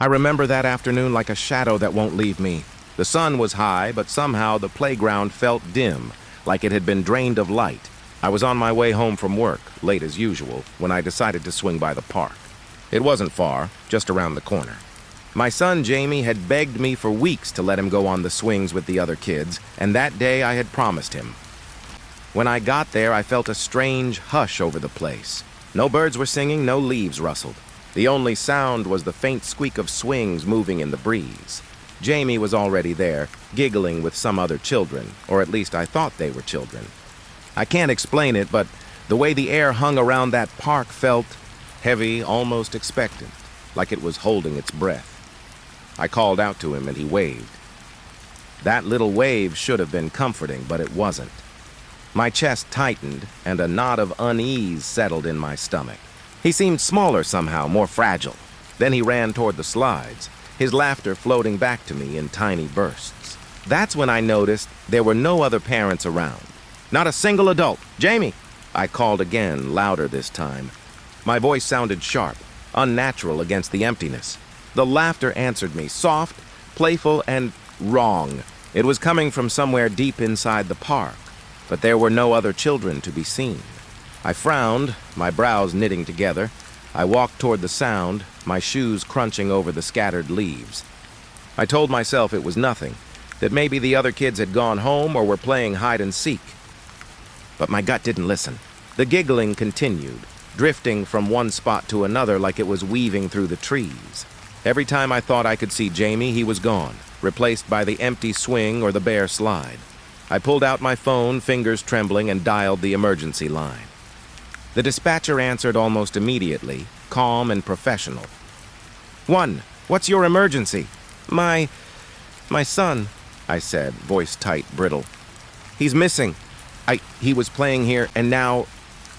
I remember that afternoon like a shadow that won't leave me. The sun was high, but somehow the playground felt dim, like it had been drained of light. I was on my way home from work, late as usual, when I decided to swing by the park. It wasn't far, just around the corner. My son Jamie had begged me for weeks to let him go on the swings with the other kids, and that day I had promised him. When I got there, I felt a strange hush over the place. No birds were singing, no leaves rustled. The only sound was the faint squeak of swings moving in the breeze. Jamie was already there, giggling with some other children, or at least I thought they were children. I can't explain it, but the way the air hung around that park felt heavy, almost expectant, like it was holding its breath. I called out to him and he waved. That little wave should have been comforting, but it wasn't. My chest tightened and a knot of unease settled in my stomach. He seemed smaller somehow, more fragile. Then he ran toward the slides, his laughter floating back to me in tiny bursts. That's when I noticed there were no other parents around. Not a single adult. Jamie! I called again, louder this time. My voice sounded sharp, unnatural against the emptiness. The laughter answered me, soft, playful, and wrong. It was coming from somewhere deep inside the park, but there were no other children to be seen. I frowned, my brows knitting together. I walked toward the sound, my shoes crunching over the scattered leaves. I told myself it was nothing, that maybe the other kids had gone home or were playing hide and seek. But my gut didn't listen. The giggling continued, drifting from one spot to another like it was weaving through the trees. Every time I thought I could see Jamie, he was gone, replaced by the empty swing or the bare slide. I pulled out my phone, fingers trembling, and dialed the emergency line. The dispatcher answered almost immediately, calm and professional. "1, what's your emergency?" My son," I said, voice tight, brittle. "He's missing. He was playing here, and now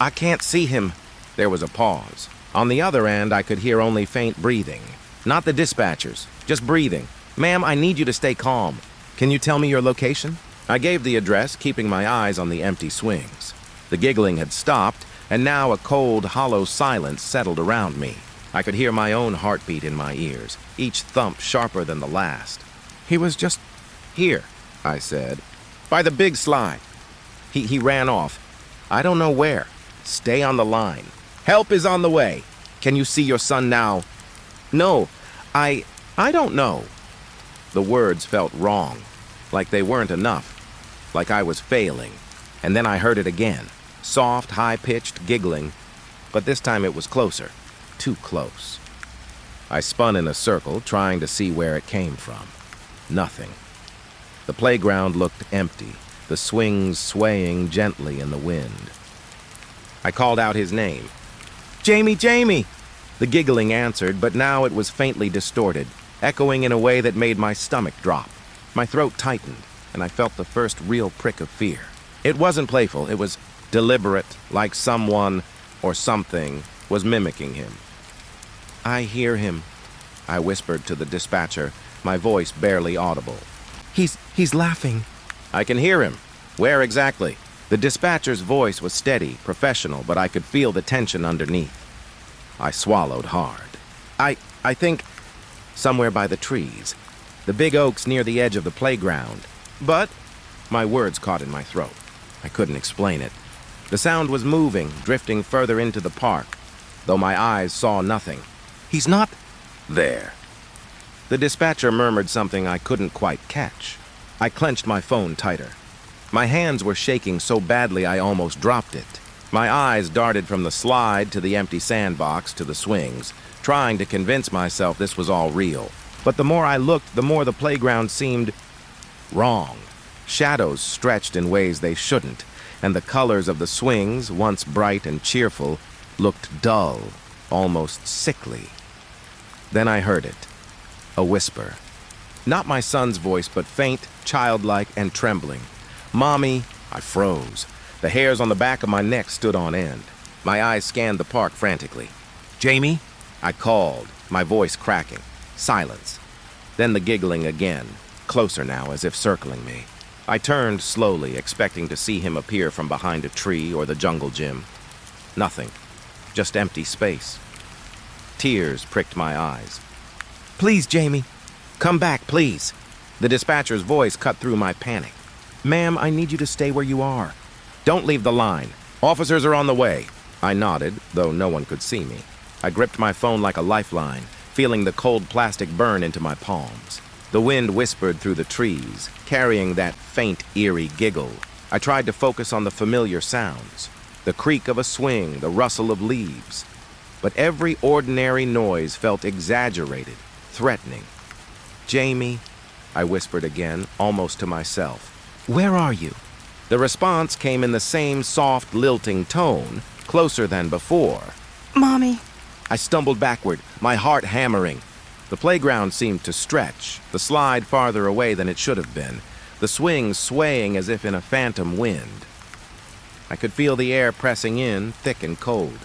I can't see him." There was a pause. On the other end, I could hear only faint breathing. Not the dispatchers, just breathing. "Ma'am, I need you to stay calm. Can you tell me your location?" I gave the address, keeping my eyes on the empty swings. The giggling had stopped, and now a cold, hollow silence settled around me. I could hear my own heartbeat in my ears, each thump sharper than the last. "He was just here," I said. "By the big slide. He ran off. I don't know where. Stay on the line. Help is on the way. Can you see your son now?" "No, I don't know." The words felt wrong, like they weren't enough, like I was failing. And then I heard it again, soft, high-pitched giggling, but this time it was closer, too close. I spun in a circle, trying to see where it came from. Nothing. The playground looked empty, the swings swaying gently in the wind. I called out his name. "Jamie, Jamie!" The giggling answered, but now it was faintly distorted, echoing in a way that made my stomach drop. My throat tightened, and I felt the first real prick of fear. It wasn't playful, it was deliberate, like someone or something was mimicking him. "I hear him," I whispered to the dispatcher, my voice barely audible. He's laughing." "I can hear him. Where exactly?" The dispatcher's voice was steady, professional, but I could feel the tension underneath. I swallowed hard. I think somewhere by the trees. The big oaks near the edge of the playground. But my words caught in my throat. I couldn't explain it. The sound was moving, drifting further into the park, though my eyes saw nothing. "He's not there." The dispatcher murmured something I couldn't quite catch. I clenched my phone tighter. My hands were shaking so badly I almost dropped it. My eyes darted from the slide to the empty sandbox to the swings, trying to convince myself this was all real. But the more I looked, the more the playground seemed wrong. Shadows stretched in ways they shouldn't, and the colors of the swings, once bright and cheerful, looked dull, almost sickly. Then I heard it. A whisper. Not my son's voice, but faint, childlike, and trembling. "Mommy," I froze. The hairs on the back of my neck stood on end. My eyes scanned the park frantically. "Jamie?" I called, my voice cracking. Silence. Then the giggling again, closer now, as if circling me. I turned slowly, expecting to see him appear from behind a tree or the jungle gym. Nothing. Just empty space. Tears pricked my eyes. Please, Jamie. Come back, please. The dispatcher's voice cut through my panic. Ma'am, I need you to stay where you are. Don't leave the line. Officers are on the way. I nodded, though no one could see me. I gripped my phone like a lifeline, feeling the cold plastic burn into my palms. The wind whispered through the trees, carrying that faint, eerie giggle. I tried to focus on the familiar sounds, the creak of a swing, the rustle of leaves. But every ordinary noise felt exaggerated, threatening. Jamie, I whispered again, almost to myself. Where are you? The response came in the same soft, lilting tone, closer than before. Mommy. I stumbled backward, my heart hammering. The playground seemed to stretch, the slide farther away than it should have been, the swing swaying as if in a phantom wind. I could feel the air pressing in, thick and cold.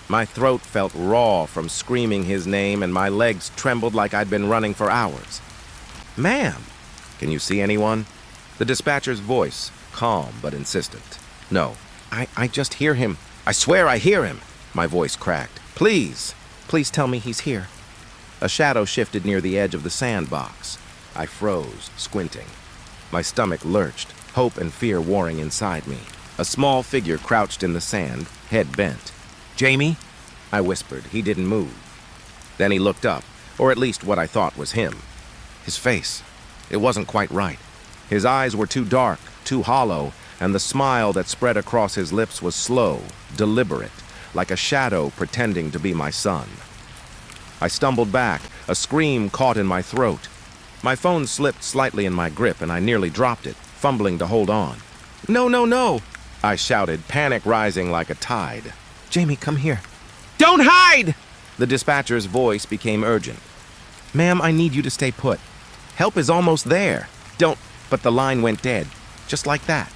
My throat felt raw from screaming his name, and my legs trembled like I'd been running for hours. Ma'am, can you see anyone? The dispatcher's voice, calm but insistent. No, I just hear him. I swear I hear him. My voice cracked. Please tell me he's here. A shadow shifted near the edge of the sandbox. I froze, squinting. My stomach lurched, hope and fear warring inside me. A small figure crouched in the sand, head bent. Jamie? I whispered. He didn't move. Then he looked up, or at least what I thought was him. His face. It wasn't quite right. His eyes were too dark, too hollow, and the smile that spread across his lips was slow, deliberate, like a shadow pretending to be my son. I stumbled back, a scream caught in my throat. My phone slipped slightly in my grip, and I nearly dropped it, fumbling to hold on. No, no, no! I shouted, panic rising like a tide. Jamie, come here. Don't hide! The dispatcher's voice became urgent. Ma'am, I need you to stay put. Help is almost there. Don't... But the line went dead, just like that.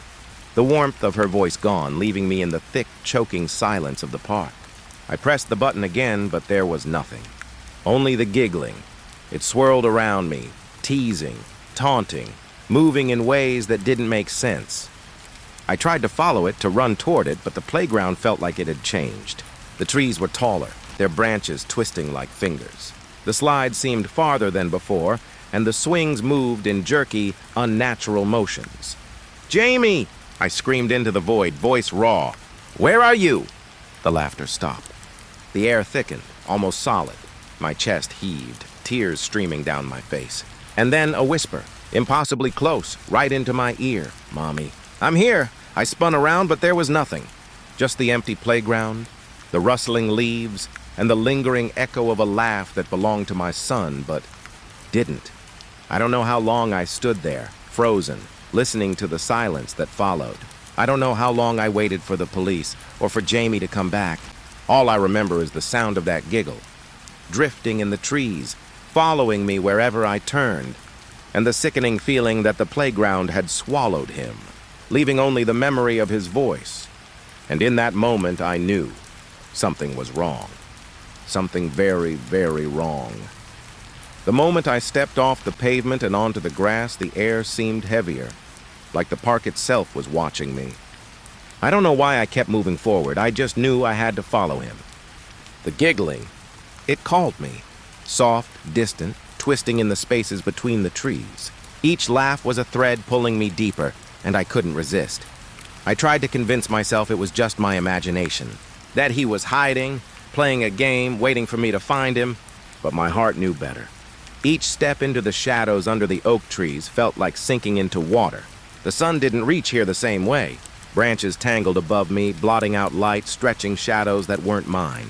The warmth of her voice gone, leaving me in the thick, choking silence of the park. I pressed the button again, but there was nothing. Only the giggling. It swirled around me, teasing, taunting, moving in ways that didn't make sense. I tried to follow it, to run toward it, but the playground felt like it had changed. The trees were taller, their branches twisting like fingers. The slide seemed farther than before, and the swings moved in jerky, unnatural motions. Jamie! I screamed into the void, voice raw. Where are you? The laughter stopped. The air thickened, almost solid. My chest heaved, tears streaming down my face. And then a whisper, impossibly close, right into my ear. Mommy. I'm here. I spun around, but there was nothing. Just the empty playground, the rustling leaves, and the lingering echo of a laugh that belonged to my son, but didn't. I don't know how long I stood there, frozen, listening to the silence that followed. I don't know how long I waited for the police or for Jamie to come back. All I remember is the sound of that giggle, drifting in the trees, following me wherever I turned, and the sickening feeling that the playground had swallowed him, leaving only the memory of his voice. And in that moment, I knew something was wrong. Something very, very wrong. The moment I stepped off the pavement and onto the grass, the air seemed heavier, like the park itself was watching me. I don't know why I kept moving forward. I just knew I had to follow him. The giggling, it called me. Soft, distant, twisting in the spaces between the trees. Each laugh was a thread pulling me deeper, and I couldn't resist. I tried to convince myself it was just my imagination, that he was hiding, playing a game, waiting for me to find him, but my heart knew better. Each step into the shadows under the oak trees felt like sinking into water. The sun didn't reach here the same way. Branches tangled above me, blotting out light, stretching shadows that weren't mine.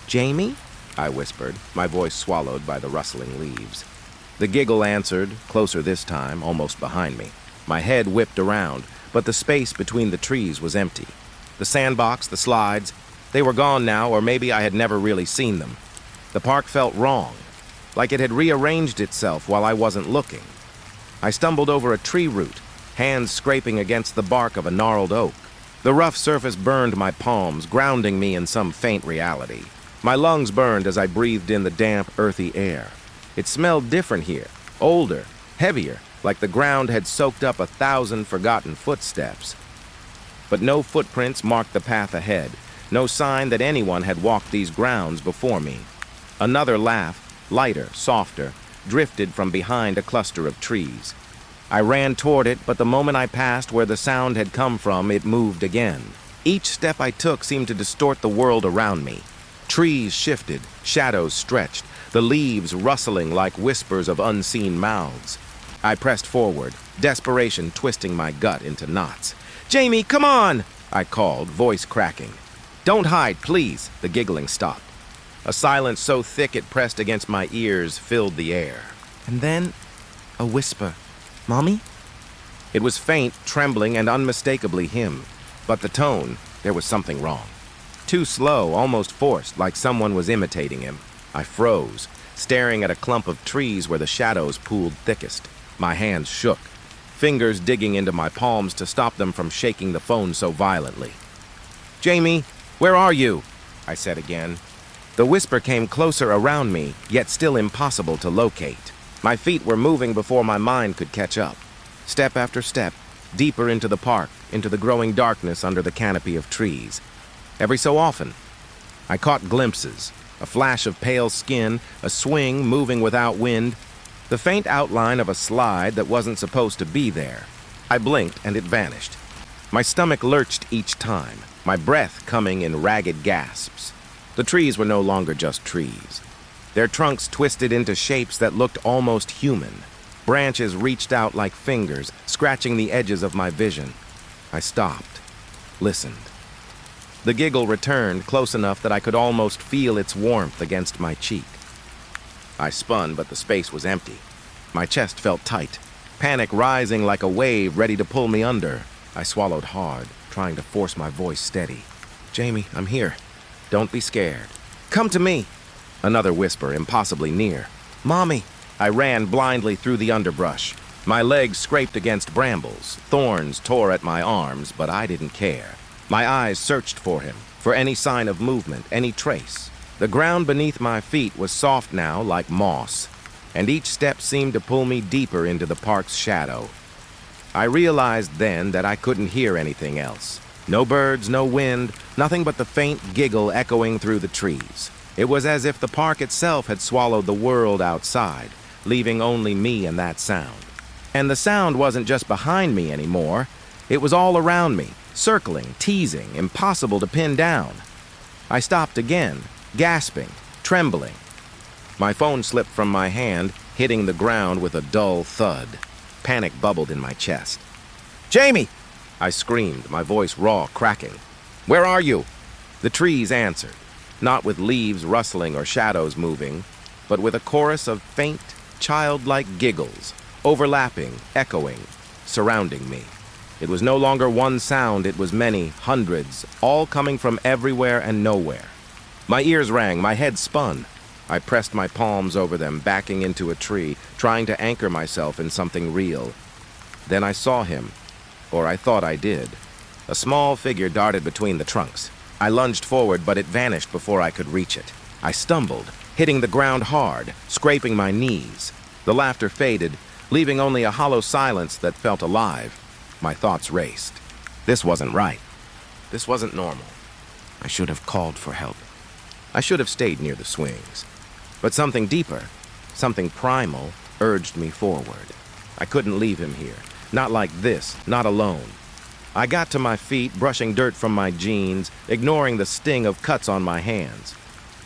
Jamie? I whispered, my voice swallowed by the rustling leaves. The giggle answered, closer this time, almost behind me. My head whipped around, but the space between the trees was empty. The sandbox, the slides, they were gone now, or maybe I had never really seen them. The park felt wrong, like it had rearranged itself while I wasn't looking. I stumbled over a tree root, hands scraping against the bark of a gnarled oak. The rough surface burned my palms, grounding me in some faint reality. My lungs burned as I breathed in the damp, earthy air. It smelled different here, older, heavier, like the ground had soaked up 1,000 forgotten footsteps. But no footprints marked the path ahead, no sign that anyone had walked these grounds before me. Another laugh, lighter, softer, drifted from behind a cluster of trees. I ran toward it, but the moment I passed where the sound had come from, it moved again. Each step I took seemed to distort the world around me. Trees shifted, shadows stretched, the leaves rustling like whispers of unseen mouths. I pressed forward, desperation twisting my gut into knots. "Jamie, come on!" I called, voice cracking. "Don't hide, please." The giggling stopped. A silence so thick it pressed against my ears filled the air. And then, a whisper. "Mommy?" It was faint, trembling, and unmistakably him. But the tone, there was something wrong. Too slow, almost forced, like someone was imitating him. I froze, staring at a clump of trees where the shadows pooled thickest. My hands shook, fingers digging into my palms to stop them from shaking the phone so violently. "Jamie, where are you?" I said again. The whisper came closer around me, yet still impossible to locate. My feet were moving before my mind could catch up. Step after step, deeper into the park, into the growing darkness under the canopy of trees. Every so often, I caught glimpses, a flash of pale skin, a swing moving without wind, the faint outline of a slide that wasn't supposed to be there. I blinked and it vanished. My stomach lurched each time, my breath coming in ragged gasps. The trees were no longer just trees. Their trunks twisted into shapes that looked almost human. Branches reached out like fingers, scratching the edges of my vision. I stopped, listened. The giggle returned close enough that I could almost feel its warmth against my cheek. I spun, but the space was empty. My chest felt tight, panic rising like a wave ready to pull me under. I swallowed hard, trying to force my voice steady. "Jamie, I'm here. Don't be scared. Come to me." Another whisper, impossibly near. "Mommy." I ran blindly through the underbrush. My legs scraped against brambles. Thorns tore at my arms, but I didn't care. My eyes searched for him, for any sign of movement, any trace. The ground beneath my feet was soft now, like moss, and each step seemed to pull me deeper into the park's shadow. I realized then that I couldn't hear anything else. No birds, no wind, nothing but the faint giggle echoing through the trees. It was as if the park itself had swallowed the world outside, leaving only me and that sound. And the sound wasn't just behind me anymore. It was all around me, circling, teasing, impossible to pin down. I stopped again, gasping, trembling. My phone slipped from my hand, hitting the ground with a dull thud. Panic bubbled in my chest. "Jamie!" I screamed, my voice raw, cracking. "Where are you?" The trees answered, not with leaves rustling or shadows moving, but with a chorus of faint, childlike giggles, overlapping, echoing, surrounding me. It was no longer one sound, it was many, hundreds, all coming from everywhere and nowhere. My ears rang, my head spun. I pressed my palms over them, backing into a tree, trying to anchor myself in something real. Then I saw him, or I thought I did. A small figure darted between the trunks. I lunged forward, but it vanished before I could reach it. I stumbled, hitting the ground hard, scraping my knees. The laughter faded, leaving only a hollow silence that felt alive. My thoughts raced. This wasn't right. This wasn't normal. I should have called for help. I should have stayed near the swings. But something deeper, something primal, urged me forward. I couldn't leave him here. Not like this, not alone. I got to my feet, brushing dirt from my jeans, ignoring the sting of cuts on my hands.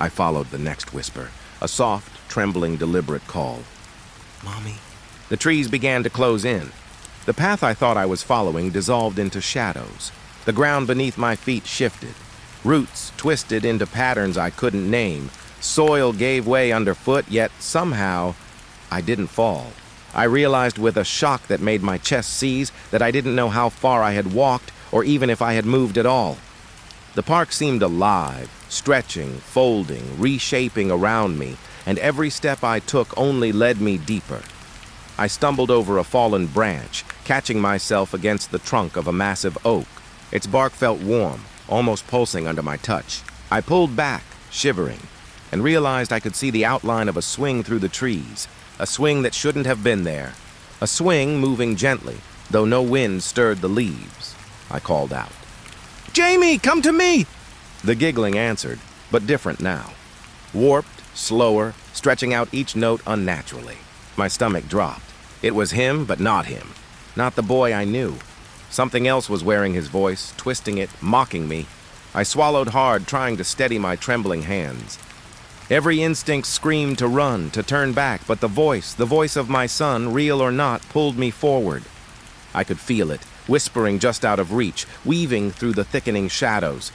I followed the next whisper, a soft, trembling, deliberate call. "Mommy." The trees began to close in. The path I thought I was following dissolved into shadows. The ground beneath my feet shifted. Roots twisted into patterns I couldn't name. Soil gave way underfoot, yet somehow I didn't fall. I realized with a shock that made my chest seize that I didn't know how far I had walked or even if I had moved at all. The park seemed alive, stretching, folding, reshaping around me, and every step I took only led me deeper. I stumbled over a fallen branch, catching myself against the trunk of a massive oak. Its bark felt warm, almost pulsing under my touch. I pulled back, shivering, and realized I could see the outline of a swing through the trees, a swing that shouldn't have been there, a swing moving gently, though no wind stirred the leaves. I called out. "Jamie, come to me!" The giggling answered, but different now. Warped, slower, stretching out each note unnaturally. My stomach dropped. It was him, but not him. Not the boy I knew. Something else was wearing his voice, twisting it, mocking me. I swallowed hard, trying to steady my trembling hands. Every instinct screamed to run, to turn back, but the voice of my son, real or not, pulled me forward. I could feel it, whispering just out of reach, weaving through the thickening shadows.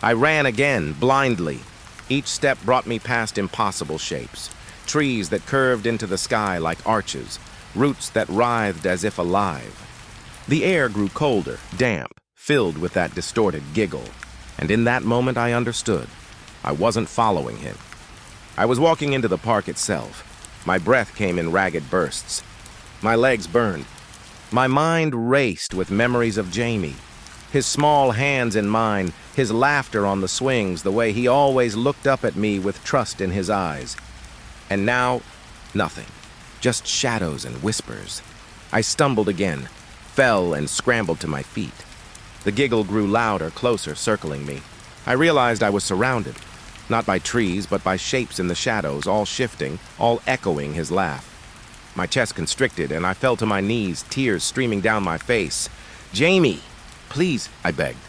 I ran again, blindly. Each step brought me past impossible shapes. Trees that curved into the sky like arches, roots that writhed as if alive. The air grew colder, damp, filled with that distorted giggle. And in that moment I understood. I wasn't following him. I was walking into the park itself. My breath came in ragged bursts. My legs burned. My mind raced with memories of Jamie. His small hands in mine, his laughter on the swings, the way he always looked up at me with trust in his eyes. And now, nothing. Just shadows and whispers. I stumbled again, fell and scrambled to my feet. The giggle grew louder, closer, circling me. I realized I was surrounded. Not by trees, but by shapes in the shadows, all shifting, all echoing his laugh. My chest constricted, and I fell to my knees, tears streaming down my face. "Jamie, please," I begged.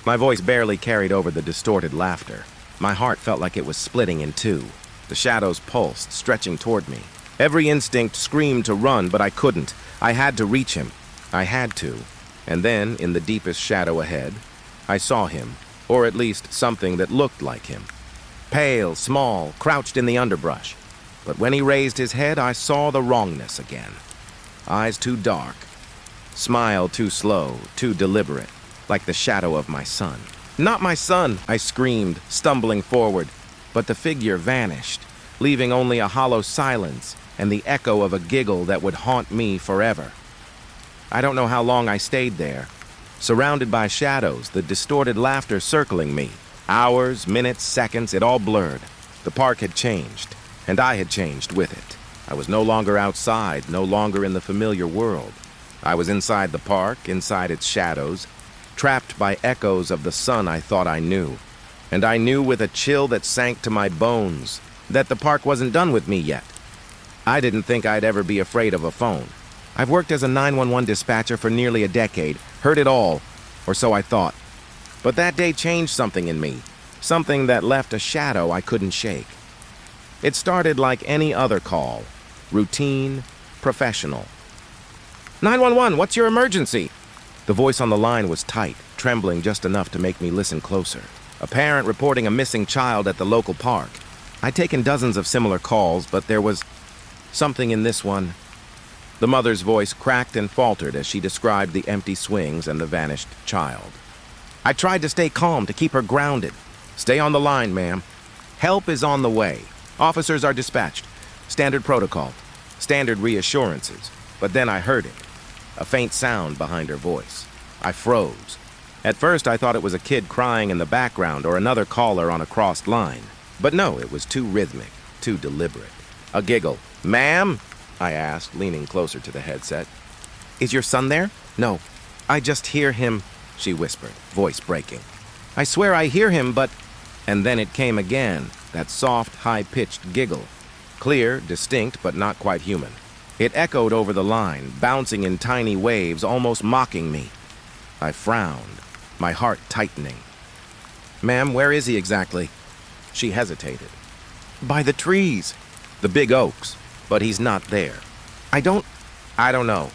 My voice barely carried over the distorted laughter. My heart felt like it was splitting in two. The shadows pulsed, stretching toward me. Every instinct screamed to run, but I couldn't. I had to reach him. I had to. And then, in the deepest shadow ahead, I saw him, or at least something that looked like him. Pale, small, crouched in the underbrush. But when he raised his head, I saw the wrongness again. Eyes too dark. Smile too slow, too deliberate, like the shadow of my son. "Not my son!" I screamed, stumbling forward. But the figure vanished, leaving only a hollow silence and the echo of a giggle that would haunt me forever. I don't know how long I stayed there, surrounded by shadows, the distorted laughter circling me. Hours, minutes, seconds, it all blurred. The park had changed, and I had changed with it. I was no longer outside, no longer in the familiar world. I was inside the park, inside its shadows, trapped by echoes of the son I thought I knew. And I knew with a chill that sank to my bones that the park wasn't done with me yet. I didn't think I'd ever be afraid of a phone. I've worked as a 911 dispatcher for nearly a decade, heard it all, or so I thought. But that day changed something in me, something that left a shadow I couldn't shake. It started like any other call, routine, professional. "911, what's your emergency?" The voice on the line was tight, trembling just enough to make me listen closer. A parent reporting a missing child at the local park. I'd taken dozens of similar calls, but there was something in this one. The mother's voice cracked and faltered as she described the empty swings and the vanished child. I tried to stay calm, to keep her grounded. "Stay on the line, ma'am. Help is on the way. Officers are dispatched. Standard protocol. Standard reassurances." But then I heard it. A faint sound behind her voice. I froze. At first, I thought it was a kid crying in the background or another caller on a crossed line. But no, it was too rhythmic, too deliberate. A giggle. "Ma'am?" I asked, leaning closer to the headset. "Is your son there?" "No. I just hear him," she whispered, voice breaking. "I swear I hear him, but—" And then it came again, that soft, high-pitched giggle. Clear, distinct, but not quite human. It echoed over the line, bouncing in tiny waves, almost mocking me. I frowned, my heart tightening. "Ma'am, where is he exactly?" She hesitated. "By the trees." "The big oaks. But he's not there." I don't know."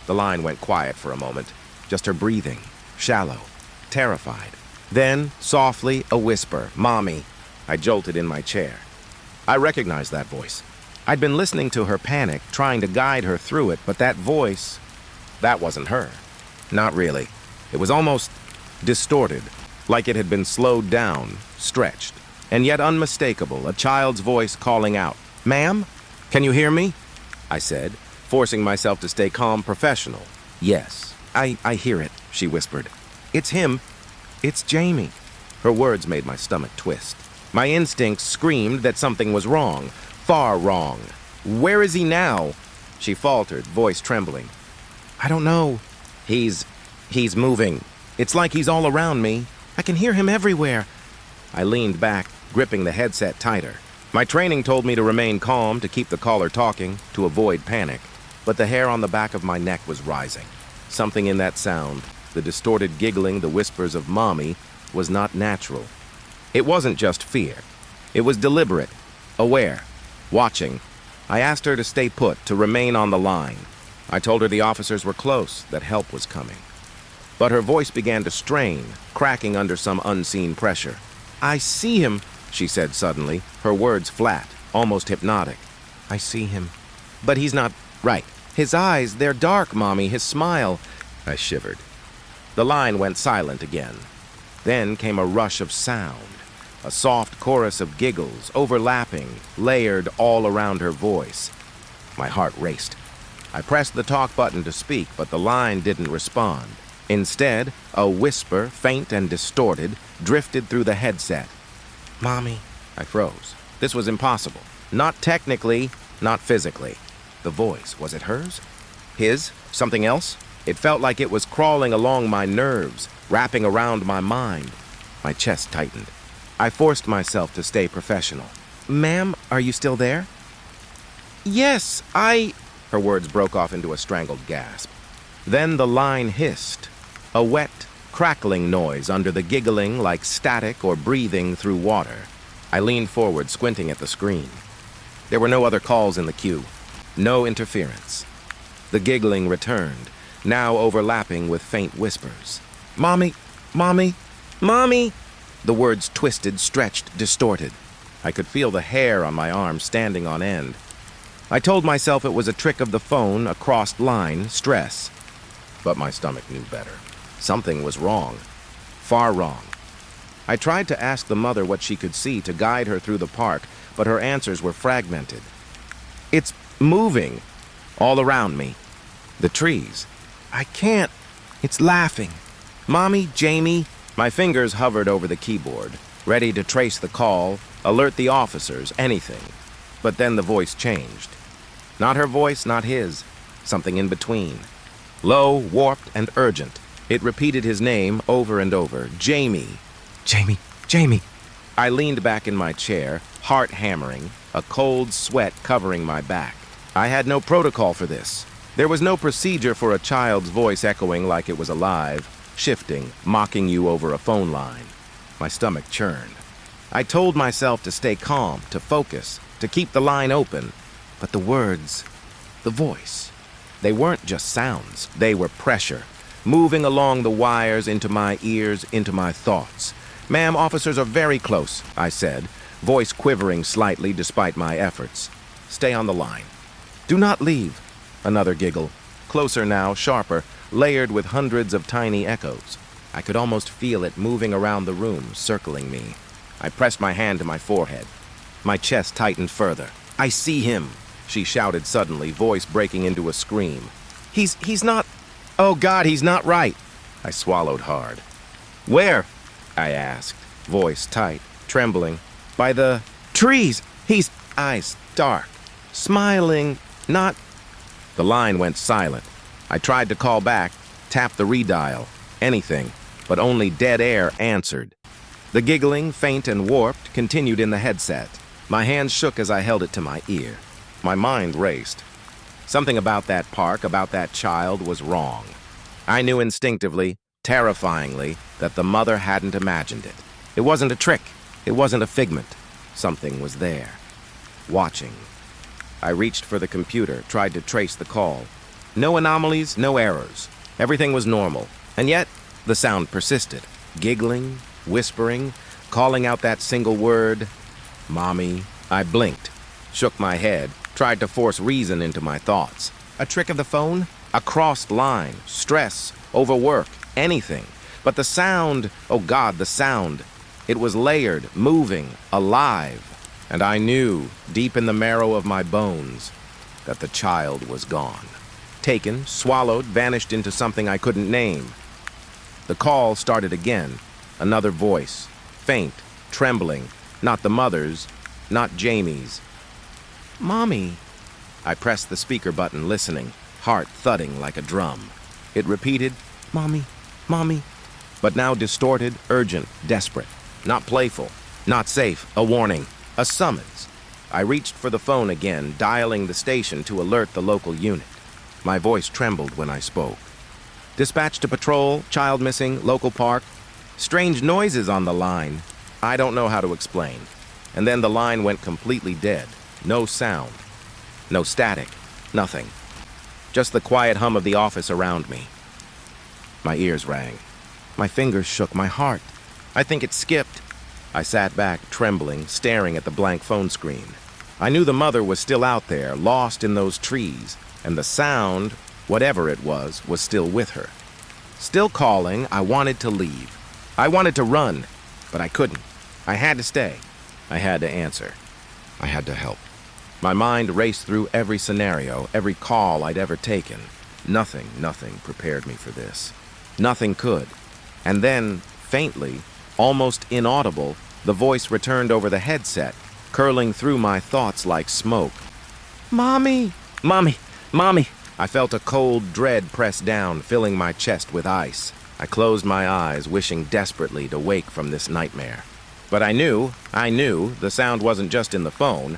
The line went quiet for a moment, just her breathing, shallow, terrified. Then, softly, a whisper, "Mommy." I jolted in my chair. I recognized that voice. I'd been listening to her panic, trying to guide her through it, but that voice, that wasn't her. Not really. It was almost distorted, like it had been slowed down, stretched, and yet unmistakable, a child's voice calling out. "Ma'am? Can you hear me?" I said, forcing myself to stay calm, professional. "Yes, I hear it," she whispered. "It's him. It's Jamie." Her words made my stomach twist. My instincts screamed that something was wrong, far wrong. "Where is he now?" She faltered, voice trembling. "I don't know. He's moving. It's like he's all around me. I can hear him everywhere." I leaned back, gripping the headset tighter. My training told me to remain calm, to keep the caller talking, to avoid panic, but the hair on the back of my neck was rising. Something in that sound, the distorted giggling, the whispers of mommy, was not natural. It wasn't just fear. It was deliberate, aware, watching. I asked her to stay put, to remain on the line. I told her the officers were close, that help was coming. But her voice began to strain, cracking under some unseen pressure. "I see him," she said suddenly, her words flat, almost hypnotic. "I see him. But he's not right. His eyes, they're dark, Mommy, his smile." I shivered. The line went silent again. Then came a rush of sound, a soft chorus of giggles, overlapping, layered all around her voice. My heart raced. I pressed the talk button to speak, but the line didn't respond. Instead, a whisper, faint and distorted, drifted through the headset. "Mommy." I froze. This was impossible. Not technically, not physically. The voice, was it hers? His? Something else? It felt like it was crawling along my nerves, wrapping around my mind. My chest tightened. I forced myself to stay professional. "Ma'am, are you still there?" "Yes, Her words broke off into a strangled gasp. Then the line hissed, a wet, crackling noise under the giggling like static or breathing through water. I leaned forward, squinting at the screen. There were no other calls in the queue. No interference. The giggling returned, now overlapping with faint whispers. "Mommy, Mommy, Mommy!" The words twisted, stretched, distorted. I could feel the hair on my arm standing on end. I told myself it was a trick of the phone, a crossed line, stress. But my stomach knew better. Something was wrong. Far wrong. I tried to ask the mother what she could see to guide her through the park, but her answers were fragmented. "It's moving. All around me. The trees. I can't. It's laughing. Mommy, Jamie." My fingers hovered over the keyboard, ready to trace the call, alert the officers, anything. But then the voice changed. Not her voice, not his. Something in between. Low, warped, and urgent. It repeated his name over and over. Jamie. "Jamie, Jamie." I leaned back in my chair, heart hammering, a cold sweat covering my back. I had no protocol for this. There was no procedure for a child's voice echoing like it was alive, shifting, mocking you over a phone line. My stomach churned. I told myself to stay calm, to focus, to keep the line open. But the words, the voice, they weren't just sounds. They were pressure, moving along the wires into my ears, into my thoughts. "Ma'am, officers are very close," I said, voice quivering slightly despite my efforts. "Stay on the line. Do not leave." Another giggle, closer now, sharper, layered with hundreds of tiny echoes. I could almost feel it moving around the room, circling me. I pressed my hand to my forehead. My chest tightened further. "I see him," she shouted suddenly, voice breaking into a scream. He's not... Oh, God, he's not right." I swallowed hard. "Where?" I asked, voice tight, trembling. "By the trees. He's eyes dark, smiling, not..." The line went silent. I tried to call back, tap the redial, anything, but only dead air answered. The giggling, faint and warped, continued in the headset. My hands shook as I held it to my ear. My mind raced. Something about that park, about that child, was wrong. I knew instinctively, terrifyingly, that the mother hadn't imagined it. It wasn't a trick. It wasn't a figment. Something was there. Watching. I reached for the computer, tried to trace the call. No anomalies, no errors. Everything was normal. And yet, the sound persisted. Giggling, whispering, calling out that single word, "Mommy." I blinked, shook my head, tried to force reason into my thoughts. A trick of the phone? A crossed line, stress, overwork, anything. But the sound, oh God, the sound. It was layered, moving, alive. And I knew, deep in the marrow of my bones, that the child was gone. Taken, swallowed, vanished into something I couldn't name. The call started again. Another voice, faint, trembling, not the mother's, not Jamie's. "Mommy." I pressed the speaker button, listening, heart thudding like a drum. It repeated, "Mommy, Mommy," but now distorted, urgent, desperate, not playful, not safe, a warning, a summons. I reached for the phone again, dialing the station to alert the local unit. My voice trembled when I spoke. Dispatch to patrol, child missing, local park. Strange noises on the line. I don't know how to explain. And then the line went completely dead. No sound. No static. Nothing. Just the quiet hum of the office around me. My ears rang. My fingers shook. My heart. I think it skipped. I sat back, trembling, staring at the blank phone screen. I knew the mother was still out there, lost in those trees, and the sound, whatever it was still with her. Still calling. I wanted to leave. I wanted to run, but I couldn't. I had to stay. I had to answer. I had to help. My mind raced through every scenario, every call I'd ever taken. Nothing prepared me for this. Nothing could. And then, faintly, almost inaudible, the voice returned over the headset, curling through my thoughts like smoke. Mommy! Mommy! Mommy! I felt a cold dread press down, filling my chest with ice. I closed my eyes, wishing desperately to wake from this nightmare. But I knew, the sound wasn't just in the phone.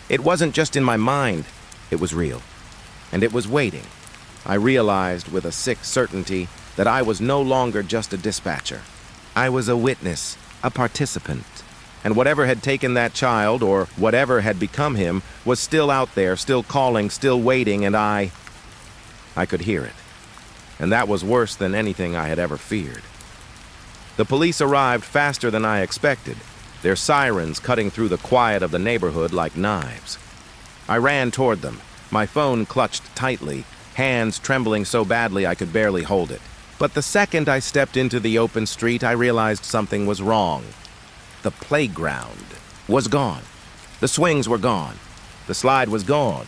It wasn't just in my mind. It was real. And it was waiting. I realized with a sick certainty that I was no longer just a dispatcher. I was a witness, a participant. And whatever had taken that child, or whatever had become him, was still out there, still calling, still waiting, and I could hear it. And that was worse than anything I had ever feared. The police arrived faster than I expected, their sirens cutting through the quiet of the neighborhood like knives. I ran toward them, my phone clutched tightly, hands trembling so badly I could barely hold it. But the second I stepped into the open street, I realized something was wrong. The playground was gone. The swings were gone. The slide was gone.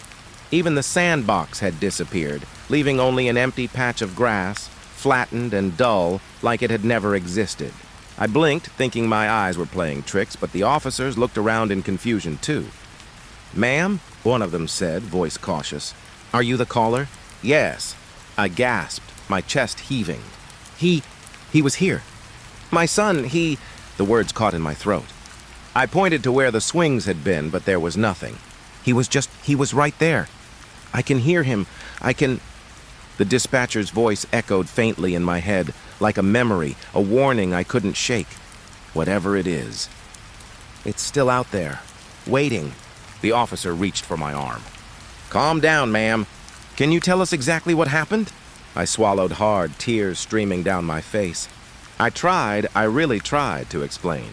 Even the sandbox had disappeared, leaving only an empty patch of grass, flattened and dull, like it had never existed. I blinked, thinking my eyes were playing tricks, but the officers looked around in confusion too. "Ma'am?" one of them said, voice cautious. "Are you the caller?" "Yes." I gasped, my chest heaving. He was here. My son, The words caught in my throat. I pointed to where the swings had been, but there was nothing. He was right there. I can hear him. The dispatcher's voice echoed faintly in my head, like a memory, a warning I couldn't shake. Whatever it is. It's still out there, waiting. The officer reached for my arm. "Calm down, ma'am. Can you tell us exactly what happened?" I swallowed hard, tears streaming down my face. I really tried to explain.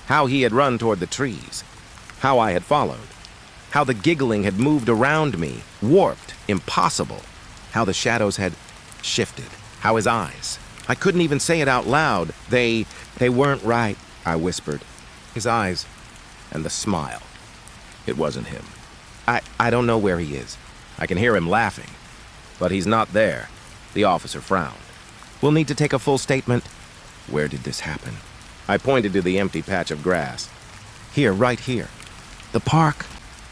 How he had run toward the trees. How I had followed. How the giggling had moved around me, warped, impossible. How the shadows had shifted. How his eyes. I couldn't even say it out loud. They weren't right, I whispered. His eyes and the smile. It wasn't him. I don't know where he is. I can hear him laughing. But he's not there. The officer frowned. "We'll need to take a full statement." Where did this happen? I pointed to the empty patch of grass. "Here, right here. The park."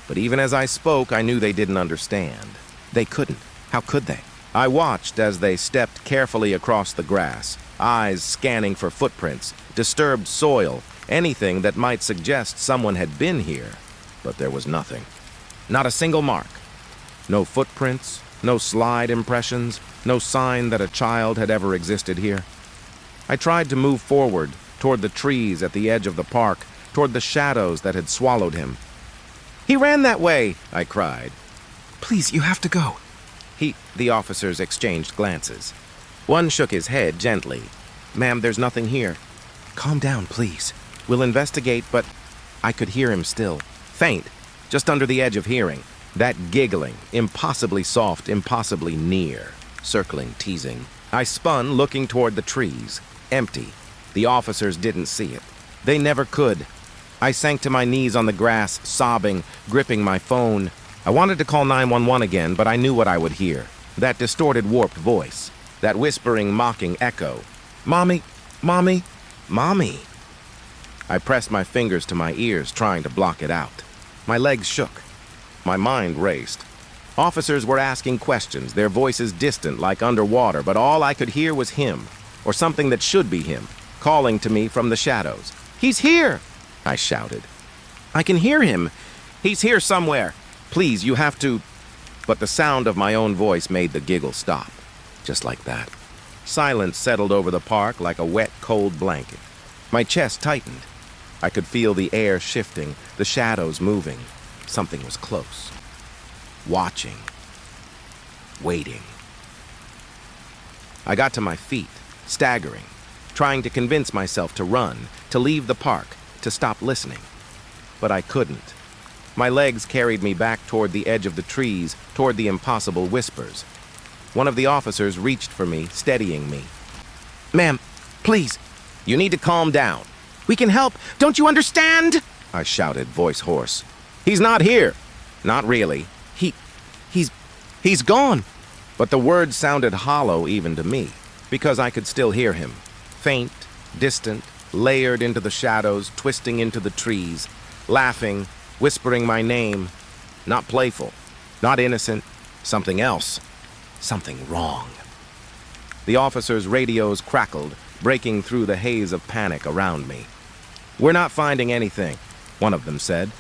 But even as I spoke, I knew they didn't understand. They couldn't. How could they? I watched as they stepped carefully across the grass, eyes scanning for footprints, disturbed soil, anything that might suggest someone had been here. But there was nothing. Not a single mark. No footprints, no slide impressions, no sign that a child had ever existed here. I tried to move forward, toward the trees at the edge of the park, toward the shadows that had swallowed him. "He ran that way!" I cried. "Please, you have to go." The officers exchanged glances. One shook his head gently. "Ma'am, there's nothing here." "Calm down, please. We'll investigate," but I could hear him still. Faint, just under the edge of hearing. That giggling, impossibly soft, impossibly near. Circling, teasing. I spun, looking toward the trees. Empty. The officers didn't see it. They never could. I sank to my knees on the grass, sobbing, gripping my phone. I wanted to call 911 again, but I knew what I would hear. That distorted, warped voice. That whispering, mocking echo. "Mommy, Mommy, Mommy." I pressed my fingers to my ears, trying to block it out. My legs shook. My mind raced. Officers were asking questions, their voices distant like underwater, but all I could hear was him, or something that should be him, calling to me from the shadows. "He's here!" I shouted. "I can hear him. He's here somewhere. Please, you have to... But the sound of my own voice made the giggle stop. Just like that. Silence settled over the park like a wet, cold blanket. My chest tightened. I could feel the air shifting, the shadows moving. Something was close. Watching. Waiting. I got to my feet, staggering, trying to convince myself to run, to leave the park, to stop listening. But I couldn't. My legs carried me back toward the edge of the trees, toward the impossible whispers. One of the officers reached for me, steadying me. "Ma'am, please, you need to calm down. We can help, don't you understand?" I shouted, voice hoarse. "He's not here." "Not really. He's gone." But the words sounded hollow even to me, because I could still hear him. Faint, distant, layered into the shadows, twisting into the trees, laughing, whispering my name. Not playful, not innocent, something else, something wrong. The officers' radios crackled, breaking through the haze of panic around me. "We're not finding anything," one of them said.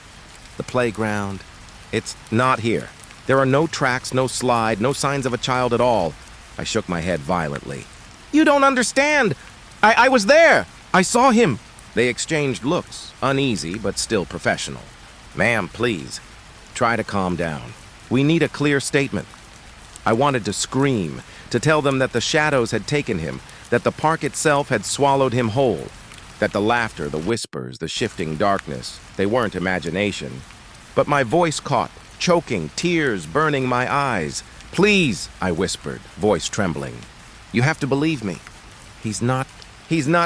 "The playground, it's not here. There are no tracks, no slide, no signs of a child at all." I shook my head violently. "You don't understand. I was there. I saw him." They exchanged looks, uneasy but still professional. "Ma'am, please, try to calm down. We need a clear statement." I wanted to scream, to tell them that the shadows had taken him, that the park itself had swallowed him whole, that the laughter, the whispers, the shifting darkness, they weren't imagination. But my voice caught, choking, tears burning my eyes. "Please," I whispered, voice trembling. "You have to believe me. He's not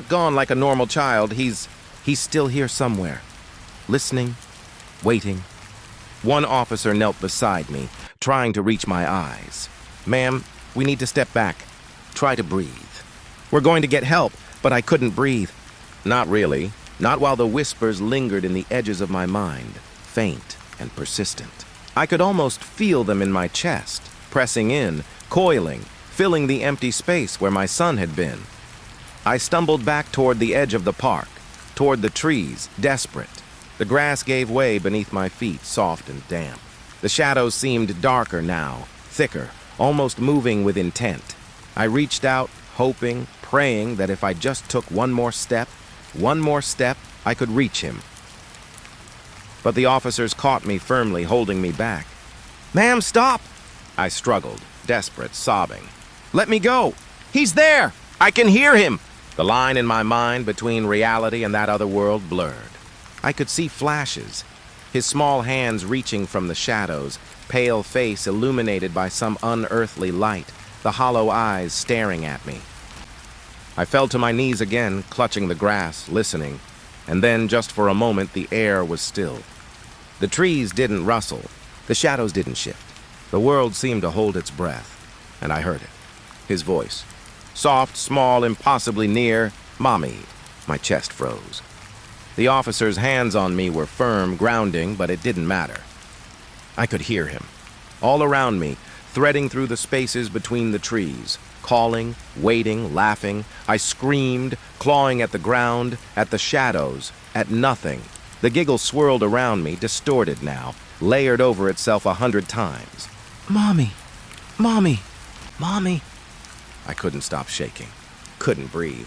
gone like a normal child. He's still here somewhere. Listening, waiting." One officer knelt beside me, trying to reach my eyes. "Ma'am, we need to step back. Try to breathe." "We're going to get help," but I couldn't breathe. Not really. Not while the whispers lingered in the edges of my mind, faint and persistent. I could almost feel them in my chest, pressing in, coiling, filling the empty space where my son had been. I stumbled back toward the edge of the park, toward the trees, desperate. The grass gave way beneath my feet, soft and damp. The shadows seemed darker now, thicker, almost moving with intent. I reached out, hoping, praying that if I just took one more step, I could reach him. But the officers caught me firmly, holding me back. "Ma'am, stop!" I struggled, desperate, sobbing. "Let me go! He's there! I can hear him!" The line in my mind between reality and that other world blurred. I could see flashes, his small hands reaching from the shadows, pale face illuminated by some unearthly light, the hollow eyes staring at me. I fell to my knees again, clutching the grass, listening, and then, just for a moment, the air was still. The trees didn't rustle, the shadows didn't shift. The world seemed to hold its breath, and I heard it. His voice. Soft, small, impossibly near. "Mommy." My chest froze. The officer's hands on me were firm, grounding, but it didn't matter. I could hear him. All around me, threading through the spaces between the trees. Calling, waiting, laughing. I screamed, clawing at the ground, at the shadows, at nothing. The giggle swirled around me, distorted now, layered over itself 100 times. "Mommy! Mommy! Mommy!" I couldn't stop shaking. Couldn't breathe.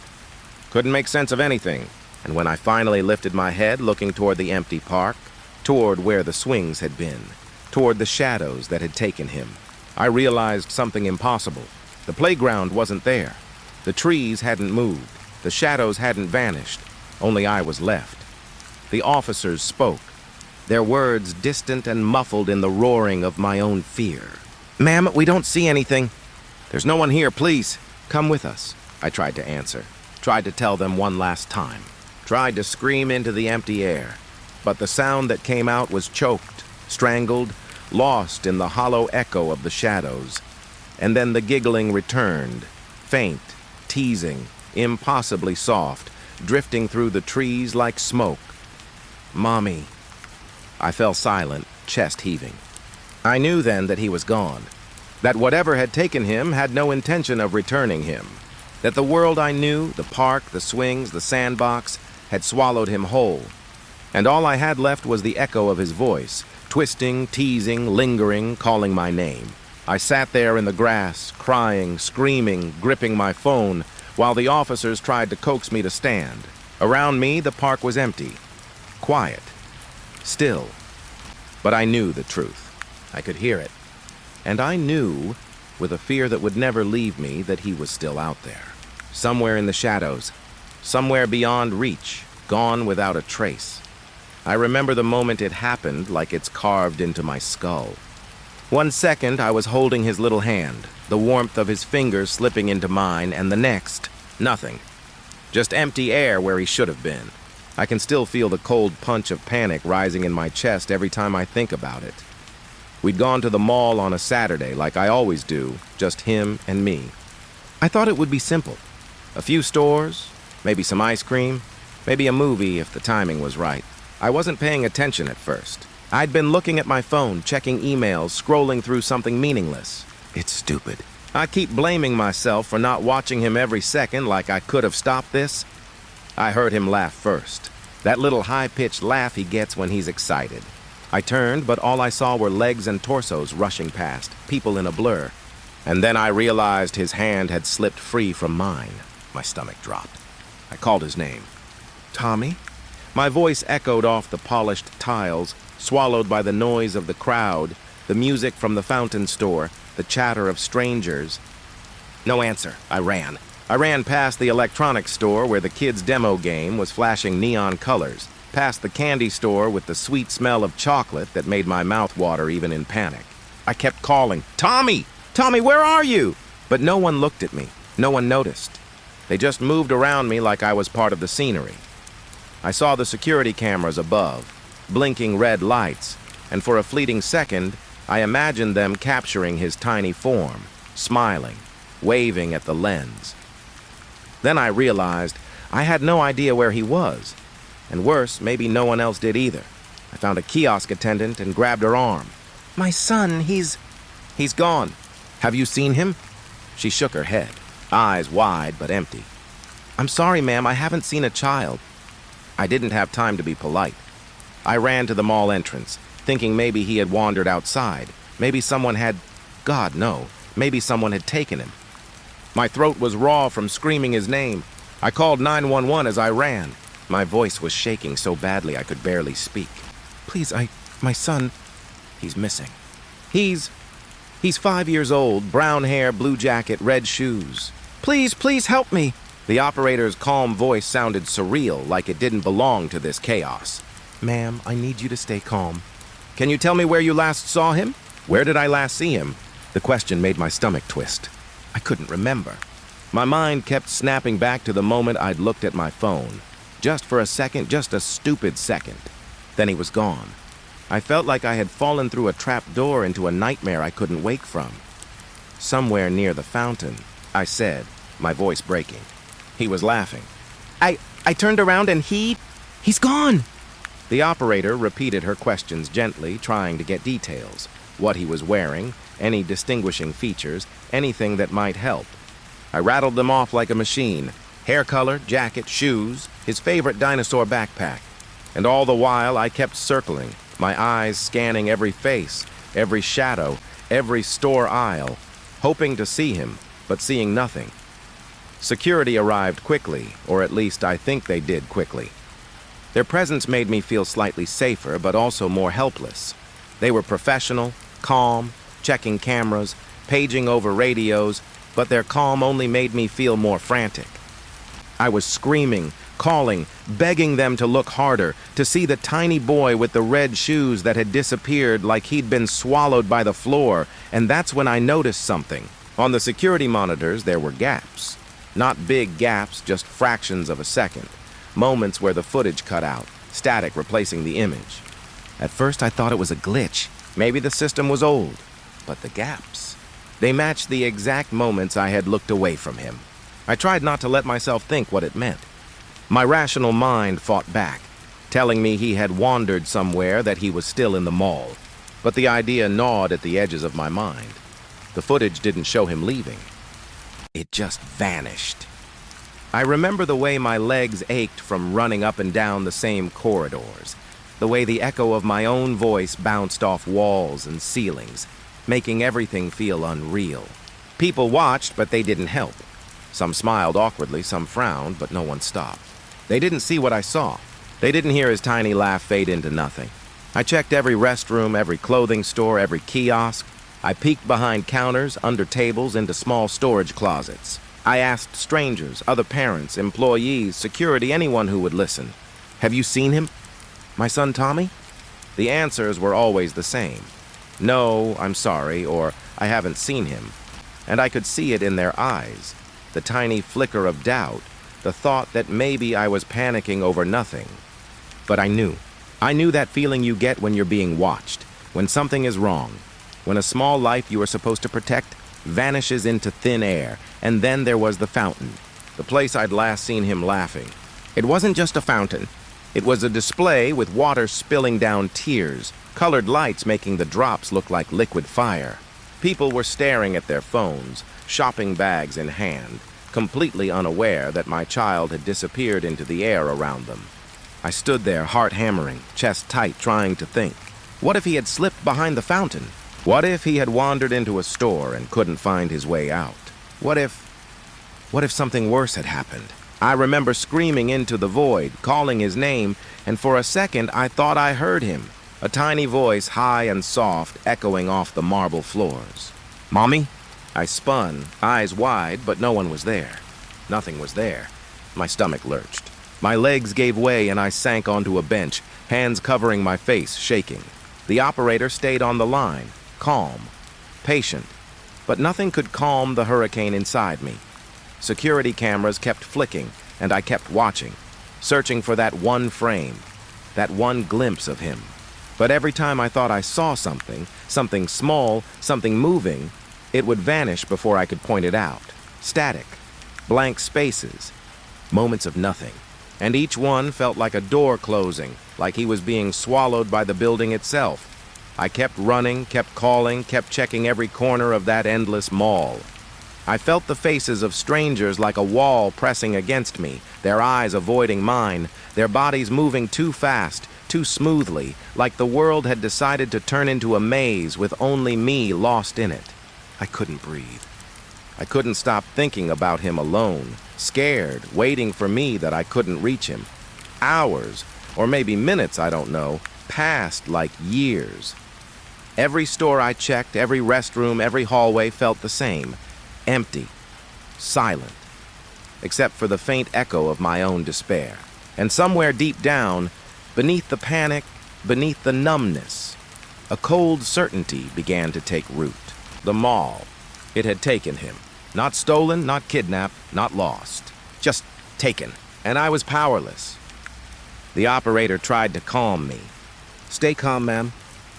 Couldn't make sense of anything. And when I finally lifted my head, looking toward the empty park, toward where the swings had been, toward the shadows that had taken him, I realized something impossible. The playground wasn't there. The trees hadn't moved. The shadows hadn't vanished. Only I was left. The officers spoke, their words distant and muffled in the roaring of my own fear. "Ma'am, we don't see anything." "There's no one here, please. Come with us." I tried to answer, tried to tell them one last time, tried to scream into the empty air. But the sound that came out was choked, strangled, lost in the hollow echo of the shadows. And then the giggling returned, faint, teasing, impossibly soft, drifting through the trees like smoke. "Mommy." I fell silent, chest heaving. I knew then that he was gone, that whatever had taken him had no intention of returning him, that the world I knew, the park, the swings, the sandbox, had swallowed him whole. And all I had left was the echo of his voice, twisting, teasing, lingering, calling my name. I sat there in the grass, crying, screaming, gripping my phone, while the officers tried to coax me to stand. Around me, the park was empty, quiet, still. But I knew the truth. I could hear it. And I knew, with a fear that would never leave me, that he was still out there. Somewhere in the shadows, somewhere beyond reach, gone without a trace. I remember the moment it happened like it's carved into my skull. 1 second, I was holding his little hand, the warmth of his fingers slipping into mine, and the next, nothing. Just empty air where he should have been. I can still feel the cold punch of panic rising in my chest every time I think about it. We'd gone to the mall on a Saturday, like I always do, just him and me. I thought it would be simple. A few stores, maybe some ice cream, maybe a movie if the timing was right. I wasn't paying attention at first. I'd been looking at my phone, checking emails, scrolling through something meaningless. It's stupid. I keep blaming myself for not watching him every second like I could have stopped this. I heard him laugh first. That little high-pitched laugh he gets when he's excited. I turned, but all I saw were legs and torsos rushing past, people in a blur. And then I realized his hand had slipped free from mine. My stomach dropped. I called his name. Tommy? My voice echoed off the polished tiles, swallowed by the noise of the crowd, the music from the fountain store, the chatter of strangers. No answer. I ran. I ran past the electronics store where the kids' demo game was flashing neon colors, past the candy store with the sweet smell of chocolate that made my mouth water even in panic. I kept calling, "Tommy! Tommy, where are you?" But no one looked at me. No one noticed. They just moved around me like I was part of the scenery. I saw the security cameras above, blinking red lights, and for a fleeting second, I imagined them capturing his tiny form, smiling, waving at the lens. Then I realized I had no idea where he was, and worse, maybe no one else did either. I found a kiosk attendant and grabbed her arm. "My son, he's gone. Have you seen him?" She shook her head, eyes wide but empty. "I'm sorry, ma'am, I haven't seen a child." I didn't have time to be polite. I ran to the mall entrance, thinking maybe he had wandered outside. Maybe someone had... God, no. Maybe someone had taken him. My throat was raw from screaming his name. I called 911 as I ran. My voice was shaking so badly I could barely speak. "Please, my son, he's missing. He's 5 years old, brown hair, blue jacket, red shoes. Please help me." The operator's calm voice sounded surreal, like it didn't belong to this chaos. "Ma'am, I need you to stay calm. Can you tell me where you last saw him? Where did I last see him?" The question made my stomach twist. I couldn't remember. My mind kept snapping back to the moment I'd looked at my phone. Just for a second, just a stupid second. Then he was gone. I felt like I had fallen through a trap door into a nightmare I couldn't wake from. "Somewhere near the fountain," I said, my voice breaking. He was laughing. I turned around and he's gone." The operator repeated her questions gently, trying to get details. What he was wearing, any distinguishing features, anything that might help. I rattled them off like a machine. Hair color, jacket, shoes, his favorite dinosaur backpack. And all the while I kept circling, my eyes scanning every face, every shadow, every store aisle, hoping to see him, but seeing nothing. Security arrived quickly, or at least I think they did quickly. Their presence made me feel slightly safer, but also more helpless. They were professional, calm, checking cameras, paging over radios, but their calm only made me feel more frantic. I was screaming, calling, begging them to look harder, to see the tiny boy with the red shoes that had disappeared like he'd been swallowed by the floor, and that's when I noticed something. On the security monitors, there were gaps. Not big gaps, just fractions of a second. Moments where the footage cut out, static replacing the image. At first I thought it was a glitch. Maybe the system was old. But the gaps, they matched the exact moments I had looked away from him. I tried not to let myself think what it meant. My rational mind fought back, telling me he had wandered somewhere, that he was still in the mall. But the idea gnawed at the edges of my mind. The footage didn't show him leaving. It just vanished. I remember the way my legs ached from running up and down the same corridors. the way the echo of my own voice bounced off walls and ceilings, making everything feel unreal. People watched, but they didn't help. Some smiled awkwardly, some frowned, but no one stopped. They didn't see what I saw. They didn't hear his tiny laugh fade into nothing. I checked every restroom, every clothing store, every kiosk. I peeked behind counters, under tables, into small storage closets. I asked strangers, other parents, employees, security, anyone who would listen. Have you seen him? My son Tommy? The answers were always the same. No, I'm sorry, or I haven't seen him. And I could see it in their eyes. The tiny flicker of doubt, the thought that maybe I was panicking over nothing. But I knew. I knew that feeling you get when you're being watched, when something is wrong, when a small life you are supposed to protect vanishes into thin air. And then there was the fountain, the place I'd last seen him laughing. It wasn't just a fountain. It was a display with water spilling down tears, colored lights making the drops look like liquid fire. People were staring at their phones, shopping bags in hand, completely unaware that my child had disappeared into the air around them. I stood there, heart hammering, chest tight, trying to think. What if he had slipped behind the fountain? What if he had wandered into a store and couldn't find his way out? What if something worse had happened? I remember screaming into the void, calling his name, and for a second I thought I heard him. A tiny voice, high and soft, echoing off the marble floors. Mommy? I spun, eyes wide, but no one was there. Nothing was there. My stomach lurched. My legs gave way and I sank onto a bench, hands covering my face, shaking. The operator stayed on the line, calm, patient, but nothing could calm the hurricane inside me. Security cameras kept flicking, and I kept watching, searching for that one frame, that one glimpse of him. But every time I thought I saw something, something small, something moving, it would vanish before I could point it out. Static, blank spaces, moments of nothing. And each one felt like a door closing, like he was being swallowed by the building itself. I kept running, kept calling, kept checking every corner of that endless mall. I felt the faces of strangers like a wall pressing against me, their eyes avoiding mine, their bodies moving too fast, too smoothly, like the world had decided to turn into a maze with only me lost in it. I couldn't breathe. I couldn't stop thinking about him alone, scared, waiting for me that I couldn't reach him. Hours, or maybe minutes, I don't know, passed like years. Every store I checked, every restroom, every hallway felt the same. Empty, silent, except for the faint echo of my own despair. And somewhere deep down, beneath the panic, beneath the numbness, a cold certainty began to take root. The mall. It had taken him. Not stolen, not kidnapped, not lost. Just taken. And I was powerless. The operator tried to calm me. Stay calm, ma'am.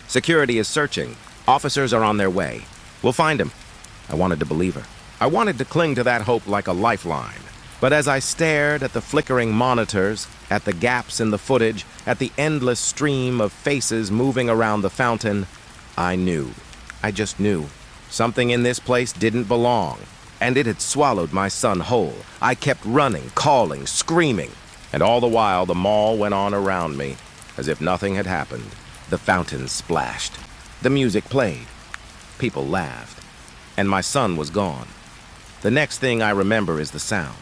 Security is searching. Officers are on their way. We'll find him. I wanted to believe her. I wanted to cling to that hope like a lifeline. But as I stared at the flickering monitors, at the gaps in the footage, at the endless stream of faces moving around the fountain, I knew. I just knew. Something in this place didn't belong, and it had swallowed my son whole. I kept running, calling, screaming, and all the while the mall went on around me, as if nothing had happened. The fountains splashed. The music played. People laughed. And my son was gone. The next thing I remember is the sound.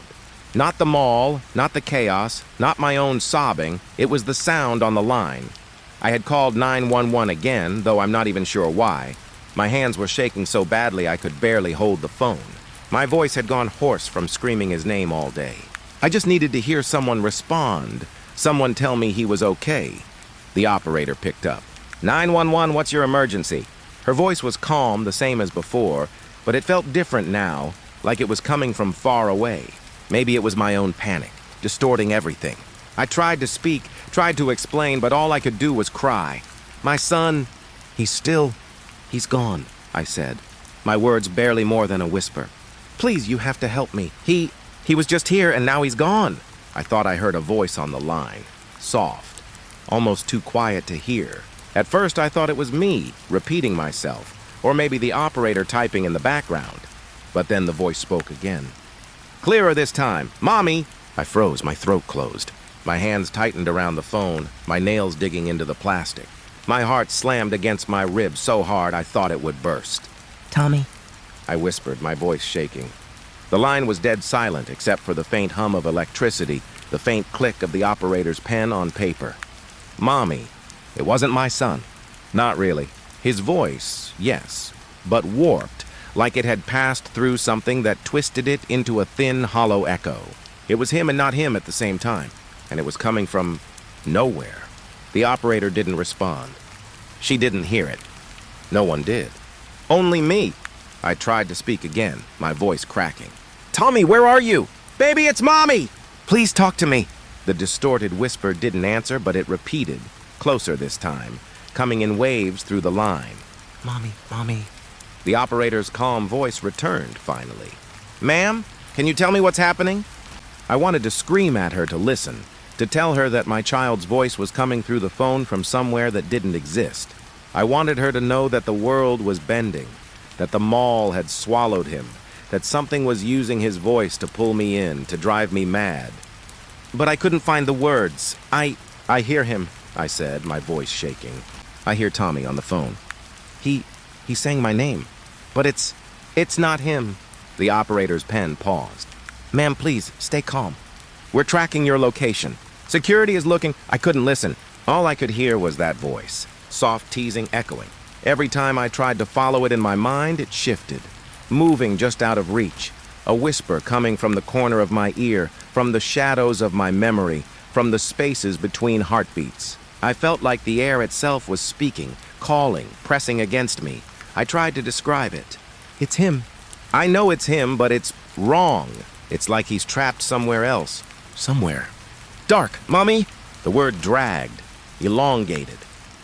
Not the mall, not the chaos, not my own sobbing. It was the sound on the line. I had called 911 again, though I'm not even sure why. My hands were shaking so badly I could barely hold the phone. My voice had gone hoarse from screaming his name all day. I just needed to hear someone respond, someone tell me he was okay. The operator picked up. 911, what's your emergency? Her voice was calm, the same as before, but it felt different now, like it was coming from far away. Maybe it was my own panic, distorting everything. I tried to speak, tried to explain, but all I could do was cry. My son, he's gone, I said, my words barely more than a whisper. Please, you have to help me. He was just here and now he's gone. I thought I heard a voice on the line, soft, almost too quiet to hear. At first I thought it was me, repeating myself, or maybe the operator typing in the background. But then the voice spoke again. Clearer this time. Mommy! I froze, my throat closed. My hands tightened around the phone, my nails digging into the plastic. My heart slammed against my ribs so hard I thought it would burst. Tommy. I whispered, my voice shaking. The line was dead silent except for the faint hum of electricity, the faint click of the operator's pen on paper. Mommy. It wasn't my son. Not really. His voice, yes, but warped, like it had passed through something that twisted it into a thin, hollow echo. It was him and not him at the same time, and it was coming from nowhere. The operator didn't respond. She didn't hear it. No one did. Only me. I tried to speak again, my voice cracking. Tommy, where are you? Baby, it's Mommy! Please talk to me. The distorted whisper didn't answer, but it repeated, closer this time, coming in waves through the line. Mommy, Mommy. The operator's calm voice returned, finally. Ma'am, can you tell me what's happening? I wanted to scream at her to listen, to tell her that my child's voice was coming through the phone from somewhere that didn't exist. I wanted her to know that the world was bending, that the mall had swallowed him, that something was using his voice to pull me in, to drive me mad. But I couldn't find the words. I hear him, I said, my voice shaking. I hear Tommy on the phone. He's saying my name. But it's not him. The operator's pen paused. Ma'am, please, stay calm. We're tracking your location. Security is looking. I couldn't listen. All I could hear was that voice, soft teasing echoing. Every time I tried to follow it in my mind, it shifted, moving just out of reach. A whisper coming from the corner of my ear, from the shadows of my memory, from the spaces between heartbeats. I felt like the air itself was speaking, calling, pressing against me. I tried to describe it. It's him. I know it's him, but it's wrong. It's like he's trapped somewhere else. Somewhere. Dark, Mommy! The word dragged, elongated,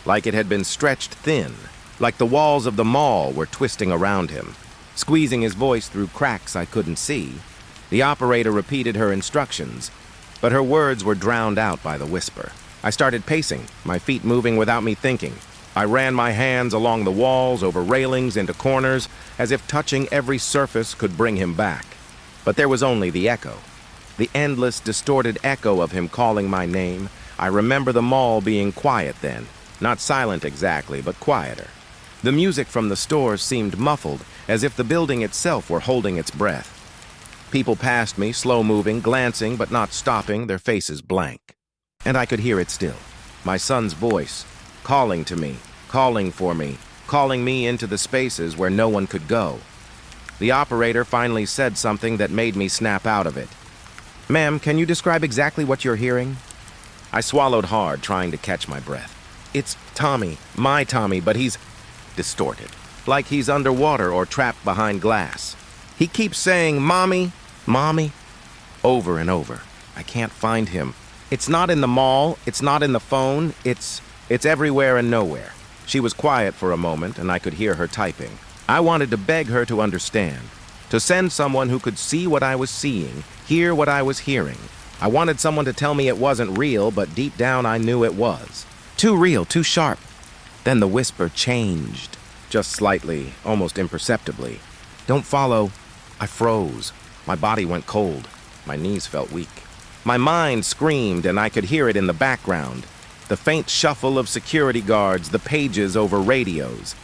like it had been stretched thin, like the walls of the mall were twisting around him, squeezing his voice through cracks I couldn't see. The operator repeated her instructions, but her words were drowned out by the whisper. I started pacing, my feet moving without me thinking. I ran my hands along the walls, over railings, into corners, as if touching every surface could bring him back. But there was only the echo. The endless, distorted echo of him calling my name. I remember the mall being quiet then. Not silent exactly, but quieter. The music from the stores seemed muffled, as if the building itself were holding its breath. People passed me, slow-moving, glancing, but not stopping, their faces blank. And I could hear it still. My son's voice, calling to me, calling for me, calling me into the spaces where no one could go. The operator finally said something that made me snap out of it. Ma'am, can you describe exactly what you're hearing? I swallowed hard, trying to catch my breath. It's Tommy, my Tommy, but he's distorted, like he's underwater or trapped behind glass. He keeps saying, Mommy, Mommy, over and over. I can't find him. It's not in the mall, it's not in the phone, it's everywhere and nowhere. She was quiet for a moment, and I could hear her typing. I wanted to beg her to understand, to send someone who could see what I was seeing, hear what I was hearing. I wanted someone to tell me it wasn't real, but deep down I knew it was. Too real, too sharp. Then the whisper changed, just slightly, almost imperceptibly. Don't follow. I froze. My body went cold. My knees felt weak. My mind screamed, and I could hear it in the background. The faint shuffle of security guards, the pages over radios.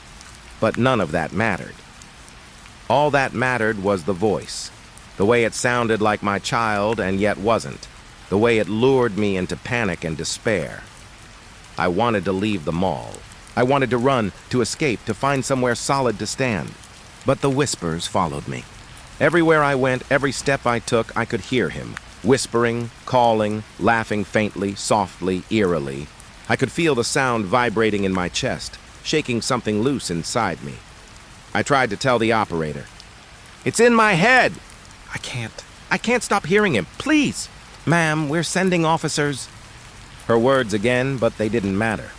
But none of that mattered. All that mattered was the voice. The way it sounded like my child and yet wasn't. The way it lured me into panic and despair. I wanted to leave the mall. I wanted to run, to escape, to find somewhere solid to stand. But the whispers followed me. Everywhere I went, every step I took, I could hear him, whispering, calling, laughing faintly, softly, eerily. I could feel the sound vibrating in my chest, shaking something loose inside me. I tried to tell the operator. It's in my head! I can't stop hearing him, please! Ma'am, we're sending officers. Her words again, but they didn't matter.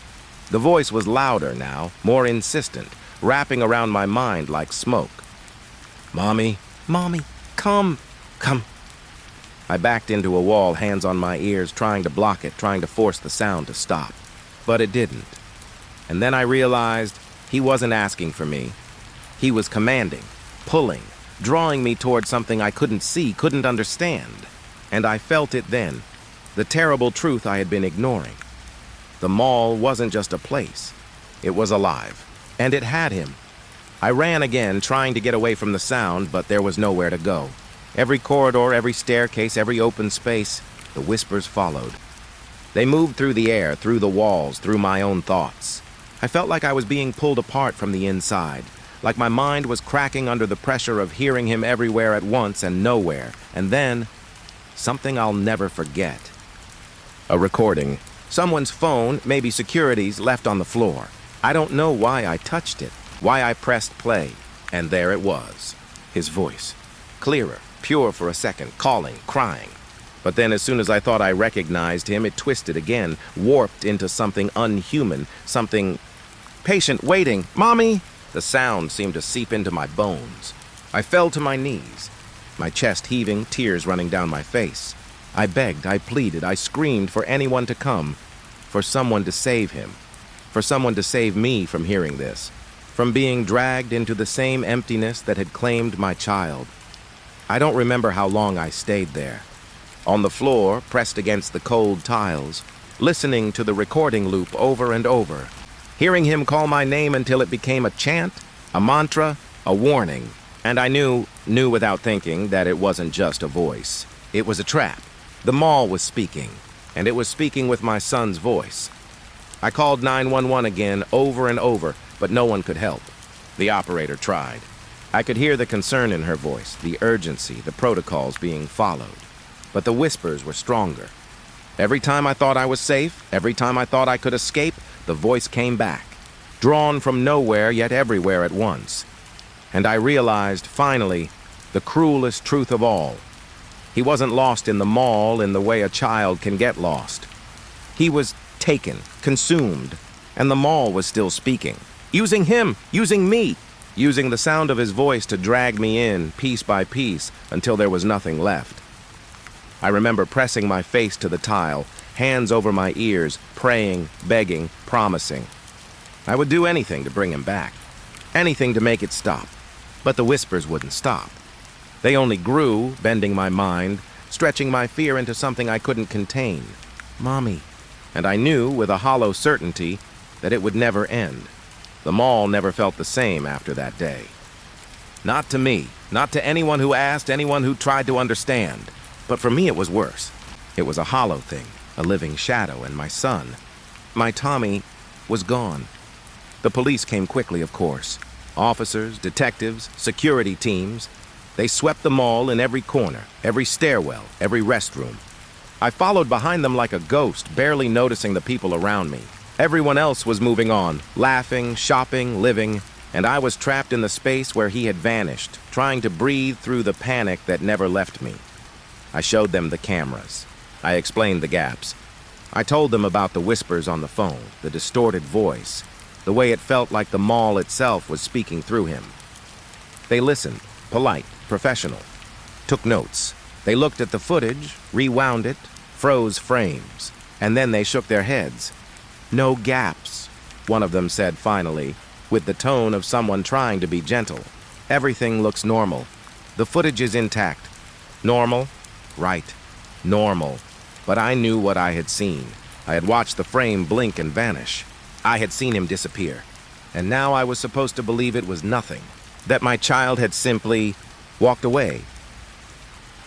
The voice was louder now, more insistent, wrapping around my mind like smoke. Mommy, Mommy, come. I backed into a wall, hands on my ears, trying to block it, trying to force the sound to stop. But it didn't. And then I realized he wasn't asking for me. He was commanding, pulling, drawing me toward something I couldn't see, couldn't understand. And I felt it then. the terrible truth I had been ignoring. The mall wasn't just a place. It was alive, and it had him. I ran again, trying to get away from the sound, but there was nowhere to go. Every corridor, every staircase, every open space, the whispers followed. They moved through the air, through the walls, through my own thoughts. I felt like I was being pulled apart from the inside, like my mind was cracking under the pressure of hearing him everywhere at once and nowhere. And then, something I'll never forget. A recording. Someone's phone, maybe security's, left on the floor. I don't know why I touched it, why I pressed play. And there it was. His voice. Clearer, pure for a second, calling, crying. But then as soon as I thought I recognized him, it twisted again, warped into something unhuman, something... Patient, waiting, Mommy! The sound seemed to seep into my bones. I fell to my knees, my chest heaving, tears running down my face. I begged, I pleaded, I screamed for anyone to come, for someone to save him, for someone to save me from hearing this, from being dragged into the same emptiness that had claimed my child. I don't remember how long I stayed there. On the floor, pressed against the cold tiles, listening to the recording loop over and over, hearing him call my name until it became a chant, a mantra, a warning. And I knew without thinking that it wasn't just a voice. It was a trap. The mall was speaking, and it was speaking with my son's voice. I called 911 again over and over, but no one could help. The operator tried. I could hear the concern in her voice, the urgency, the protocols being followed. But the whispers were stronger. Every time I thought I was safe, every time I thought I could escape, the voice came back, drawn from nowhere yet everywhere at once. And I realized, finally, the cruelest truth of all. He wasn't lost in the mall in the way a child can get lost. He was taken, consumed, and the mall was still speaking. Using him, using me, using the sound of his voice to drag me in, piece by piece, until there was nothing left. I remember pressing my face to the tile, hands over my ears, praying, begging, promising. I would do anything to bring him back, anything to make it stop. But the whispers wouldn't stop. They only grew, bending my mind, stretching my fear into something I couldn't contain. Mommy. And I knew, with a hollow certainty, that it would never end. The mall never felt the same after that day. Not to me, not to anyone who asked, anyone who tried to understand. But for me it was worse. It was a hollow thing, a living shadow, and my son, my Tommy, was gone. The police came quickly, of course. Officers, detectives, security teams. They swept the mall in every corner, every stairwell, every restroom. I followed behind them like a ghost, barely noticing the people around me. Everyone else was moving on, laughing, shopping, living, and I was trapped in the space where he had vanished, trying to breathe through the panic that never left me. I showed them the cameras. I explained the gaps. I told them about the whispers on the phone, the distorted voice, the way it felt like the mall itself was speaking through him. They listened, polite, professional, took notes. They looked at the footage, rewound it, froze frames, and then they shook their heads. No gaps, one of them said finally, with the tone of someone trying to be gentle. Everything looks normal. The footage is intact. Normal? Right. Normal. But I knew what I had seen. I had watched the frame blink and vanish. I had seen him disappear. And now I was supposed to believe it was nothing. That my child had simply walked away.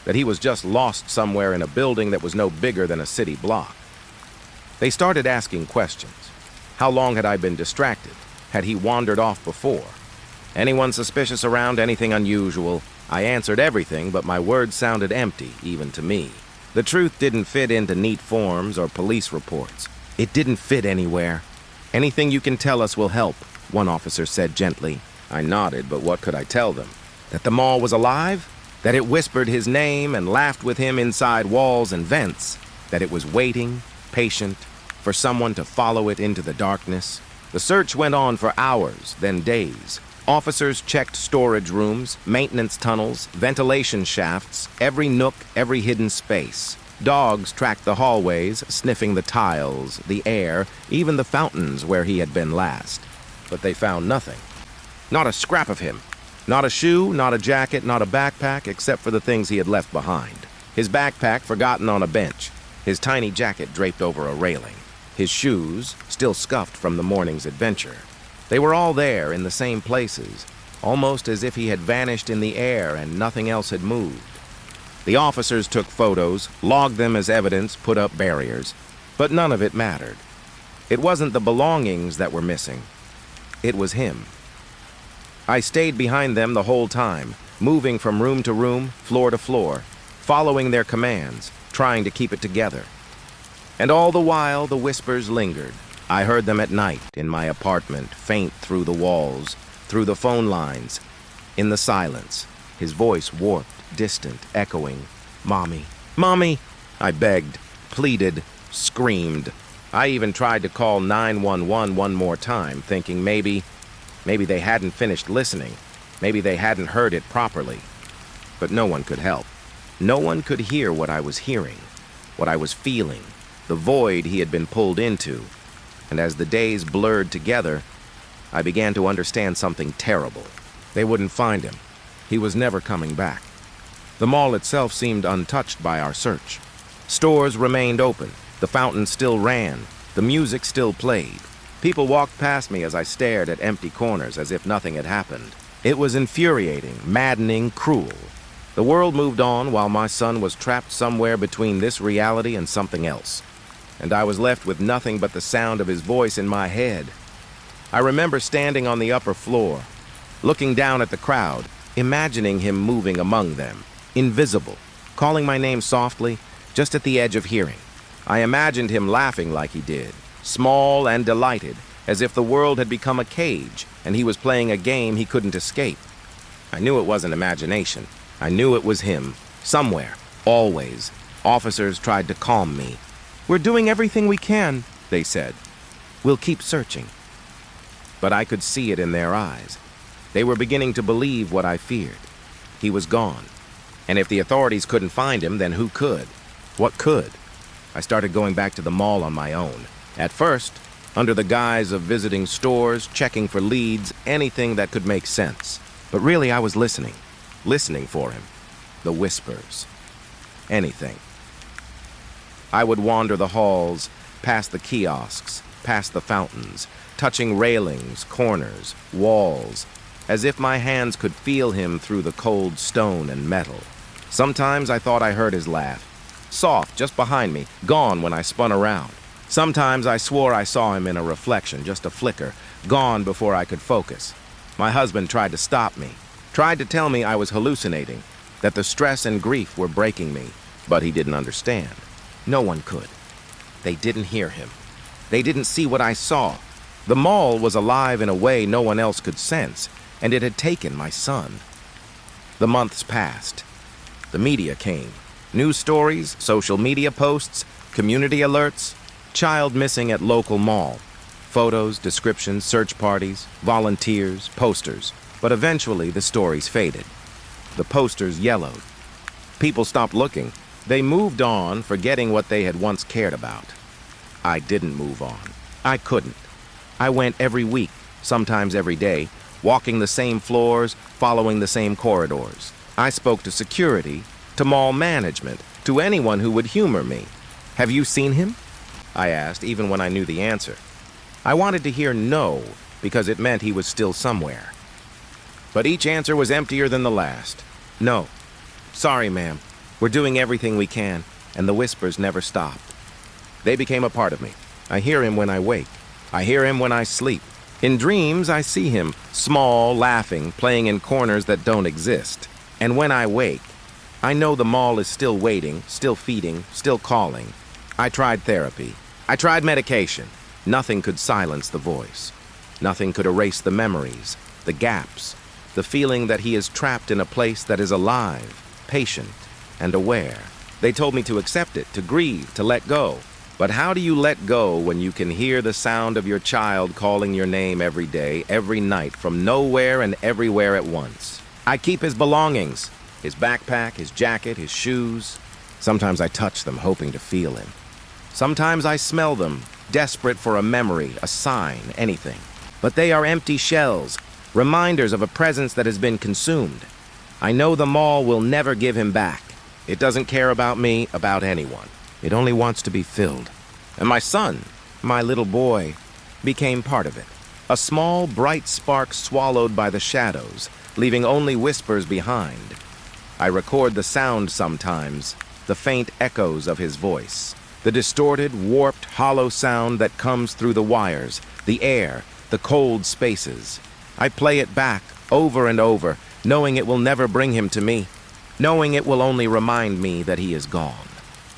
That he was just lost somewhere in a building that was no bigger than a city block. They started asking questions. How long had I been distracted? Had he wandered off before? Anyone suspicious around, anything unusual? I answered everything, but my words sounded empty, even to me. The truth didn't fit into neat forms or police reports. It didn't fit anywhere. Anything you can tell us will help, one officer said gently. I nodded, but what could I tell them? That the mall was alive? That it whispered his name and laughed with him inside walls and vents? That it was waiting, patient, for someone to follow it into the darkness? The search went on for hours, then days. Officers checked storage rooms, maintenance tunnels, ventilation shafts, every nook, every hidden space. Dogs tracked the hallways, sniffing the tiles, the air, even the fountains where he had been last. But they found nothing. Not a scrap of him. Not a shoe, not a jacket, not a backpack, except for the things he had left behind. His backpack forgotten on a bench. his tiny jacket draped over a railing, his shoes still scuffed from the morning's adventure. They were all there in the same places, almost as if he had vanished in the air and nothing else had moved. The officers took photos, logged them as evidence, put up barriers, but none of it mattered. It wasn't the belongings that were missing. It was him. I stayed behind them the whole time, moving from room to room, floor to floor, following their commands, trying to keep it together. And all the while, the whispers lingered. I heard them at night in my apartment, faint through the walls, through the phone lines, in the silence, his voice warped, distant, echoing. "Mommy, Mommy!" I begged, pleaded, screamed. I even tried to call 911 one more time, thinking maybe they hadn't finished listening. Maybe they hadn't heard it properly. But no one could help. No one could hear what I was hearing, what I was feeling, the void he had been pulled into. And as the days blurred together, I began to understand something terrible. They wouldn't find him. He was never coming back. The mall itself seemed untouched by our search. Stores remained open. The fountain still ran. The music still played. People walked past me as I stared at empty corners as if nothing had happened. It was infuriating, maddening, cruel. The world moved on while my son was trapped somewhere between this reality and something else. And I was left with nothing but the sound of his voice in my head. I remember standing on the upper floor, looking down at the crowd, imagining him moving among them, invisible, calling my name softly, just at the edge of hearing. I imagined him laughing like he did, small and delighted, as if the world had become a cage and he was playing a game he couldn't escape. I knew it wasn't imagination. I knew it was him, somewhere, always. Officers tried to calm me. "We're doing everything we can," they said. "We'll keep searching." But I could see it in their eyes. They were beginning to believe what I feared. He was gone. And if the authorities couldn't find him, then who could? What could? I started going back to the mall on my own. At first, under the guise of visiting stores, checking for leads, anything that could make sense. But really, I was listening for him. The whispers. Anything. I would wander the halls, past the kiosks, past the fountains, touching railings, corners, walls, as if my hands could feel him through the cold stone and metal. Sometimes I thought I heard his laugh, soft, just behind me, gone when I spun around. Sometimes I swore I saw him in a reflection, just a flicker, gone before I could focus. My husband tried to stop me, tried to tell me I was hallucinating, that the stress and grief were breaking me, but he didn't understand. No one could. They didn't hear him. They didn't see what I saw. The mall was alive in a way no one else could sense, and it had taken my son. The months passed. The media came. News stories, social media posts, community alerts, child missing at local mall. Photos, descriptions, search parties, volunteers, posters. But eventually the stories faded. The posters yellowed. People stopped looking. They moved on, forgetting what they had once cared about. I didn't move on. I couldn't. I went every week, sometimes every day, walking the same floors, following the same corridors. I spoke to security, to mall management, to anyone who would humor me. "Have you seen him?" I asked, even when I knew the answer. I wanted to hear no, because it meant he was still somewhere. But each answer was emptier than the last. "No. Sorry, ma'am. We're doing everything we can," and the whispers never stopped. They became a part of me. I hear him when I wake. I hear him when I sleep. In dreams, I see him, small, laughing, playing in corners that don't exist. And when I wake, I know the mall is still waiting, still feeding, still calling. I tried therapy. I tried medication. Nothing could silence the voice. Nothing could erase the memories, the gaps, the feeling that he is trapped in a place that is alive, patient, and aware. They told me to accept it, to grieve, to let go. But how do you let go when you can hear the sound of your child calling your name every day, every night, from nowhere and everywhere at once? I keep his belongings, his backpack, his jacket, his shoes. Sometimes I touch them, hoping to feel him. Sometimes I smell them, desperate for a memory, a sign, anything. But they are empty shells, reminders of a presence that has been consumed. I know the mall will never give him back. It doesn't care about me, about anyone. It only wants to be filled. And my son, my little boy, became part of it. A small, bright spark swallowed by the shadows, leaving only whispers behind. I record the sound sometimes, the faint echoes of his voice, the distorted, warped, hollow sound that comes through the wires, the air, the cold spaces. I play it back over and over, knowing it will never bring him to me, knowing it will only remind me that he is gone,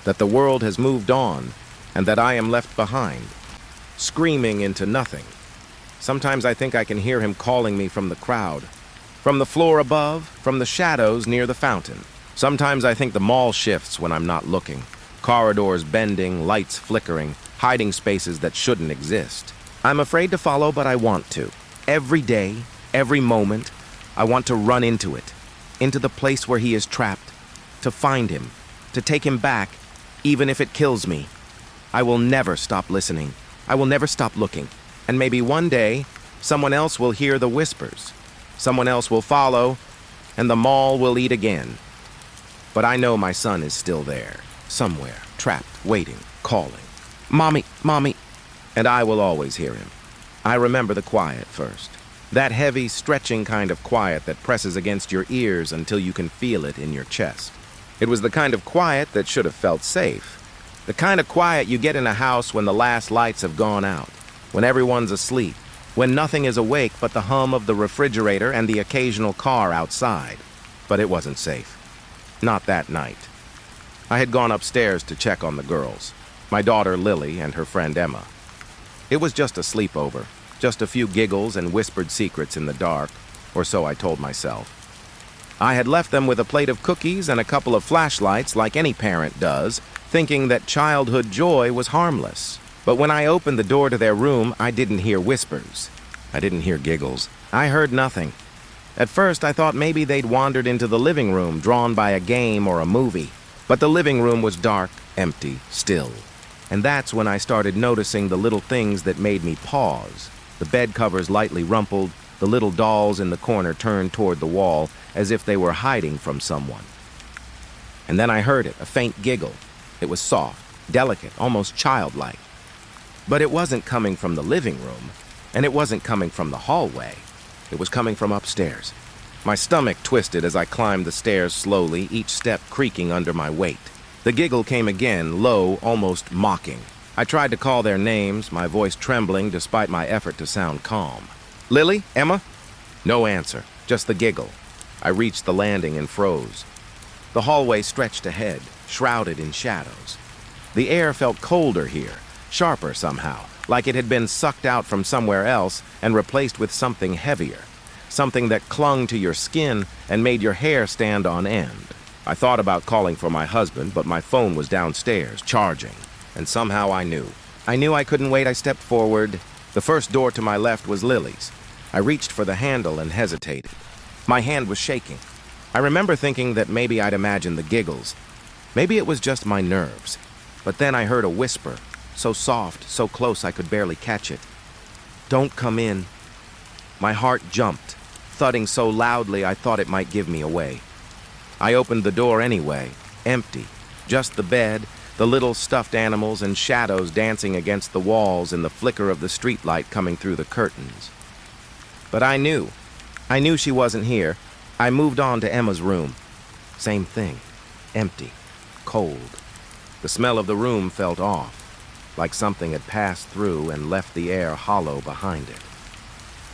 that the world has moved on, and that I am left behind, screaming into nothing. Sometimes I think I can hear him calling me from the crowd, from the floor above, from the shadows near the fountain. Sometimes I think the mall shifts when I'm not looking, corridors bending, lights flickering, hiding spaces that shouldn't exist. I'm afraid to follow, but I want to. Every day, every moment, I want to run into it, into the place where he is trapped, to find him, to take him back, even if it kills me. I will never stop listening. I will never stop looking. And maybe one day, someone else will hear the whispers. Someone else will follow, and the mall will eat again. But I know my son is still there, somewhere, trapped, waiting, calling. Mommy, Mommy. And I will always hear him. I remember the quiet first. That heavy, stretching kind of quiet that presses against your ears until you can feel it in your chest. It was the kind of quiet that should have felt safe. The kind of quiet you get in a house when the last lights have gone out, when everyone's asleep, when nothing is awake but the hum of the refrigerator and the occasional car outside. But it wasn't safe. Not that night. I had gone upstairs to check on the girls, my daughter Lily and her friend Emma. It was just a sleepover, just a few giggles and whispered secrets in the dark, or so I told myself. I had left them with a plate of cookies and a couple of flashlights like any parent does, thinking that childhood joy was harmless. But when I opened the door to their room, I didn't hear whispers. I didn't hear giggles. I heard nothing. At first, I thought maybe they'd wandered into the living room, drawn by a game or a movie. But the living room was dark, empty, still. And that's when I started noticing the little things that made me pause. The bed covers lightly rumpled, the little dolls in the corner turned toward the wall as if they were hiding from someone. And then I heard it, a faint giggle. It was soft, delicate, almost childlike. But it wasn't coming from the living room, and it wasn't coming from the hallway. It was coming from upstairs. My stomach twisted as I climbed the stairs slowly, each step creaking under my weight. The giggle came again, low, almost mocking. I tried to call their names, my voice trembling despite my effort to sound calm. Lily? Emma? No answer, just the giggle. I reached the landing and froze. The hallway stretched ahead, shrouded in shadows. The air felt colder here, sharper somehow, like it had been sucked out from somewhere else and replaced with something heavier, something that clung to your skin and made your hair stand on end. I thought about calling for my husband, but my phone was downstairs, charging, and somehow I knew. I knew I couldn't wait. I stepped forward. The first door to my left was Lily's. I reached for the handle and hesitated. My hand was shaking. I remember thinking that maybe I'd imagined the giggles. Maybe it was just my nerves. But then I heard a whisper, so soft, so close I could barely catch it. Don't come in. My heart jumped, thudding so loudly I thought it might give me away. I opened the door anyway, empty. Just the bed, the little stuffed animals and shadows dancing against the walls and the flicker of the streetlight coming through the curtains. But I knew she wasn't here. I moved on to Emma's room. Same thing, empty, cold. The smell of the room felt off, like something had passed through and left the air hollow behind it.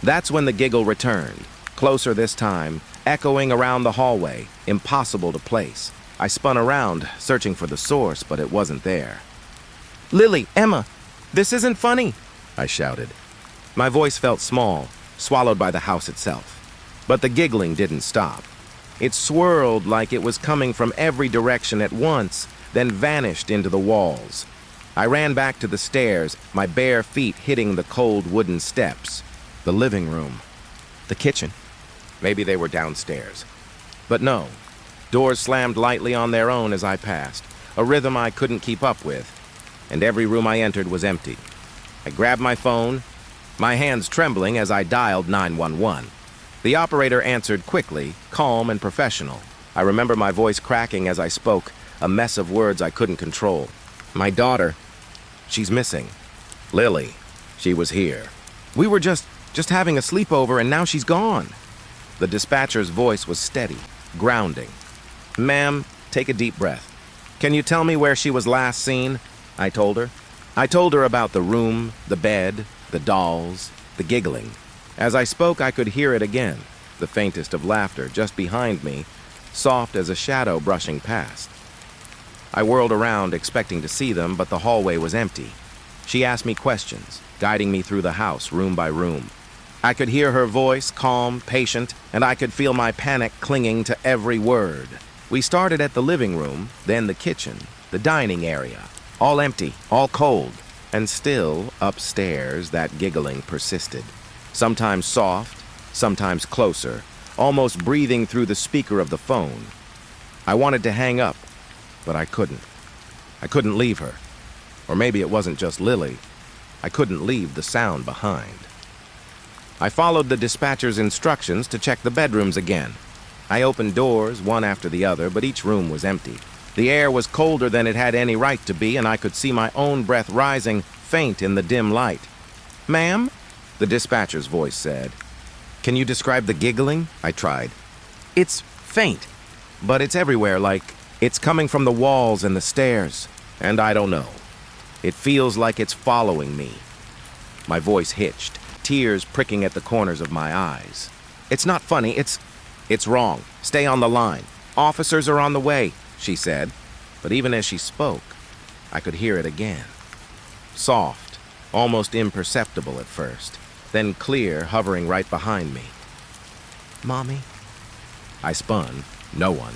That's when the giggle returned, closer this time, echoing around the hallway, impossible to place. I spun around, searching for the source, but it wasn't there. Lily, Emma, this isn't funny, I shouted. My voice felt small, swallowed by the house itself. But the giggling didn't stop. It swirled like it was coming from every direction at once, then vanished into the walls. I ran back to the stairs, my bare feet hitting the cold wooden steps. The living room. The kitchen. Maybe they were downstairs. But no. Doors slammed lightly on their own as I passed, a rhythm I couldn't keep up with, and every room I entered was empty. I grabbed my phone, my hands trembling as I dialed 911. The operator answered quickly, calm and professional. I remember my voice cracking as I spoke, a mess of words I couldn't control. My daughter, she's missing. Lily, she was here. We were just having a sleepover and now she's gone. The dispatcher's voice was steady, grounding. Ma'am, take a deep breath. Can you tell me where she was last seen? I told her. I told her about the room, the bed, the dolls, the giggling. As I spoke, I could hear it again, the faintest of laughter just behind me, soft as a shadow brushing past. I whirled around expecting to see them, but the hallway was empty. She asked me questions, guiding me through the house, room by room. I could hear her voice, calm, patient, and I could feel my panic clinging to every word. We started at the living room, then the kitchen, the dining area, all empty, all cold. And still, upstairs, that giggling persisted. Sometimes soft, sometimes closer, almost breathing through the speaker of the phone. I wanted to hang up, but I couldn't. I couldn't leave her. Or maybe it wasn't just Lily. I couldn't leave the sound behind. I followed the dispatcher's instructions to check the bedrooms again. I opened doors, one after the other, but each room was empty. The air was colder than it had any right to be, and I could see my own breath rising, faint in the dim light. Ma'am? The dispatcher's voice said. Can you describe the giggling? I tried. It's faint, but it's everywhere, like it's coming from the walls and the stairs, and I don't know. It feels like it's following me. My voice hitched, tears pricking at the corners of my eyes. It's not funny, it's wrong. Stay on the line. Officers are on the way, she said. But even as she spoke, I could hear it again. Soft, almost imperceptible at first, then clear, hovering right behind me. Mommy? I spun. No one.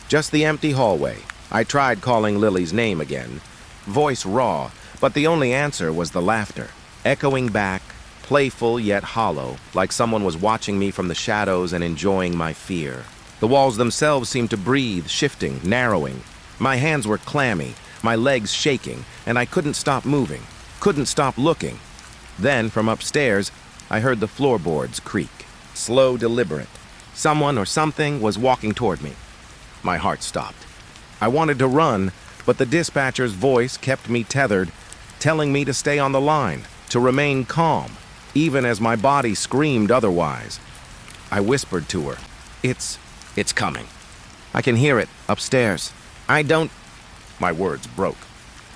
Just the empty hallway. I tried calling Lily's name again. Voice raw, but the only answer was the laughter, echoing back, playful yet hollow, like someone was watching me from the shadows and enjoying my fear. The walls themselves seemed to breathe, shifting, narrowing. My hands were clammy, my legs shaking, and I couldn't stop moving, couldn't stop looking. Then, from upstairs, I heard the floorboards creak, slow, deliberate. Someone or something was walking toward me. My heart stopped. I wanted to run, but the dispatcher's voice kept me tethered, telling me to stay on the line, to remain calm, even as my body screamed otherwise. I whispered to her, It's coming. I can hear it, upstairs. I don't... My words broke.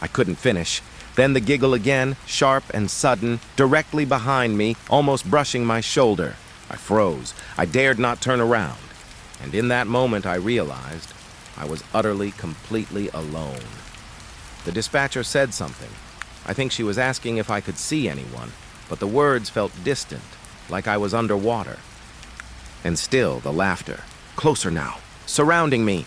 I couldn't finish. Then the giggle again, sharp and sudden, directly behind me, almost brushing my shoulder. I froze. I dared not turn around. And in that moment I realized I was utterly, completely alone. The dispatcher said something. I think she was asking if I could see anyone, but the words felt distant, like I was underwater. And still the laughter. Closer now, surrounding me.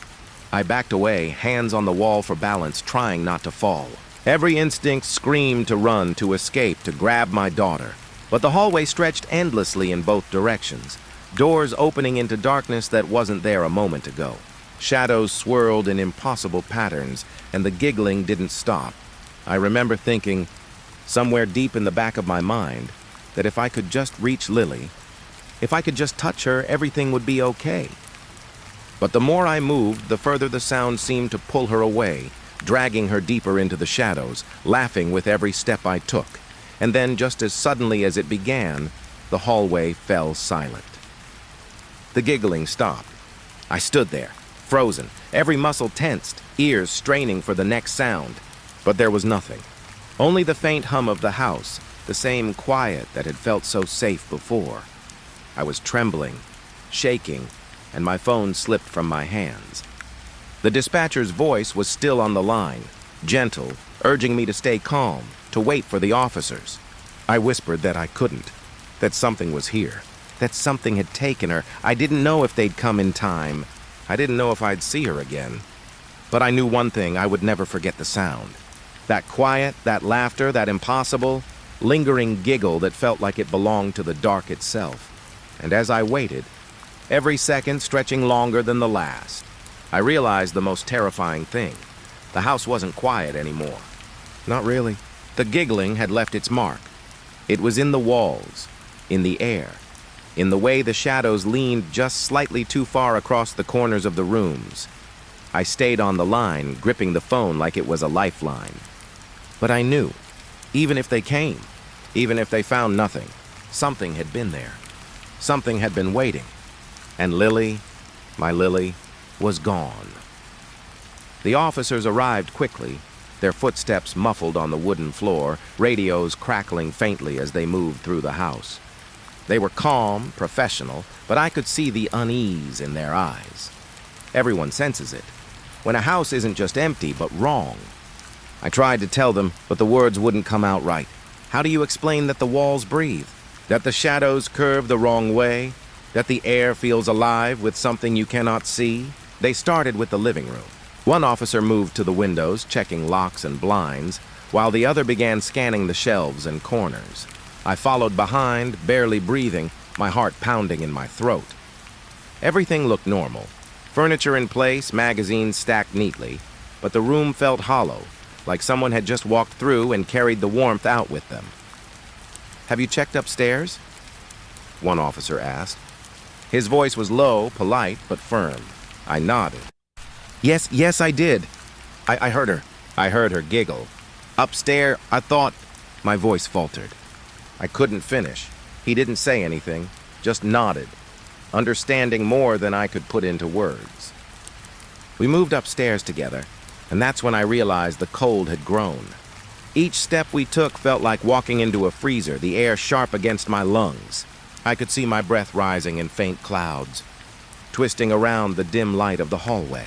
I backed away, hands on the wall for balance, trying not to fall. Every instinct screamed to run, to escape, to grab my daughter. But the hallway stretched endlessly in both directions, doors opening into darkness that wasn't there a moment ago. Shadows swirled in impossible patterns, and the giggling didn't stop. I remember thinking, somewhere deep in the back of my mind, that if I could just reach Lily, if I could just touch her, everything would be okay. But the more I moved, the further the sound seemed to pull her away, dragging her deeper into the shadows, laughing with every step I took. And then, just as suddenly as it began, the hallway fell silent. The giggling stopped. I stood there, frozen, every muscle tensed, ears straining for the next sound. But there was nothing. Only the faint hum of the house, the same quiet that had felt so safe before. I was trembling, shaking, and my phone slipped from my hands. The dispatcher's voice was still on the line, gentle, urging me to stay calm, to wait for the officers. I whispered that I couldn't, that something was here, that something had taken her. I didn't know if they'd come in time. I didn't know if I'd see her again. But I knew one thing: I would never forget the sound. That quiet, that laughter, that impossible, lingering giggle that felt like it belonged to the dark itself. And as I waited, every second stretching longer than the last, I realized the most terrifying thing. The house wasn't quiet anymore. Not really. The giggling had left its mark. It was in the walls, in the air, in the way the shadows leaned just slightly too far across the corners of the rooms. I stayed on the line, gripping the phone like it was a lifeline. But I knew, even if they came, even if they found nothing, something had been there. Something had been waiting. And Lily, my Lily, was gone. The officers arrived quickly, their footsteps muffled on the wooden floor, radios crackling faintly as they moved through the house. They were calm, professional, but I could see the unease in their eyes. Everyone senses it. When a house isn't just empty, but wrong. I tried to tell them, but the words wouldn't come out right. How do you explain that the walls breathe? That the shadows curve the wrong way? That the air feels alive with something you cannot see? They started with the living room. One officer moved to the windows, checking locks and blinds, while the other began scanning the shelves and corners. I followed behind, barely breathing, my heart pounding in my throat. Everything looked normal. Furniture in place, magazines stacked neatly, but the room felt hollow, like someone had just walked through and carried the warmth out with them. "Have you checked upstairs?" one officer asked. His voice was low, polite, but firm. I nodded. Yes, I did. I heard her. I heard her giggle. "Upstairs, I thought—" My voice faltered. I couldn't finish. He didn't say anything, just nodded, understanding more than I could put into words. We moved upstairs together, and that's when I realized the cold had grown. Each step we took felt like walking into a freezer, the air sharp against my lungs. I could see my breath rising in faint clouds, twisting around the dim light of the hallway.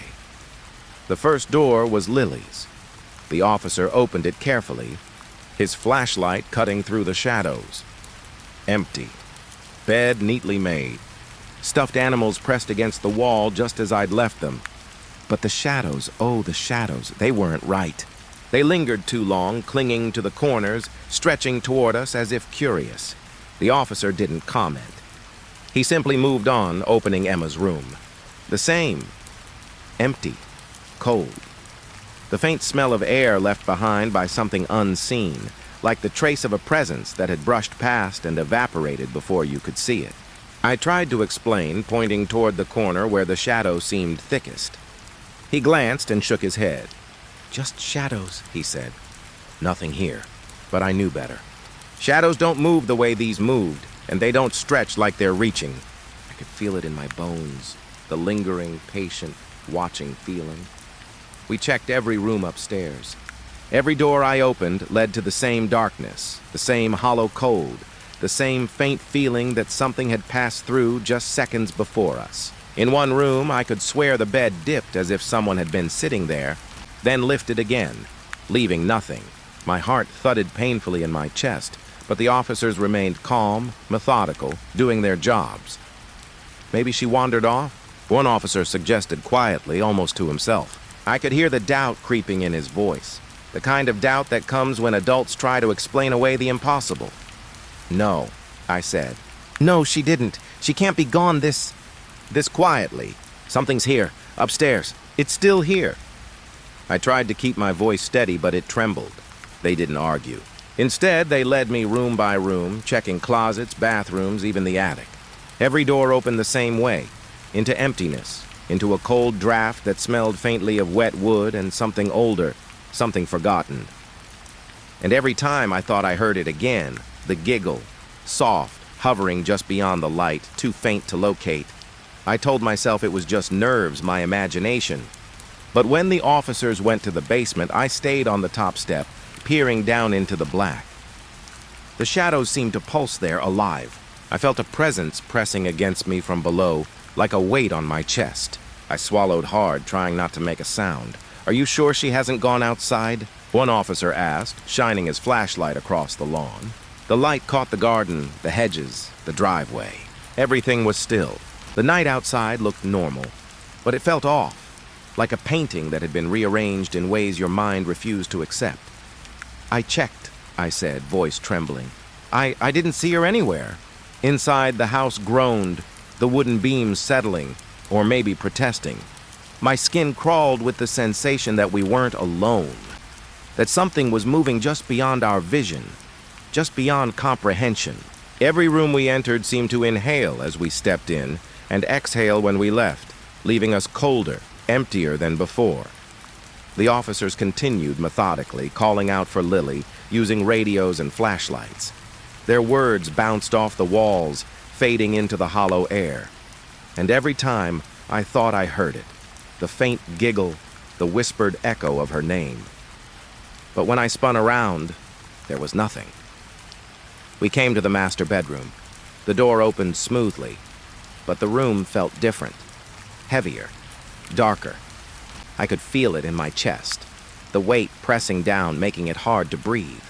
The first door was Lily's. The officer opened it carefully, his flashlight cutting through the shadows. Empty. Bed neatly made. Stuffed animals pressed against the wall just as I'd left them. But the shadows, oh, the shadows, they weren't right. They lingered too long, clinging to the corners, stretching toward us as if curious. The officer didn't comment. He simply moved on, opening Emma's room. The same. Empty. Cold. The faint smell of air left behind by something unseen, like the trace of a presence that had brushed past and evaporated before you could see it. I tried to explain, pointing toward the corner where the shadow seemed thickest. He glanced and shook his head. "Just shadows," he said. "Nothing here." But I knew better. Shadows don't move the way these moved, and they don't stretch like they're reaching. I could feel it in my bones, the lingering, patient, watching feeling. We checked every room upstairs. Every door I opened led to the same darkness, the same hollow cold, the same faint feeling that something had passed through just seconds before us. In one room, I could swear the bed dipped as if someone had been sitting there, then lifted again, leaving nothing. My heart thudded painfully in my chest, but the officers remained calm, methodical, doing their jobs. Maybe she wandered off? One officer suggested quietly, almost to himself. I could hear the doubt creeping in his voice, the kind of doubt that comes when adults try to explain away the impossible. "No," I said. "No, she didn't. She can't be gone this quietly. Something's here, upstairs. It's still here." I tried to keep my voice steady, but it trembled. They didn't argue. Instead, they led me room by room, checking closets, bathrooms, even the attic. Every door opened the same way, into emptiness, into a cold draft that smelled faintly of wet wood and something older, something forgotten. And every time I thought I heard it again, the giggle, soft, hovering just beyond the light, too faint to locate. I told myself it was just nerves, my imagination. But when the officers went to the basement, I stayed on the top step, peering down into the black. The shadows seemed to pulse there, alive. I felt a presence pressing against me from below, like a weight on my chest. I swallowed hard, trying not to make a sound. "Are you sure she hasn't gone outside?" one officer asked, shining his flashlight across the lawn. The light caught the garden, the hedges, the driveway. Everything was still. The night outside looked normal, but it felt off, like a painting that had been rearranged in ways your mind refused to accept. "I checked," I said, voice trembling. I didn't see her anywhere." Inside, the house groaned, the wooden beams settling, or maybe protesting. My skin crawled with the sensation that we weren't alone, that something was moving just beyond our vision, just beyond comprehension. Every room we entered seemed to inhale as we stepped in and exhale when we left, leaving us colder, emptier than before. The officers continued methodically, calling out for Lily, using radios and flashlights. Their words bounced off the walls, fading into the hollow air. And every time, I thought I heard it, the faint giggle, the whispered echo of her name. But when I spun around, there was nothing. We came to the master bedroom. The door opened smoothly, but the room felt different, heavier, darker. I could feel it in my chest, the weight pressing down, making it hard to breathe.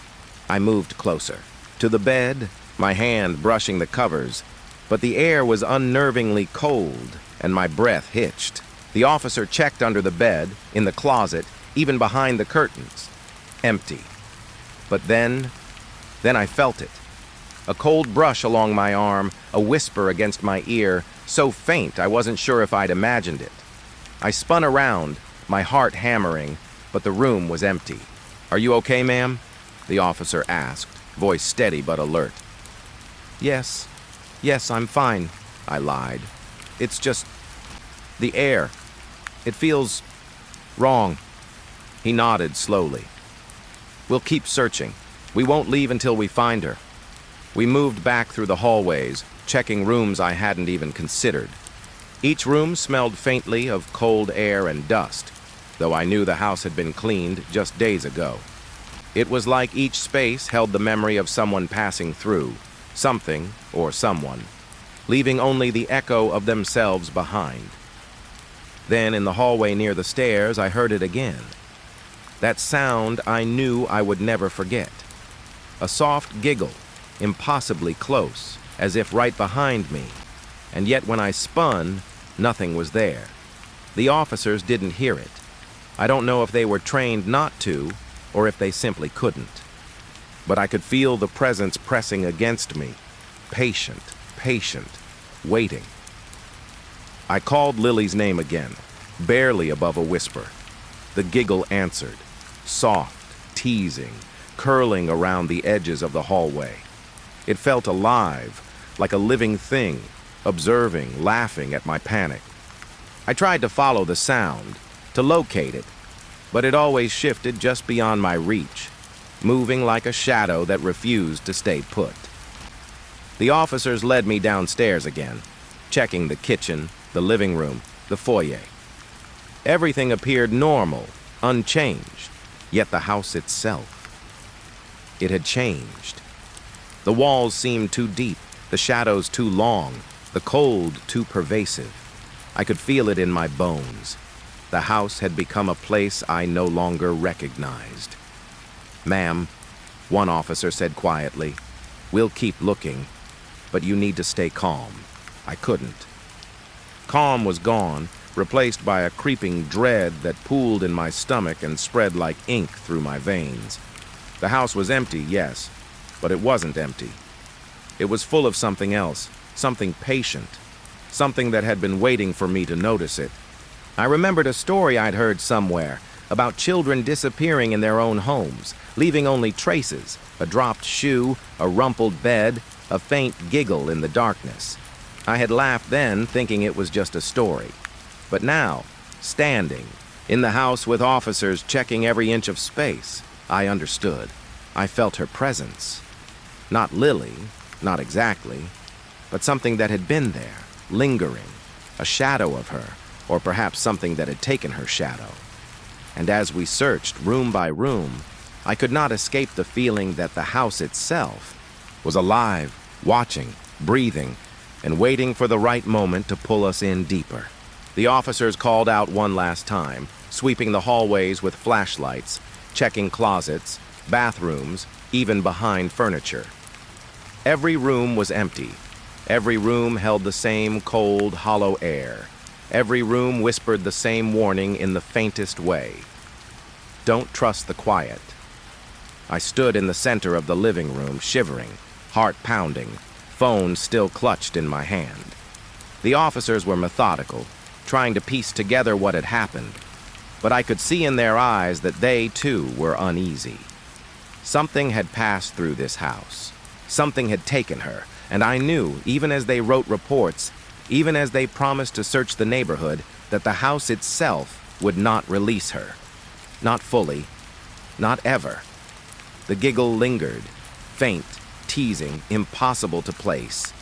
I moved closer. To the bed, my hand brushing the covers, but the air was unnervingly cold, and my breath hitched. The officer checked under the bed, in the closet, even behind the curtains. Empty. But then I felt it. A cold brush along my arm, a whisper against my ear, so faint I wasn't sure if I'd imagined it. I spun around, my heart hammering, but the room was empty. "Are you okay, ma'am?" the officer asked, voice steady but alert. Yes, I'm fine," I lied. "It's just the air. It feels wrong." He nodded slowly. "We'll keep searching. We won't leave until we find her." We moved back through the hallways, checking rooms I hadn't even considered. Each room smelled faintly of cold air and dust, though I knew the house had been cleaned just days ago. It was like each space held the memory of someone passing through, something or someone, leaving only the echo of themselves behind. Then in the hallway near the stairs, I heard it again. That sound I knew I would never forget. A soft giggle, impossibly close, as if right behind me. And yet when I spun, nothing was there. The officers didn't hear it. I don't know if they were trained not to, or if they simply couldn't. But I could feel the presence pressing against me, patient, waiting. I called Lily's name again, barely above a whisper. The giggle answered, soft, teasing, curling around the edges of the hallway. It felt alive, like a living thing, observing, laughing at my panic. I tried to follow the sound, to locate it, but it always shifted just beyond my reach, moving like a shadow that refused to stay put. The officers led me downstairs again, checking the kitchen, the living room, the foyer. Everything appeared normal, unchanged, yet the house itself. It had changed. The walls seemed too deep, the shadows too long, the cold too pervasive. I could feel it in my bones. The house had become a place I no longer recognized. "Ma'am," one officer said quietly, "we'll keep looking, but you need to stay calm." I couldn't. Calm was gone, replaced by a creeping dread that pooled in my stomach and spread like ink through my veins. The house was empty, yes, but it wasn't empty. It was full of something else, something patient, something that had been waiting for me to notice it. I remembered a story I'd heard somewhere about children disappearing in their own homes, leaving only traces, a dropped shoe, a rumpled bed, a faint giggle in the darkness. I had laughed then, thinking it was just a story. But now, standing, in the house with officers checking every inch of space, I understood. I felt her presence. Not Lily, not exactly, but something that had been there, lingering, a shadow of her, or perhaps something that had taken her shadow. And as we searched room by room, I could not escape the feeling that the house itself was alive, watching, breathing, and waiting for the right moment to pull us in deeper. The officers called out one last time, sweeping the hallways with flashlights, checking closets, bathrooms, even behind furniture. Every room was empty. Every room held the same cold, hollow air. Every room whispered the same warning in the faintest way. Don't trust the quiet. I stood in the center of the living room, shivering, heart pounding, phone still clutched in my hand. The officers were methodical, trying to piece together what had happened, but I could see in their eyes that they, too, were uneasy. Something had passed through this house. Something had taken her, and I knew, even as they wrote reports, even as they promised to search the neighborhood, that the house itself would not release her. Not fully. Not ever. The giggle lingered, faint, teasing, impossible to place.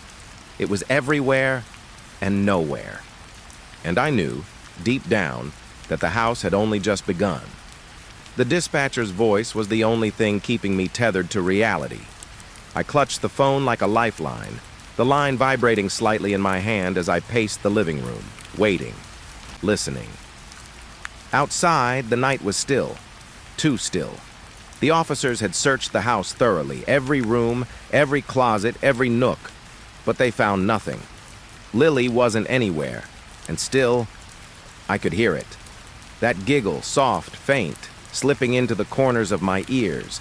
It was everywhere and nowhere. And I knew, deep down, that the house had only just begun. The dispatcher's voice was the only thing keeping me tethered to reality. I clutched the phone like a lifeline, the line vibrating slightly in my hand as I paced the living room, waiting, listening. Outside, the night was still, too still. The officers had searched the house thoroughly, every room, every closet, every nook, but they found nothing. Lily wasn't anywhere, and still, I could hear it. That giggle, soft, faint, slipping into the corners of my ears.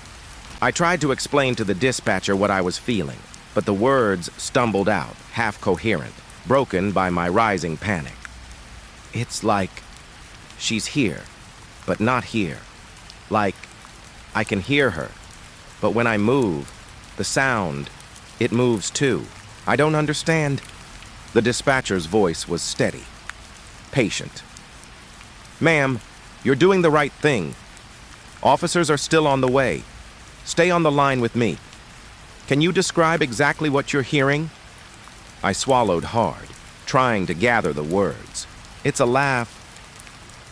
I tried to explain to the dispatcher what I was feeling, but the words stumbled out, half coherent, broken by my rising panic. It's like she's here, but not here. Like I can hear her, but when I move, the sound, it moves too. I don't understand. The dispatcher's voice was steady, patient. Ma'am, you're doing the right thing. Officers are still on the way. Stay on the line with me. Can you describe exactly what you're hearing? I swallowed hard, trying to gather the words. It's a laugh.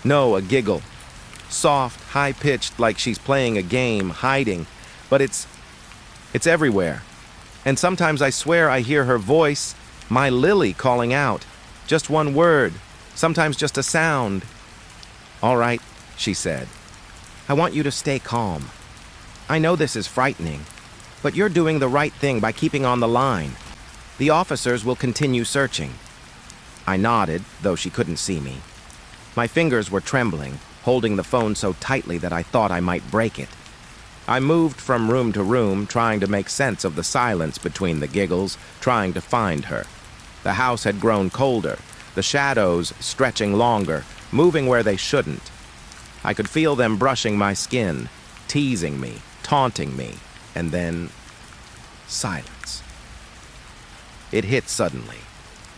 No, a giggle. Soft, high-pitched, like she's playing a game, hiding. But it's everywhere. And sometimes I swear I hear her voice, my Lily, calling out. Just one word, sometimes just a sound. All right, she said. I want you to stay calm. I know this is frightening, but you're doing the right thing by keeping on the line. The officers will continue searching. I nodded, though she couldn't see me. My fingers were trembling, holding the phone so tightly that I thought I might break it. I moved from room to room, trying to make sense of the silence between the giggles, trying to find her. The house had grown colder, the shadows stretching longer, moving where they shouldn't. I could feel them brushing my skin, teasing me, taunting me, and then silence. It hit suddenly.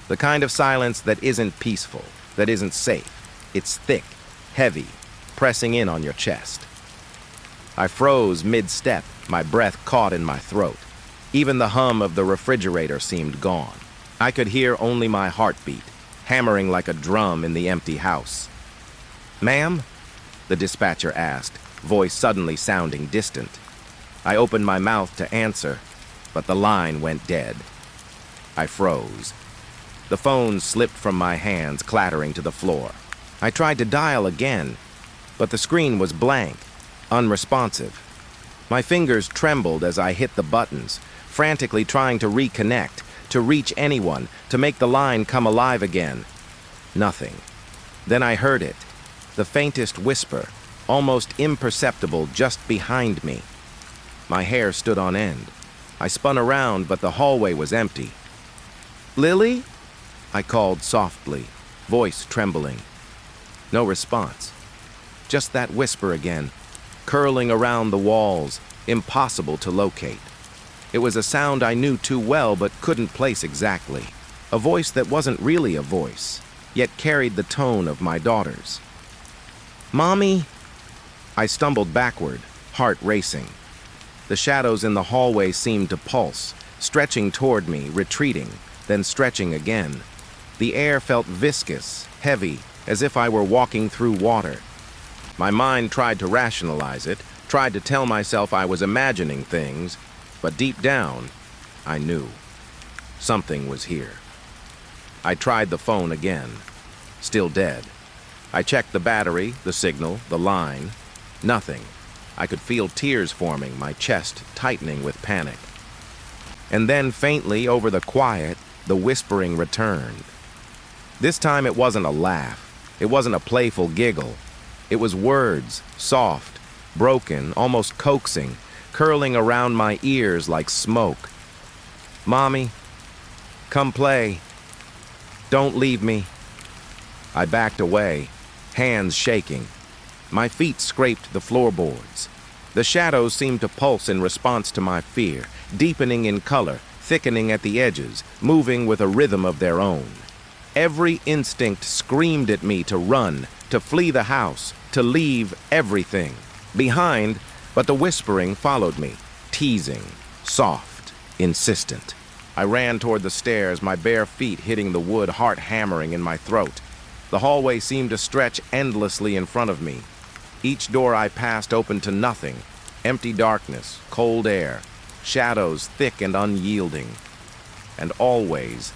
The kind of silence that isn't peaceful, that isn't safe. It's thick, heavy, pressing in on your chest. I froze mid-step, my breath caught in my throat. Even the hum of the refrigerator seemed gone. I could hear only my heartbeat, hammering like a drum in the empty house. Ma'am? The dispatcher asked, voice suddenly sounding distant. I opened my mouth to answer, but the line went dead. I froze. The phone slipped from my hands, clattering to the floor. I tried to dial again, but the screen was blank, unresponsive. My fingers trembled as I hit the buttons, frantically trying to reconnect, to reach anyone, to make the line come alive again. Nothing. Then I heard it, the faintest whisper, almost imperceptible just behind me. My hair stood on end. I spun around, but the hallway was empty. Lily? I called softly, voice trembling. No response. Just that whisper again, curling around the walls, impossible to locate. It was a sound I knew too well but couldn't place exactly. A voice that wasn't really a voice, yet carried the tone of my daughter's. Mommy? I stumbled backward, heart racing. The shadows in the hallway seemed to pulse, stretching toward me, retreating, then stretching again. The air felt viscous, heavy, as if I were walking through water. My mind tried to rationalize it, tried to tell myself I was imagining things, but deep down, I knew. Something was here. I tried the phone again. Still dead. I checked the battery, the signal, the line. Nothing. I could feel tears forming, my chest tightening with panic. And then faintly over the quiet, the whispering returned. This time it wasn't a laugh. It wasn't a playful giggle. It was words, soft, broken, almost coaxing, curling around my ears like smoke. Mommy, come play. Don't leave me. I backed away, hands shaking. My feet scraped the floorboards. The shadows seemed to pulse in response to my fear, deepening in color, thickening at the edges, moving with a rhythm of their own. Every instinct screamed at me to run, to flee the house, to leave everything behind, but the whispering followed me, teasing, soft, insistent. I ran toward the stairs, my bare feet hitting the wood, heart hammering in my throat. The hallway seemed to stretch endlessly in front of me. Each door I passed opened to nothing, empty darkness, cold air, shadows thick and unyielding. And always,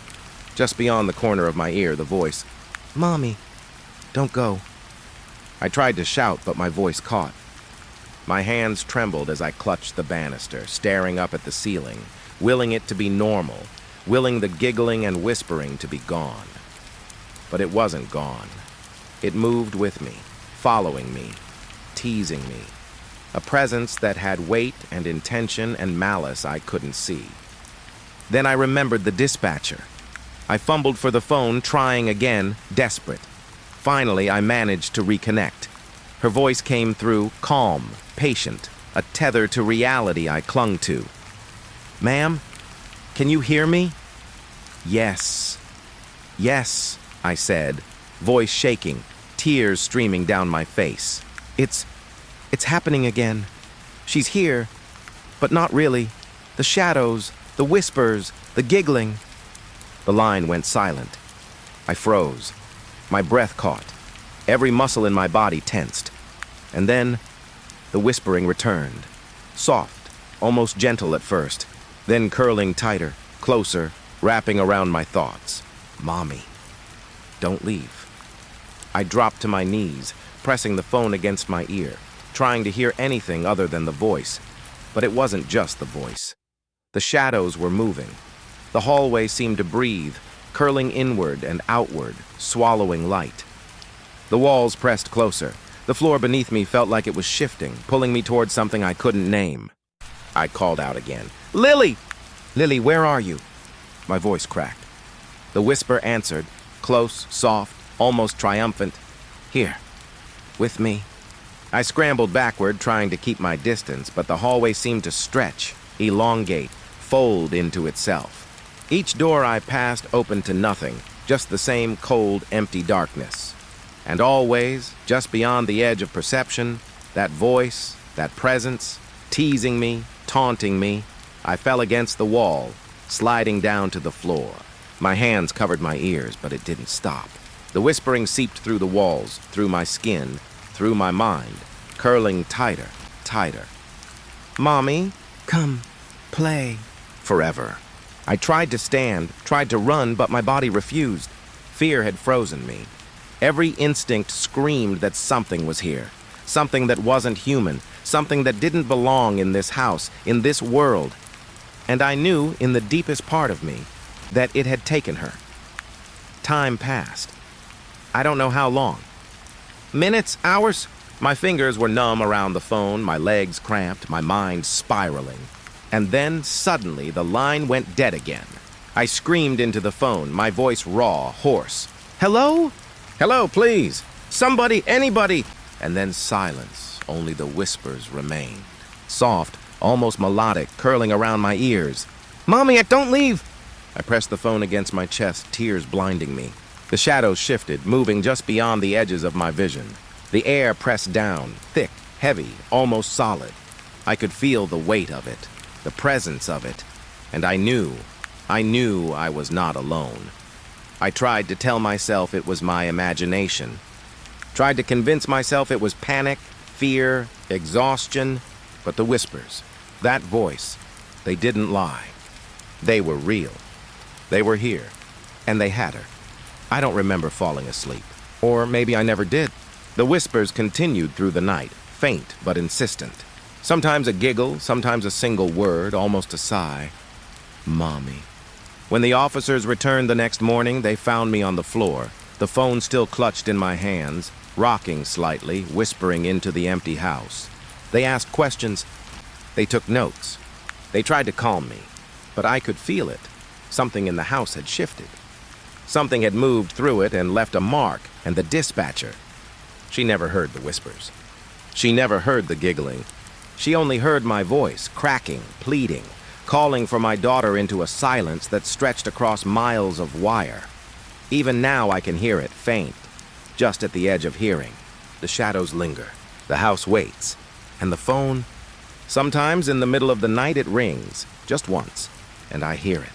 just beyond the corner of my ear, the voice, Mommy, don't go. I tried to shout, but my voice caught. My hands trembled as I clutched the banister, staring up at the ceiling, willing it to be normal, willing the giggling and whispering to be gone. But it wasn't gone. It moved with me, following me, teasing me. A presence that had weight and intention and malice I couldn't see. Then I remembered the dispatcher. I fumbled for the phone, trying again, desperate. Finally, I managed to reconnect. Her voice came through, calm, patient, a tether to reality I clung to. Ma'am, can you hear me? Yes. Yes, I said, voice shaking, tears streaming down my face. It's happening again. She's here, but not really. The shadows, the whispers, the giggling. The line went silent. I froze. My breath caught. Every muscle in my body tensed. And then, the whispering returned. Soft, almost gentle at first, then curling tighter, closer, wrapping around my thoughts. Mommy, don't leave. I dropped to my knees, pressing the phone against my ear, trying to hear anything other than the voice. But it wasn't just the voice. The shadows were moving. The hallway seemed to breathe, curling inward and outward, swallowing light. The walls pressed closer. The floor beneath me felt like it was shifting, pulling me towards something I couldn't name. I called out again. Lily! Lily, where are you? My voice cracked. The whisper answered, close, soft, almost triumphant. Here, with me. I scrambled backward, trying to keep my distance, but the hallway seemed to stretch, elongate, fold into itself. Each door I passed opened to nothing, just the same cold, empty darkness. And always, just beyond the edge of perception, that voice, that presence, teasing me, taunting me, I fell against the wall, sliding down to the floor. My hands covered my ears, but it didn't stop. The whispering seeped through the walls, through my skin, through my mind, curling tighter, tighter. Mommy, Come, play. forever. I tried to stand, tried to run, but my body refused. Fear had frozen me. Every instinct screamed that something was here, something that wasn't human, something that didn't belong in this house, in this world. And I knew, in the deepest part of me, that it had taken her. Time passed. I don't know how long. Minutes, hours? My fingers were numb around the phone, my legs cramped, my mind spiraling. And then, suddenly, the line went dead again. I screamed into the phone, my voice raw, hoarse. Hello? Hello, please. Somebody, anybody. And then silence, only the whispers remained. Soft, almost melodic, curling around my ears. Mommy, don't leave! I pressed the phone against my chest, tears blinding me. The shadows shifted, moving just beyond the edges of my vision. The air pressed down, thick, heavy, almost solid. I could feel the weight of it, the presence of it, and I knew I was not alone. I tried to tell myself it was my imagination. Tried to convince myself it was panic, fear, exhaustion, but the whispers, that voice, they didn't lie. They were real. They were here, and they had her. I don't remember falling asleep, or maybe I never did. The whispers continued through the night, faint but insistent. Sometimes a giggle, sometimes a single word, almost a sigh. Mommy. When the officers returned the next morning, they found me on the floor, the phone still clutched in my hands, rocking slightly, whispering into the empty house. They asked questions. They took notes. They tried to calm me, but I could feel it. Something in the house had shifted. Something had moved through it and left a mark, and the dispatcher. She never heard the whispers. She never heard the giggling. She only heard my voice, cracking, pleading, calling for my daughter into a silence that stretched across miles of wire. Even now I can hear it, faint, just at the edge of hearing. The shadows linger. The house waits. And the phone? Sometimes in the middle of the night it rings, just once, and I hear it.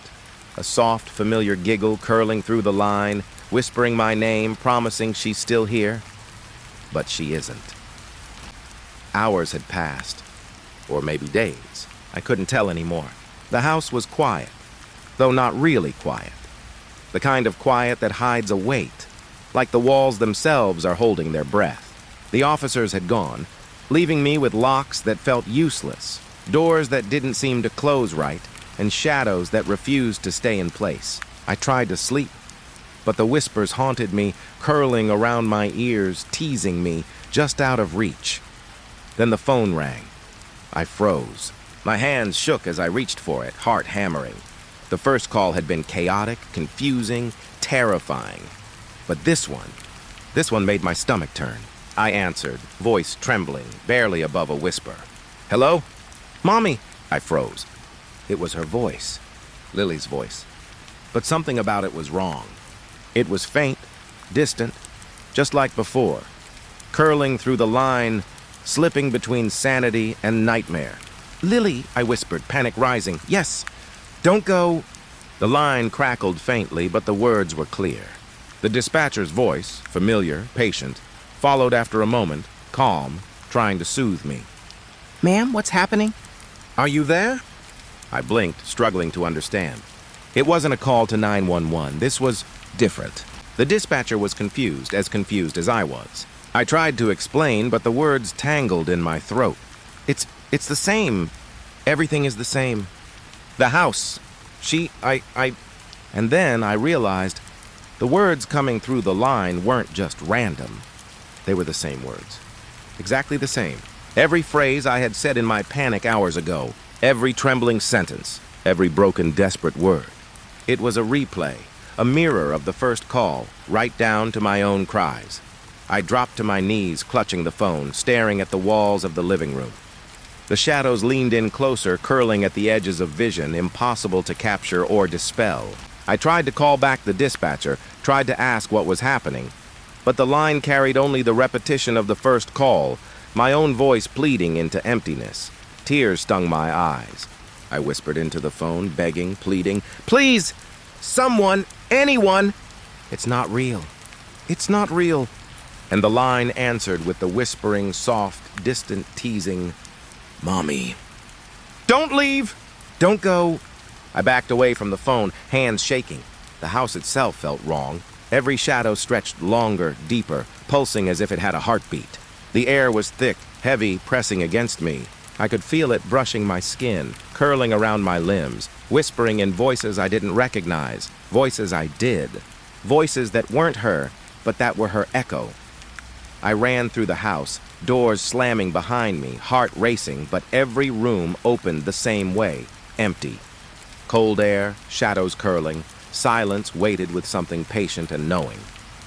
A soft, familiar giggle curling through the line, whispering my name, promising she's still here. But she isn't. Hours had passed, or maybe days. I couldn't tell anymore. The house was quiet, though not really quiet. The kind of quiet that hides a weight, like the walls themselves are holding their breath. The officers had gone, leaving me with locks that felt useless, doors that didn't seem to close right, and shadows that refused to stay in place. I tried to sleep, but the whispers haunted me, curling around my ears, teasing me, just out of reach. Then the phone rang. I froze. My hands shook as I reached for it, heart hammering. The first call had been chaotic, confusing, terrifying. But this one made my stomach turn. I answered, voice trembling, barely above a whisper. "Hello? Mommy!" I froze. It was her voice, Lily's voice. But something about it was wrong. It was faint, distant, just like before, curling through the line, slipping between sanity and nightmare. "Lily," I whispered, panic rising. "Yes. Don't go." The line crackled faintly, but the words were clear. The dispatcher's voice, familiar, patient, followed after a moment, calm, trying to soothe me. "Ma'am, what's happening?" "Are you there?" I blinked, struggling to understand. It wasn't a call to 911. This was different. The dispatcher was confused as I was. I tried to explain, but the words tangled in my throat. It's the same. Everything is the same. The house. And then I realized the words coming through the line weren't just random. They were the same words. Exactly the same. Every phrase I had said in my panic hours ago. Every trembling sentence. Every broken, desperate word. It was a replay, a mirror of the first call, right down to my own cries. I dropped to my knees, clutching the phone, staring at the walls of the living room. The shadows leaned in closer, curling at the edges of vision, impossible to capture or dispel. I tried to call back the dispatcher, tried to ask what was happening, but the line carried only the repetition of the first call, my own voice pleading into emptiness. Tears stung my eyes. I whispered into the phone, begging, pleading, "Please! Someone! Anyone!" "It's not real. It's not real." And the line answered with the whispering, soft, distant teasing, "Mommy." "Don't leave! Don't go!" I backed away from the phone, hands shaking. The house itself felt wrong. Every shadow stretched longer, deeper, pulsing as if it had a heartbeat. The air was thick, heavy, pressing against me. I could feel it brushing my skin, curling around my limbs, whispering in voices I didn't recognize, voices I did. Voices that weren't her, but that were her echo. I ran through the house, doors slamming behind me, heart racing, but every room opened the same way, empty. Cold air, shadows curling, silence weighted with something patient and knowing.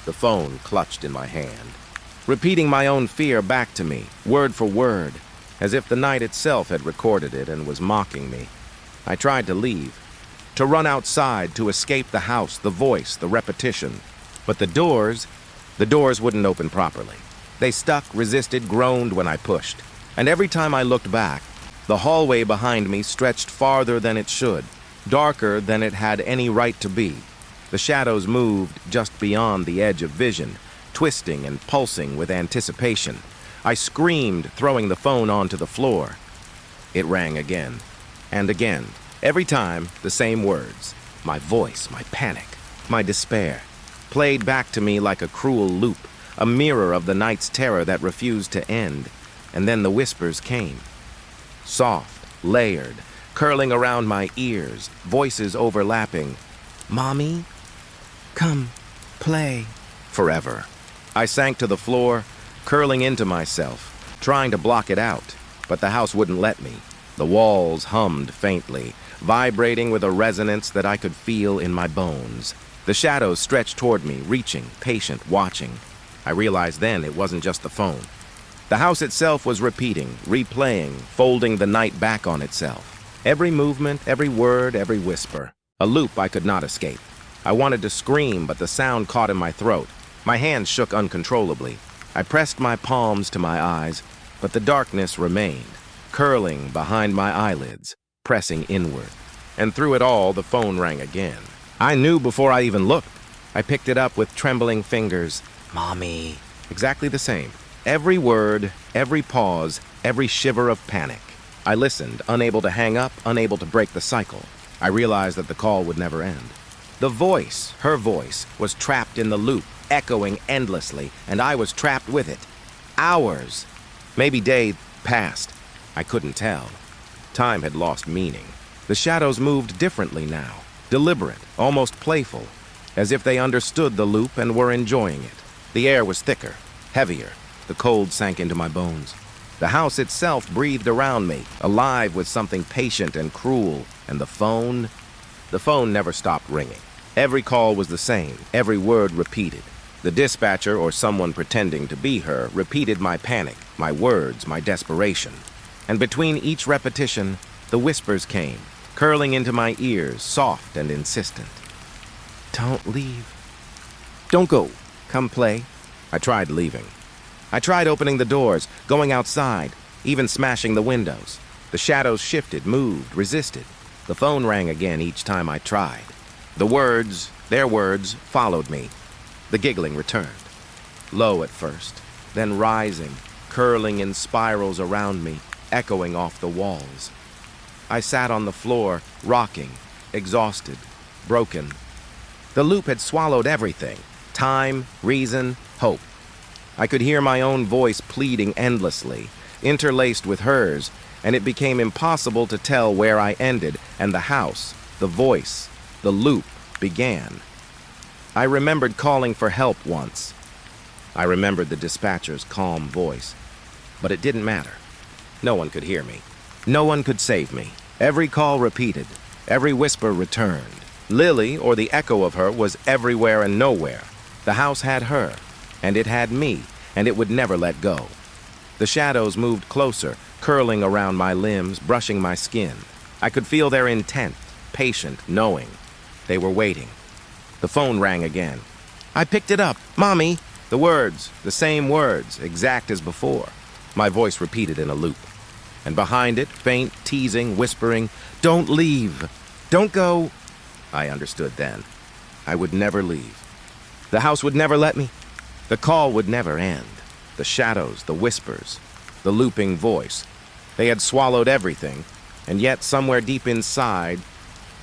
The phone clutched in my hand, repeating my own fear back to me, word for word, as if the night itself had recorded it and was mocking me. I tried to leave, to run outside, to escape the house, the voice, the repetition. But the doors wouldn't open properly. They stuck, resisted, groaned when I pushed. And every time I looked back, the hallway behind me stretched farther than it should, darker than it had any right to be. The shadows moved just beyond the edge of vision, twisting and pulsing with anticipation. I screamed, throwing the phone onto the floor. It rang again, and again. Every time, the same words. My voice, my panic, my despair, played back to me like a cruel loop, a mirror of the night's terror that refused to end. And then the whispers came. Soft, layered, curling around my ears, voices overlapping. "Mommy, come, play." Forever. I sank to the floor, curling into myself, trying to block it out, but the house wouldn't let me. The walls hummed faintly, vibrating with a resonance that I could feel in my bones. The shadows stretched toward me, reaching, patient, watching. I realized then it wasn't just the phone. The house itself was repeating, replaying, folding the night back on itself. Every movement, every word, every whisper. A loop I could not escape. I wanted to scream, but the sound caught in my throat. My hands shook uncontrollably. I pressed my palms to my eyes, but the darkness remained, curling behind my eyelids, pressing inward. And through it all, the phone rang again. I knew before I even looked. I picked it up with trembling fingers. Mommy. Exactly the same. Every word, every pause, every shiver of panic. I listened, unable to hang up, unable to break the cycle. I realized that the call would never end. The voice, her voice, was trapped in the loop, echoing endlessly, and I was trapped with it. Hours, maybe days, passed. I couldn't tell. Time had lost meaning. The shadows moved differently now, deliberate, almost playful, as if they understood the loop and were enjoying it. The air was thicker, heavier. The cold sank into my bones. The house itself breathed around me, alive with something patient and cruel. And the phone never stopped ringing. Every call was the same, every word repeated. The dispatcher, or someone pretending to be her, repeated my panic, my words, my desperation. And between each repetition, the whispers came, curling into my ears, soft and insistent. Don't leave. Don't go. Come play. I tried leaving. I tried opening the doors, going outside, even smashing the windows. The shadows shifted, moved, resisted. The phone rang again each time I tried. The words, their words, followed me. The giggling returned. Low at first, then rising, curling in spirals around me, echoing off the walls. I sat on the floor, rocking, exhausted, broken. The loop had swallowed everything. Time, reason, hope. I could hear my own voice pleading endlessly, interlaced with hers, and it became impossible to tell where I ended and the house, the voice, the loop began. I remembered calling for help once. I remembered the dispatcher's calm voice. But it didn't matter. No one could hear me. No one could save me. Every call repeated. Every whisper returned. Lily, or the echo of her, was everywhere and nowhere. The house had her, and it had me, and it would never let go. The shadows moved closer, curling around my limbs, brushing my skin. I could feel their intent, patient, knowing. They were waiting. The phone rang again. I picked it up. Mommy! The words, the same words, exact as before. My voice repeated in a loop. And behind it, faint, teasing, whispering, "Don't leave! Don't go!" I understood then. I would never leave. The house would never let me. The call would never end. The shadows, the whispers, the looping voice. They had swallowed everything, and yet somewhere deep inside,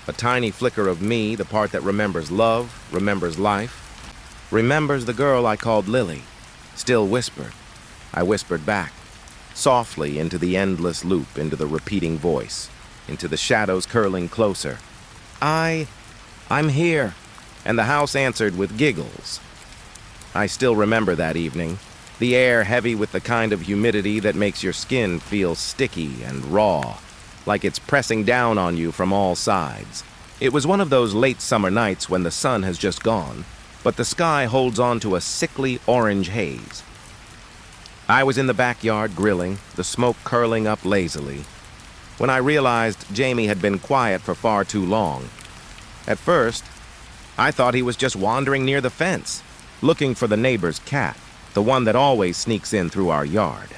a tiny flicker of me, the part that remembers love, remembers life, remembers the girl I called Lily, still whispered. I whispered back, softly into the endless loop, into the repeating voice, into the shadows curling closer. I'm here. And the house answered with giggles. I still remember that evening, the air heavy with the kind of humidity that makes your skin feel sticky and raw, like it's pressing down on you from all sides. It was one of those late summer nights when the sun has just gone, but the sky holds on to a sickly orange haze. I was in the backyard grilling, the smoke curling up lazily, when I realized Jamie had been quiet for far too long. At first, I thought he was just wandering near the fence, looking for the neighbor's cat, the one that always sneaks in through our yard.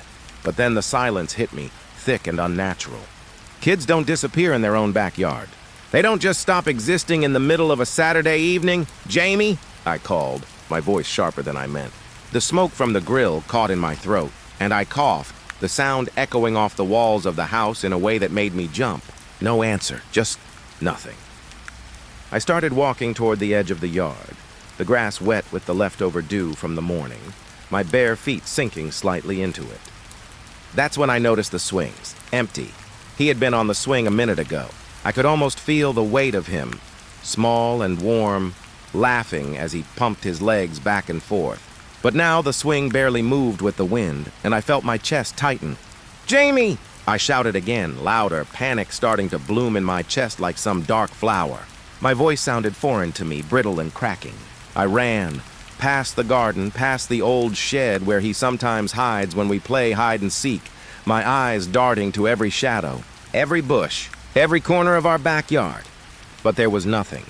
But then the silence hit me, thick and unnatural. Kids don't disappear in their own backyard. They don't just stop existing in the middle of a Saturday evening. "Jamie," I called, my voice sharper than I meant. The smoke from the grill caught in my throat, and I coughed, the sound echoing off the walls of the house in a way that made me jump. No answer, just nothing. I started walking toward the edge of the yard, the grass wet with the leftover dew from the morning, my bare feet sinking slightly into it. That's when I noticed the swings, empty. He had been on the swing a minute ago. I could almost feel the weight of him, small and warm, laughing as he pumped his legs back and forth. But now the swing barely moved with the wind, and I felt my chest tighten. "Jamie!" I shouted again, louder, panic starting to bloom in my chest like some dark flower. My voice sounded foreign to me, brittle and cracking. I ran, past the garden, past the old shed where he sometimes hides when we play hide and seek, my eyes darting to every shadow, every bush, every corner of our backyard. But there was nothing.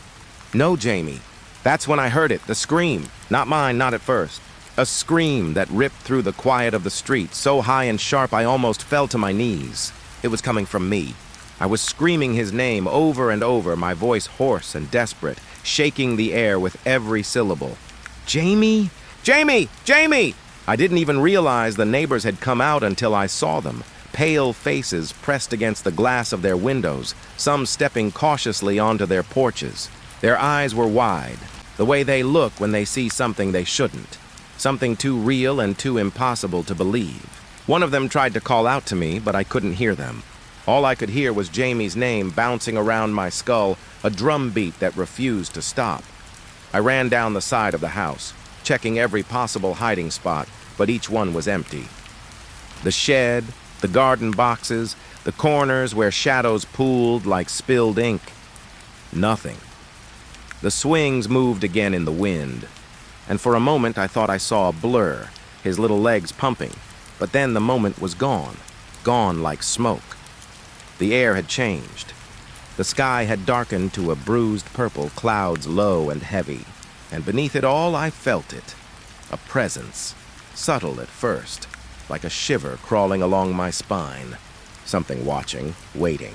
No Jamie. That's when I heard it, the scream. Not mine, not at first. A scream that ripped through the quiet of the street, so high and sharp I almost fell to my knees. It was coming from me. I was screaming his name over and over, my voice hoarse and desperate, shaking the air with every syllable. Jamie? Jamie! Jamie! I didn't even realize the neighbors had come out until I saw them. Pale faces pressed against the glass of their windows, some stepping cautiously onto their porches. Their eyes were wide, the way they look when they see something they shouldn't. Something too real and too impossible to believe. One of them tried to call out to me, but I couldn't hear them. All I could hear was Jamie's name bouncing around my skull, a drum beat that refused to stop. I ran down the side of the house, checking every possible hiding spot, but each one was empty. The shed, the garden boxes, the corners where shadows pooled like spilled ink. Nothing. The swings moved again in the wind, and for a moment I thought I saw a blur, his little legs pumping, but then the moment was gone, gone like smoke. The air had changed. The sky had darkened to a bruised purple, clouds low and heavy, and beneath it all I felt it, a presence, subtle at first, like a shiver crawling along my spine. Something watching, waiting.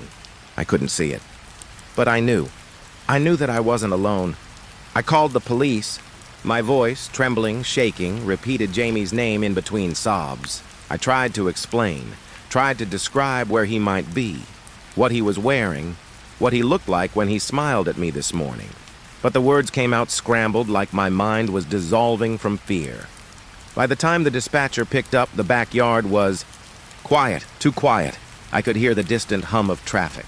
I couldn't see it. But I knew. I knew that I wasn't alone. I called the police. My voice, trembling, shaking, repeated Jamie's name in between sobs. I tried to explain, tried to describe where he might be, what he was wearing, what he looked like when he smiled at me this morning. But the words came out scrambled like my mind was dissolving from fear. By the time the dispatcher picked up, the backyard was quiet, too quiet. I could hear the distant hum of traffic,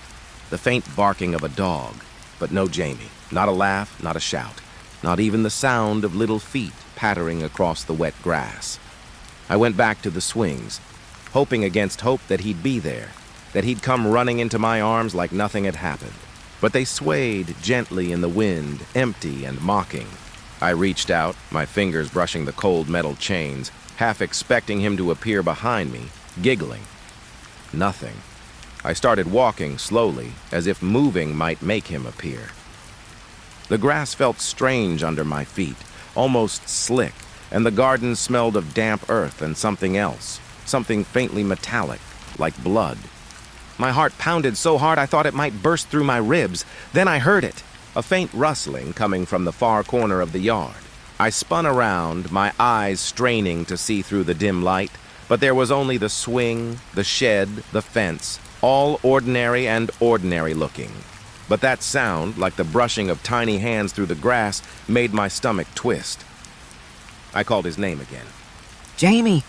the faint barking of a dog, but no Jamie. Not a laugh, not a shout, not even the sound of little feet pattering across the wet grass. I went back to the swings, hoping against hope that he'd be there, that he'd come running into my arms like nothing had happened. But they swayed gently in the wind, empty and mocking. I reached out, my fingers brushing the cold metal chains, half expecting him to appear behind me, giggling. Nothing. I started walking slowly, as if moving might make him appear. The grass felt strange under my feet, almost slick, and the garden smelled of damp earth and something else, something faintly metallic, like blood. My heart pounded so hard I thought it might burst through my ribs. Then I heard it, a faint rustling coming from the far corner of the yard. I spun around, my eyes straining to see through the dim light, but there was only the swing, the shed, the fence, all ordinary and ordinary looking. But that sound, like the brushing of tiny hands through the grass, made my stomach twist. I called his name again. Jamie!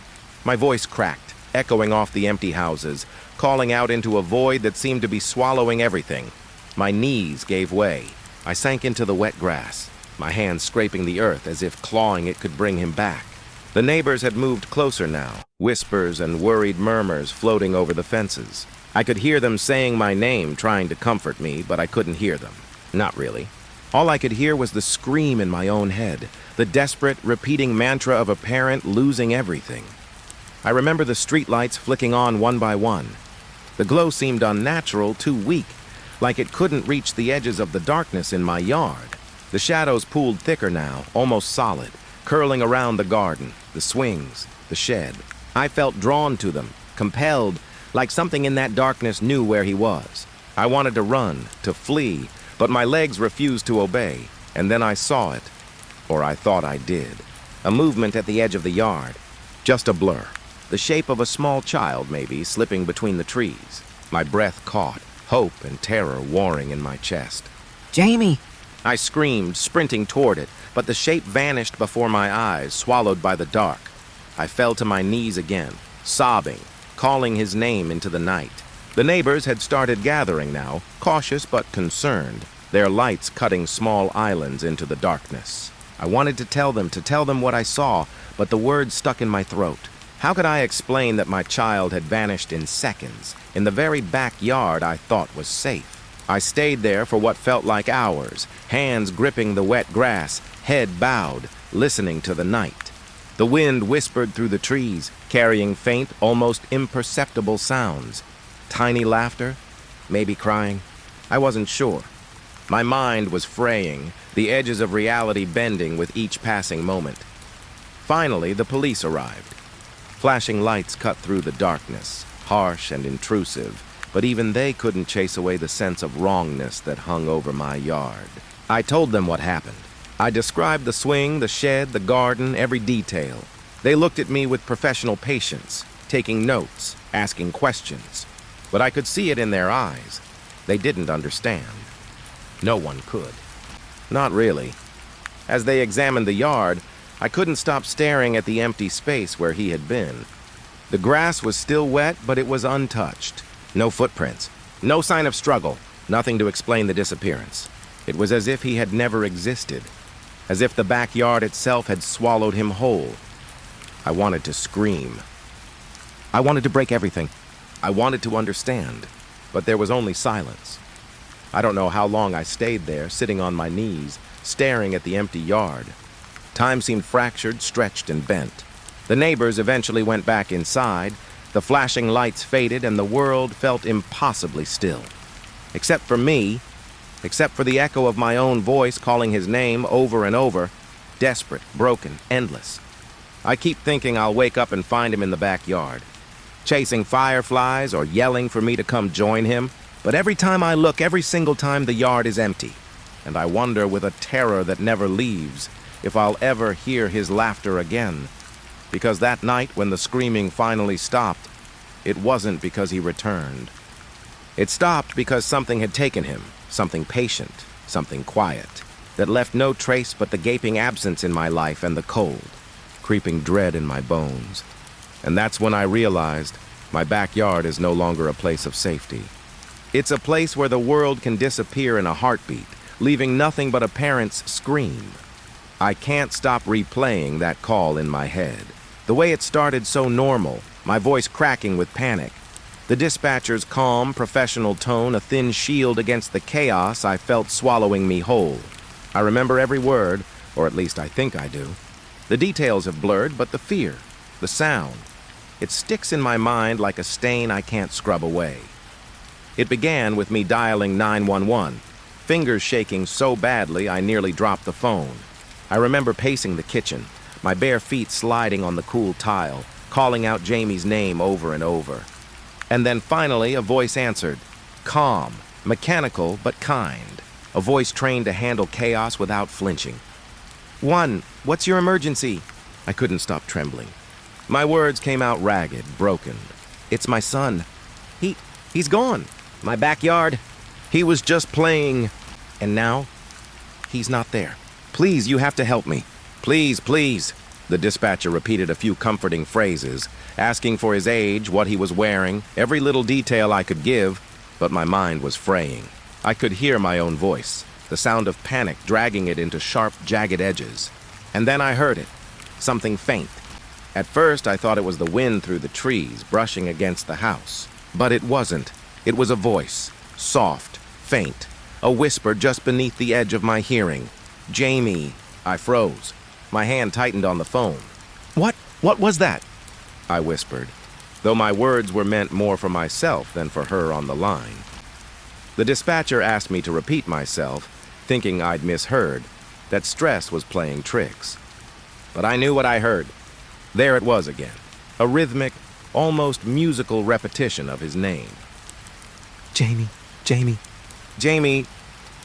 My voice cracked, echoing off the empty houses, calling out into a void that seemed to be swallowing everything. My knees gave way. I sank into the wet grass, my hands scraping the earth as if clawing it could bring him back. The neighbors had moved closer now, whispers and worried murmurs floating over the fences. I could hear them saying my name, trying to comfort me, but I couldn't hear them. Not really. All I could hear was the scream in my own head, the desperate, repeating mantra of a parent losing everything. I remember the streetlights flicking on one by one. The glow seemed unnatural, too weak, like it couldn't reach the edges of the darkness in my yard. The shadows pooled thicker now, almost solid, curling around the garden, the swings, the shed. I felt drawn to them, compelled, like something in that darkness knew where he was. I wanted to run, to flee, but my legs refused to obey, and then I saw it, or I thought I did. A movement at the edge of the yard, just a blur. The shape of a small child, maybe, slipping between the trees. My breath caught, hope and terror warring in my chest. Jamie! I screamed, sprinting toward it, but the shape vanished before my eyes, swallowed by the dark. I fell to my knees again, sobbing, calling his name into the night. The neighbors had started gathering now, cautious but concerned, their lights cutting small islands into the darkness. I wanted to tell them what I saw, but the words stuck in my throat. How could I explain that my child had vanished in seconds, in the very backyard I thought was safe? I stayed there for what felt like hours, hands gripping the wet grass, head bowed, listening to the night. The wind whispered through the trees, carrying faint, almost imperceptible sounds. Tiny laughter, maybe crying. I wasn't sure. My mind was fraying, the edges of reality bending with each passing moment. Finally, the police arrived. Flashing lights cut through the darkness, harsh and intrusive, but even they couldn't chase away the sense of wrongness that hung over my yard. I told them what happened. I described the swing, the shed, the garden, every detail. They looked at me with professional patience, taking notes, asking questions. But I could see it in their eyes. They didn't understand. No one could. Not really. As they examined the yard, I couldn't stop staring at the empty space where he had been. The grass was still wet, but it was untouched. No footprints. No sign of struggle. Nothing to explain the disappearance. It was as if he had never existed. As if the backyard itself had swallowed him whole. I wanted to scream. I wanted to break everything. I wanted to understand. But there was only silence. I don't know how long I stayed there, sitting on my knees, staring at the empty yard. Time seemed fractured, stretched, and bent. The neighbors eventually went back inside. The flashing lights faded, and the world felt impossibly still. Except for me, except for the echo of my own voice calling his name over and over, desperate, broken, endless. I keep thinking I'll wake up and find him in the backyard, chasing fireflies or yelling for me to come join him. But every time I look, every single time, the yard is empty. And I wonder with a terror that never leaves if I'll ever hear his laughter again. Because that night when the screaming finally stopped, it wasn't because he returned. It stopped because something had taken him, something patient, something quiet, that left no trace but the gaping absence in my life and the cold, creeping dread in my bones. And that's when I realized my backyard is no longer a place of safety. It's a place where the world can disappear in a heartbeat, leaving nothing but a parent's scream. I can't stop replaying that call in my head. The way it started so normal, my voice cracking with panic. The dispatcher's calm, professional tone, a thin shield against the chaos I felt swallowing me whole. I remember every word, or at least I think I do. The details have blurred, but the fear, the sound, it sticks in my mind like a stain I can't scrub away. It began with me dialing 911, fingers shaking so badly I nearly dropped the phone. I remember pacing the kitchen, my bare feet sliding on the cool tile, calling out Jamie's name over and over. And then finally a voice answered, calm, mechanical but kind, a voice trained to handle chaos without flinching. "One, what's your emergency?" I couldn't stop trembling. My words came out ragged, broken. "It's my son. He's gone. My backyard. He was just playing. And now, he's not there. Please, you have to help me. Please, please." The dispatcher repeated a few comforting phrases, asking for his age, what he was wearing, every little detail I could give, but my mind was fraying. I could hear my own voice, the sound of panic dragging it into sharp, jagged edges. And then I heard it, something faint. At first, I thought it was the wind through the trees, brushing against the house. But it wasn't. It was a voice, soft, faint, a whisper just beneath the edge of my hearing. "Jamie." I froze. My hand tightened on the phone. What was that?" I whispered, though my words were meant more for myself than for her on the line. The dispatcher asked me to repeat myself, thinking I'd misheard, that stress was playing tricks. But I knew what I heard. There it was again, a rhythmic, almost musical repetition of his name. "Jamie, Jamie, Jamie."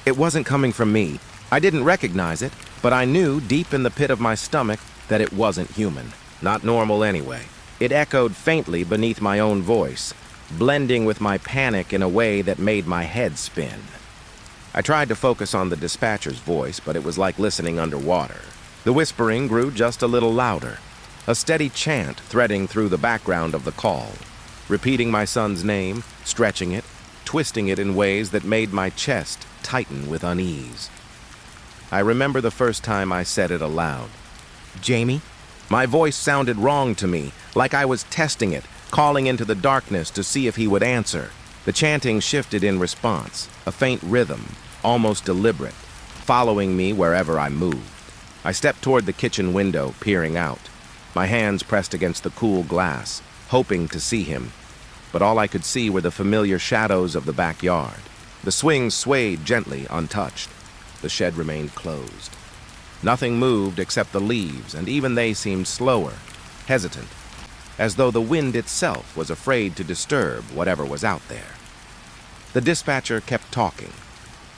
It wasn't coming from me. I didn't recognize it, but I knew deep in the pit of my stomach that it wasn't human, not normal anyway. It echoed faintly beneath my own voice, blending with my panic in a way that made my head spin. I tried to focus on the dispatcher's voice, but it was like listening underwater. The whispering grew just a little louder, a steady chant threading through the background of the call, repeating my son's name, stretching it, twisting it in ways that made my chest tighten with unease. I remember the first time I said it aloud. "Jamie?" My voice sounded wrong to me, like I was testing it, calling into the darkness to see if he would answer. The chanting shifted in response, a faint rhythm, almost deliberate, following me wherever I moved. I stepped toward the kitchen window, peering out, my hands pressed against the cool glass, hoping to see him. But all I could see were the familiar shadows of the backyard. The swings swayed gently, untouched. The shed remained closed. Nothing moved except the leaves, and even they seemed slower, hesitant, as though the wind itself was afraid to disturb whatever was out there. The dispatcher kept talking,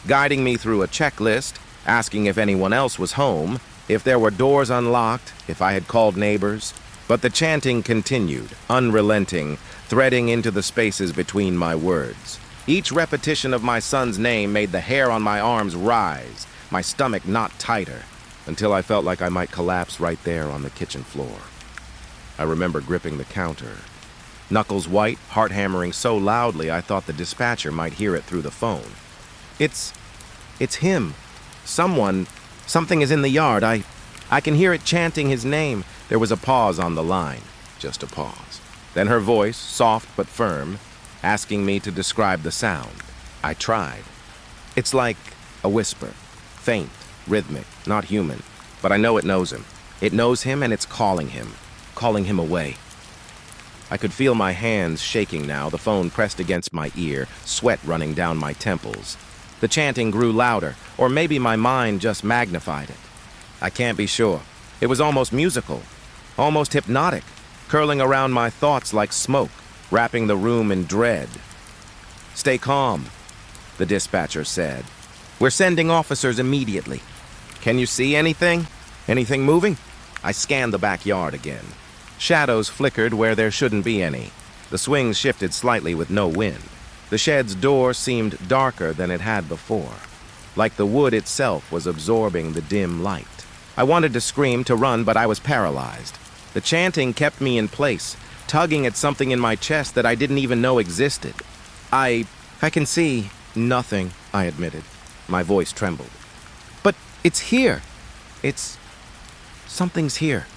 guiding me through a checklist, asking if anyone else was home, if there were doors unlocked, if I had called neighbors. But the chanting continued, unrelenting, threading into the spaces between my words. Each repetition of my son's name made the hair on my arms rise, my stomach knot tighter, until I felt like I might collapse right there on the kitchen floor. I remember gripping the counter, knuckles white, heart hammering so loudly I thought the dispatcher might hear it through the phone. It's him. Something is in the yard. I can hear it chanting his name. There was a pause on the line, just a pause. Then her voice, soft but firm, asking me to describe the sound. I tried. It's like a whisper, faint, rhythmic, not human, but I know it knows him. It knows him and it's calling him away. I could feel my hands shaking now, the phone pressed against my ear, sweat running down my temples. The chanting grew louder, or maybe my mind just magnified it. I can't be sure. It was almost musical, almost hypnotic, curling around my thoughts like smoke, wrapping the room in dread. "Stay calm," the dispatcher said. "We're sending officers immediately. Can you see anything? Anything moving?" I scanned the backyard again. Shadows flickered where there shouldn't be any. The swings shifted slightly with no wind. The shed's door seemed darker than it had before, like the wood itself was absorbing the dim light. I wanted to scream, to run, but I was paralyzed. The chanting kept me in place, tugging at something in my chest that I didn't even know existed. I can see nothing, I admitted. My voice trembled. "But it's here. Something's here."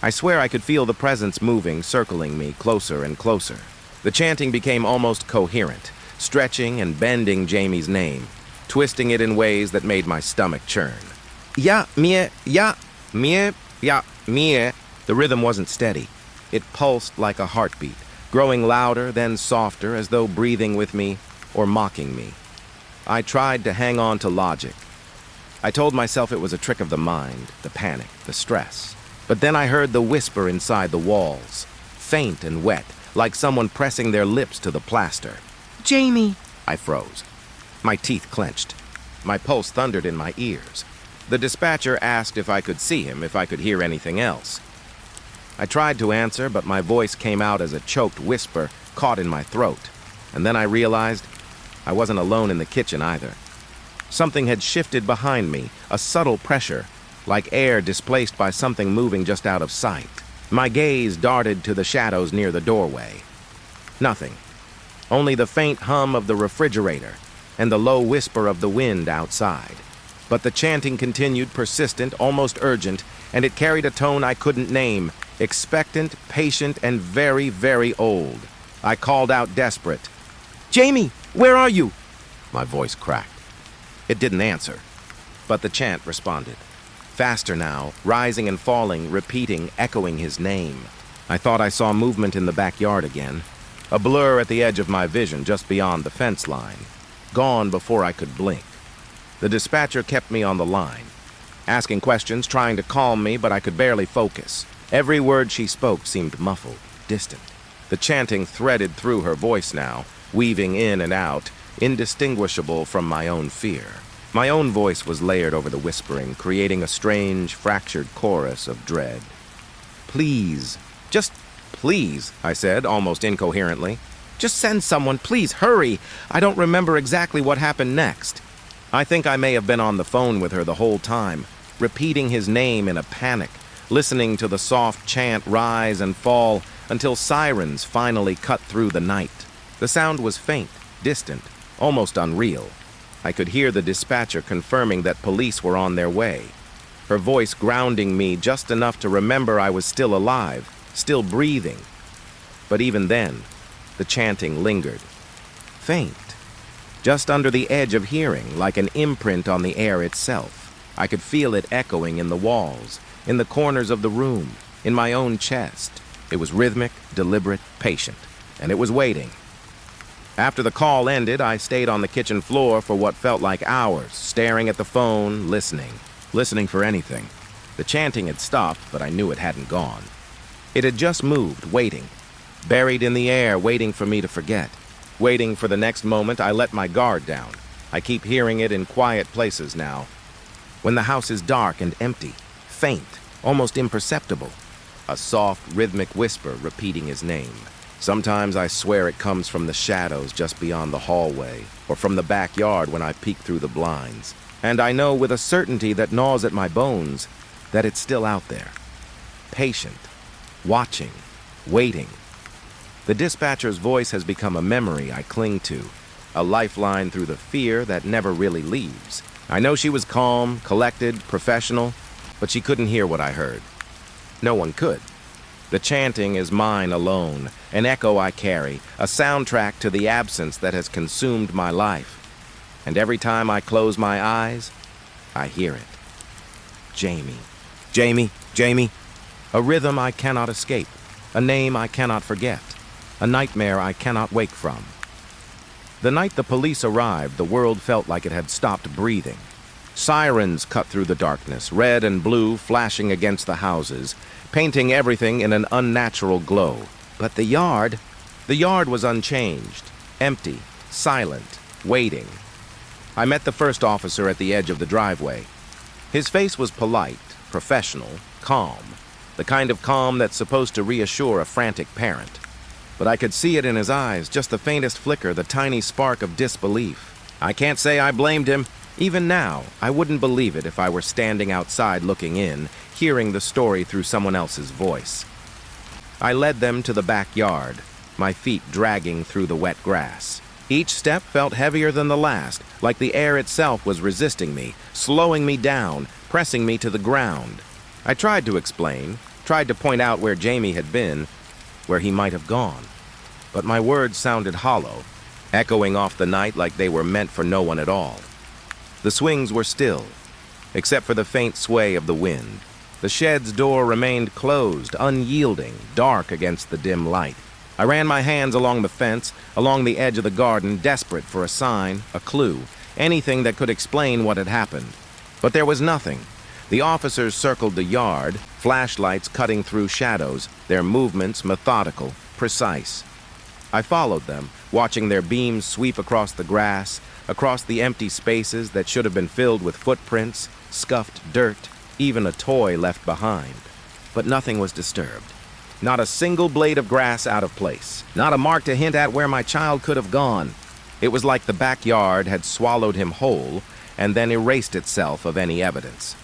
I swear I could feel the presence moving, circling me closer and closer. The chanting became almost coherent, stretching and bending Jamie's name, twisting it in ways that made my stomach churn. "Ya, mie, ya, mie, ya, mie." The rhythm wasn't steady. It pulsed like a heartbeat, growing louder, then softer, as though breathing with me or mocking me. I tried to hang on to logic. I told myself it was a trick of the mind, the panic, the stress. But then I heard the whisper inside the walls, faint and wet, like someone pressing their lips to the plaster. "Jamie!" I froze. My teeth clenched. My pulse thundered in my ears. The dispatcher asked if I could see him, if I could hear anything else. I tried to answer, but my voice came out as a choked whisper caught in my throat. And then I realized I wasn't alone in the kitchen either. Something had shifted behind me, a subtle pressure, like air displaced by something moving just out of sight. My gaze darted to the shadows near the doorway. Nothing. Only the faint hum of the refrigerator and the low whisper of the wind outside. But the chanting continued, persistent, almost urgent, and it carried a tone I couldn't name, expectant, patient, and very, very old. I called out desperate. "Jamie, where are you?" My voice cracked. It didn't answer, but the chant responded. Faster now, rising and falling, repeating, echoing his name. I thought I saw movement in the backyard again, a blur at the edge of my vision just beyond the fence line, gone before I could blink. The dispatcher kept me on the line, asking questions, trying to calm me, but I could barely focus. Every word she spoke seemed muffled, distant. The chanting threaded through her voice now, weaving in and out, indistinguishable from my own fear. My own voice was layered over the whispering, creating a strange, fractured chorus of dread. "Please, just please," I said, almost incoherently. "Just send someone, please, hurry. I don't remember exactly what happened next." I think I may have been on the phone with her the whole time, repeating his name in a panic, listening to the soft chant rise and fall until sirens finally cut through the night. The sound was faint, distant, almost unreal. I could hear the dispatcher confirming that police were on their way, her voice grounding me just enough to remember I was still alive, still breathing. But even then, the chanting lingered. Faint, just under the edge of hearing, like an imprint on the air itself. I could feel it echoing in the walls, in the corners of the room, in my own chest. It was rhythmic, deliberate, patient, and it was waiting. After the call ended, I stayed on the kitchen floor for what felt like hours, staring at the phone, listening for anything. The chanting had stopped, but I knew it hadn't gone. It had just moved, waiting, buried in the air, waiting for me to forget. Waiting for the next moment, I let my guard down. I keep hearing it in quiet places now. When the house is dark and empty, faint, almost imperceptible. A soft, rhythmic whisper repeating his name. Sometimes I swear it comes from the shadows just beyond the hallway, or from the backyard when I peek through the blinds. And I know with a certainty that gnaws at my bones that it's still out there. Patient, watching, waiting. The dispatcher's voice has become a memory I cling to, a lifeline through the fear that never really leaves. I know she was calm, collected, professional, but she couldn't hear what I heard. No one could. The chanting is mine alone, an echo I carry, a soundtrack to the absence that has consumed my life. And every time I close my eyes, I hear it. Jamie. Jamie. Jamie. A rhythm I cannot escape, a name I cannot forget, a nightmare I cannot wake from. The night the police arrived, the world felt like it had stopped breathing. Sirens cut through the darkness, red and blue flashing against the houses, painting everything in an unnatural glow. But the yard was unchanged, empty, silent, waiting. I met the first officer at the edge of the driveway. His face was polite, professional, calm, the kind of calm that's supposed to reassure a frantic parent. But I could see it in his eyes, just the faintest flicker, the tiny spark of disbelief. I can't say I blamed him. Even now, I wouldn't believe it if I were standing outside looking in, hearing the story through someone else's voice. I led them to the backyard, my feet dragging through the wet grass. Each step felt heavier than the last, like the air itself was resisting me, slowing me down, pressing me to the ground. I tried to explain, tried to point out where Jamie had been, where he might have gone. But my words sounded hollow, echoing off the night like they were meant for no one at all. The swings were still, except for the faint sway of the wind. The shed's door remained closed, unyielding, dark against the dim light. I ran my hands along the fence, along the edge of the garden, desperate for a sign, a clue, anything that could explain what had happened. But there was nothing. The officers circled the yard, flashlights cutting through shadows, their movements methodical, precise. I followed them, watching their beams sweep across the grass, across the empty spaces that should have been filled with footprints, scuffed dirt, even a toy left behind. But nothing was disturbed. Not a single blade of grass out of place. Not a mark to hint at where my child could have gone. It was like the backyard had swallowed him whole and then erased itself of any evidence.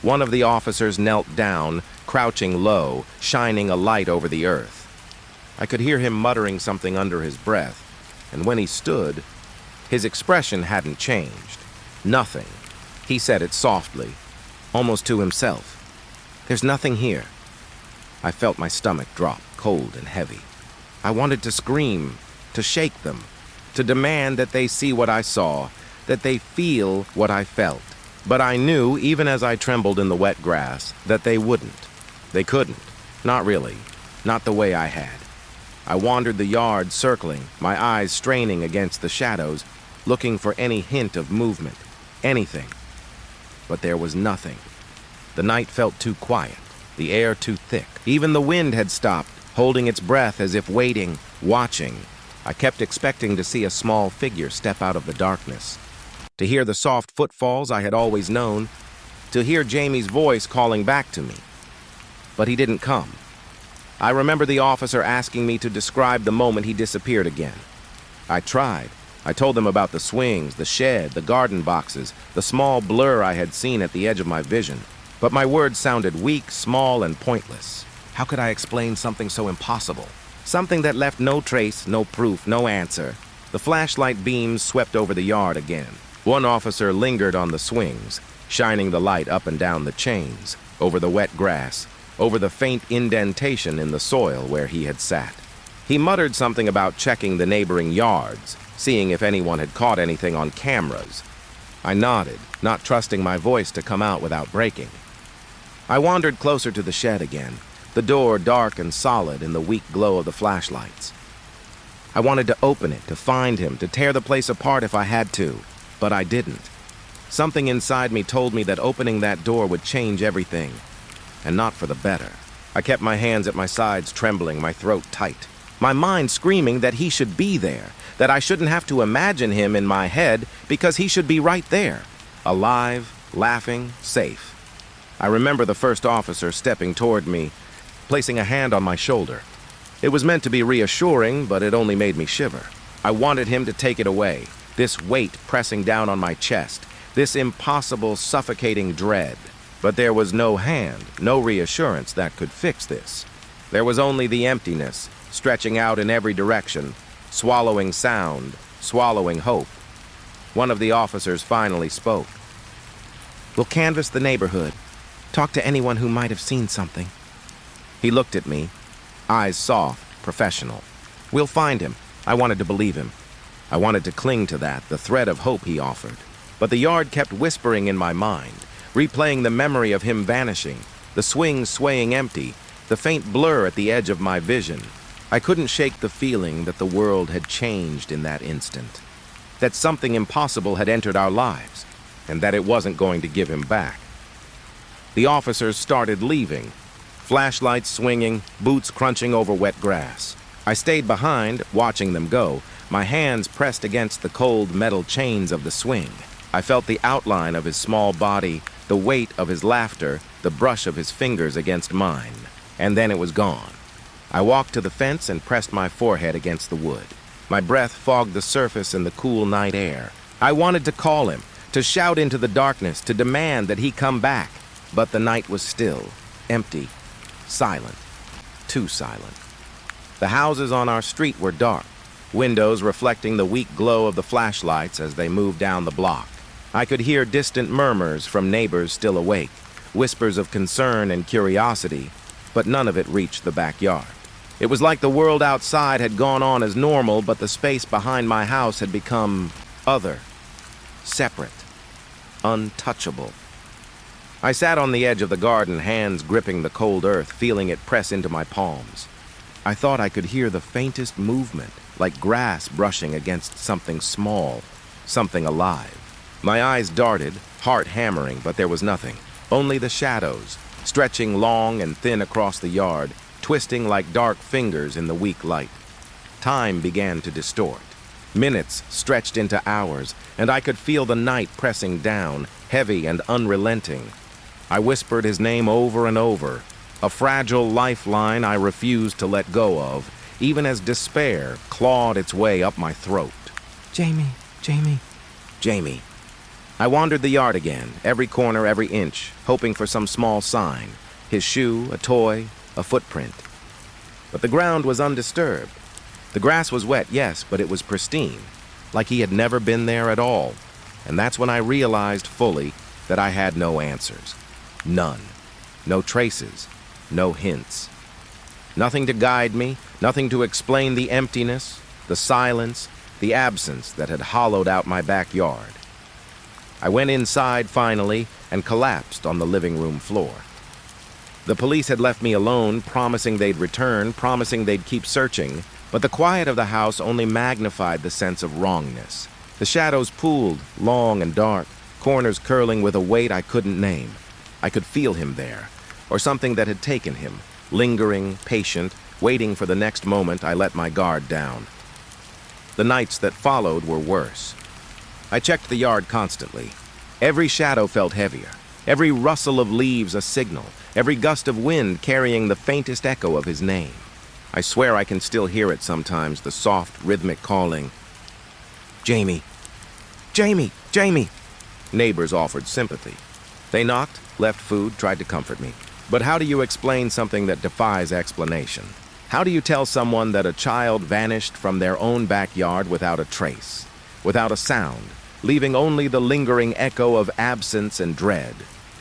One of the officers knelt down, crouching low, shining a light over the earth. I could hear him muttering something under his breath, and when he stood, his expression hadn't changed. Nothing. He said it softly, almost to himself. "There's nothing here." I felt my stomach drop, cold and heavy. I wanted to scream, to shake them, to demand that they see what I saw, that they feel what I felt. But I knew, even as I trembled in the wet grass, that they wouldn't. They couldn't. Not really. Not the way I had. I wandered the yard, circling, my eyes straining against the shadows, looking for any hint of movement, anything. But there was nothing. The night felt too quiet, the air too thick. Even the wind had stopped, holding its breath as if waiting, watching. I kept expecting to see a small figure step out of the darkness, to hear the soft footfalls I had always known, to hear Jamie's voice calling back to me. But he didn't come. I remember the officer asking me to describe the moment he disappeared again. I tried. I told them about the swings, the shed, the garden boxes, the small blur I had seen at the edge of my vision. But my words sounded weak, small, and pointless. How could I explain something so impossible? Something that left no trace, no proof, no answer. The flashlight beams swept over the yard again. One officer lingered on the swings, shining the light up and down the chains, over the wet grass, over the faint indentation in the soil where he had sat. He muttered something about checking the neighboring yards, seeing if anyone had caught anything on cameras. I nodded, not trusting my voice to come out without breaking. I wandered closer to the shed again, the door dark and solid in the weak glow of the flashlights. I wanted to open it, to find him, to tear the place apart if I had to, but I didn't. Something inside me told me that opening that door would change everything, and not for the better. I kept my hands at my sides, trembling, my throat tight. My mind screaming that he should be there, that I shouldn't have to imagine him in my head because he should be right there, alive, laughing, safe. I remember the first officer stepping toward me, placing a hand on my shoulder. It was meant to be reassuring, but it only made me shiver. I wanted him to take it away, this weight pressing down on my chest, this impossible, suffocating dread. But there was no hand, no reassurance that could fix this. There was only the emptiness, stretching out in every direction, swallowing sound, swallowing hope. One of the officers finally spoke. "We'll canvass the neighborhood. Talk to anyone who might have seen something." He looked at me, eyes soft, professional. "We'll find him." I wanted to believe him. I wanted to cling to that, the thread of hope he offered. But the yard kept whispering in my mind, replaying the memory of him vanishing, the swing swaying empty, the faint blur at the edge of my vision. I couldn't shake the feeling that the world had changed in that instant, that something impossible had entered our lives, and that it wasn't going to give him back. The officers started leaving, flashlights swinging, boots crunching over wet grass. I stayed behind, watching them go, my hands pressed against the cold metal chains of the swing. I felt the outline of his small body, the weight of his laughter, the brush of his fingers against mine. And then it was gone. I walked to the fence and pressed my forehead against the wood. My breath fogged the surface in the cool night air. I wanted to call him, to shout into the darkness, to demand that he come back. But the night was still, empty, silent, too silent. The houses on our street were dark, windows reflecting the weak glow of the flashlights as they moved down the block. I could hear distant murmurs from neighbors still awake, whispers of concern and curiosity, but none of it reached the backyard. It was like the world outside had gone on as normal, but the space behind my house had become other, separate, untouchable. I sat on the edge of the garden, hands gripping the cold earth, feeling it press into my palms. I thought I could hear the faintest movement, like grass brushing against something small, something alive. My eyes darted, heart hammering, but there was nothing. Only the shadows, stretching long and thin across the yard, twisting like dark fingers in the weak light. Time began to distort. Minutes stretched into hours, and I could feel the night pressing down, heavy and unrelenting. I whispered his name over and over, a fragile lifeline I refused to let go of, even as despair clawed its way up my throat. "Jamie, Jamie, Jamie." I wandered the yard again, every corner, every inch, hoping for some small sign. His shoe, a toy, a footprint. But the ground was undisturbed. The grass was wet, yes, but it was pristine, like he had never been there at all. And that's when I realized fully that I had no answers. None. No traces. No hints. Nothing to guide me, nothing to explain the emptiness, the silence, the absence that had hollowed out my backyard. I went inside finally and collapsed on the living room floor. The police had left me alone, promising they'd return, promising they'd keep searching, but the quiet of the house only magnified the sense of wrongness. The shadows pooled, long and dark, corners curling with a weight I couldn't name. I could feel him there, or something that had taken him, lingering, patient, waiting for the next moment I let my guard down. The nights that followed were worse. I checked the yard constantly. Every shadow felt heavier, every rustle of leaves a signal, every gust of wind carrying the faintest echo of his name. I swear I can still hear it sometimes, the soft, rhythmic calling. "Jamie! Jamie! Jamie!" Neighbors offered sympathy. They knocked, left food, tried to comfort me. But how do you explain something that defies explanation? How do you tell someone that a child vanished from their own backyard without a trace, without a sound, leaving only the lingering echo of absence and dread?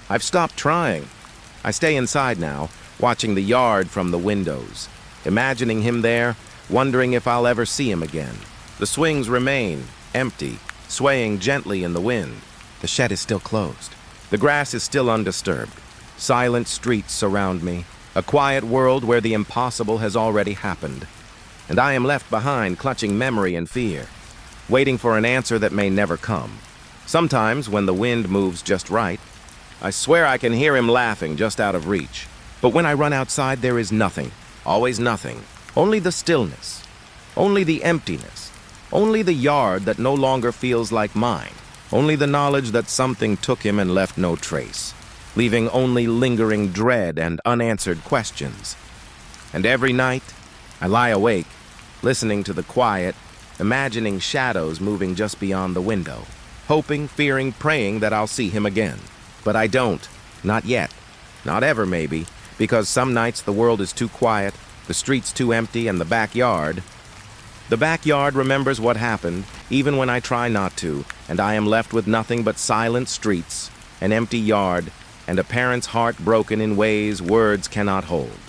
I've stopped trying. I stay inside now, watching the yard from the windows, imagining him there, wondering if I'll ever see him again. The swings remain, empty, swaying gently in the wind. The shed is still closed. The grass is still undisturbed. Silent streets surround me, a quiet world where the impossible has already happened. and I am left behind clutching memory and fear, waiting for an answer that may never come. Sometimes, when the wind moves just right, I swear I can hear him laughing just out of reach. But when I run outside, there is nothing, always nothing, only the stillness, only the emptiness, only the yard that no longer feels like mine, only the knowledge that something took him and left no trace, leaving only lingering dread and unanswered questions. And every night, I lie awake, listening to the quiet, imagining shadows moving just beyond the window, hoping, fearing, praying that I'll see him again. But I don't. Not yet. Not ever, maybe, because some nights the world is too quiet, the streets too empty, and the backyard remembers what happened, even when I try not to, and I am left with nothing but silent streets, an empty yard, and a parent's heart broken in ways words cannot hold.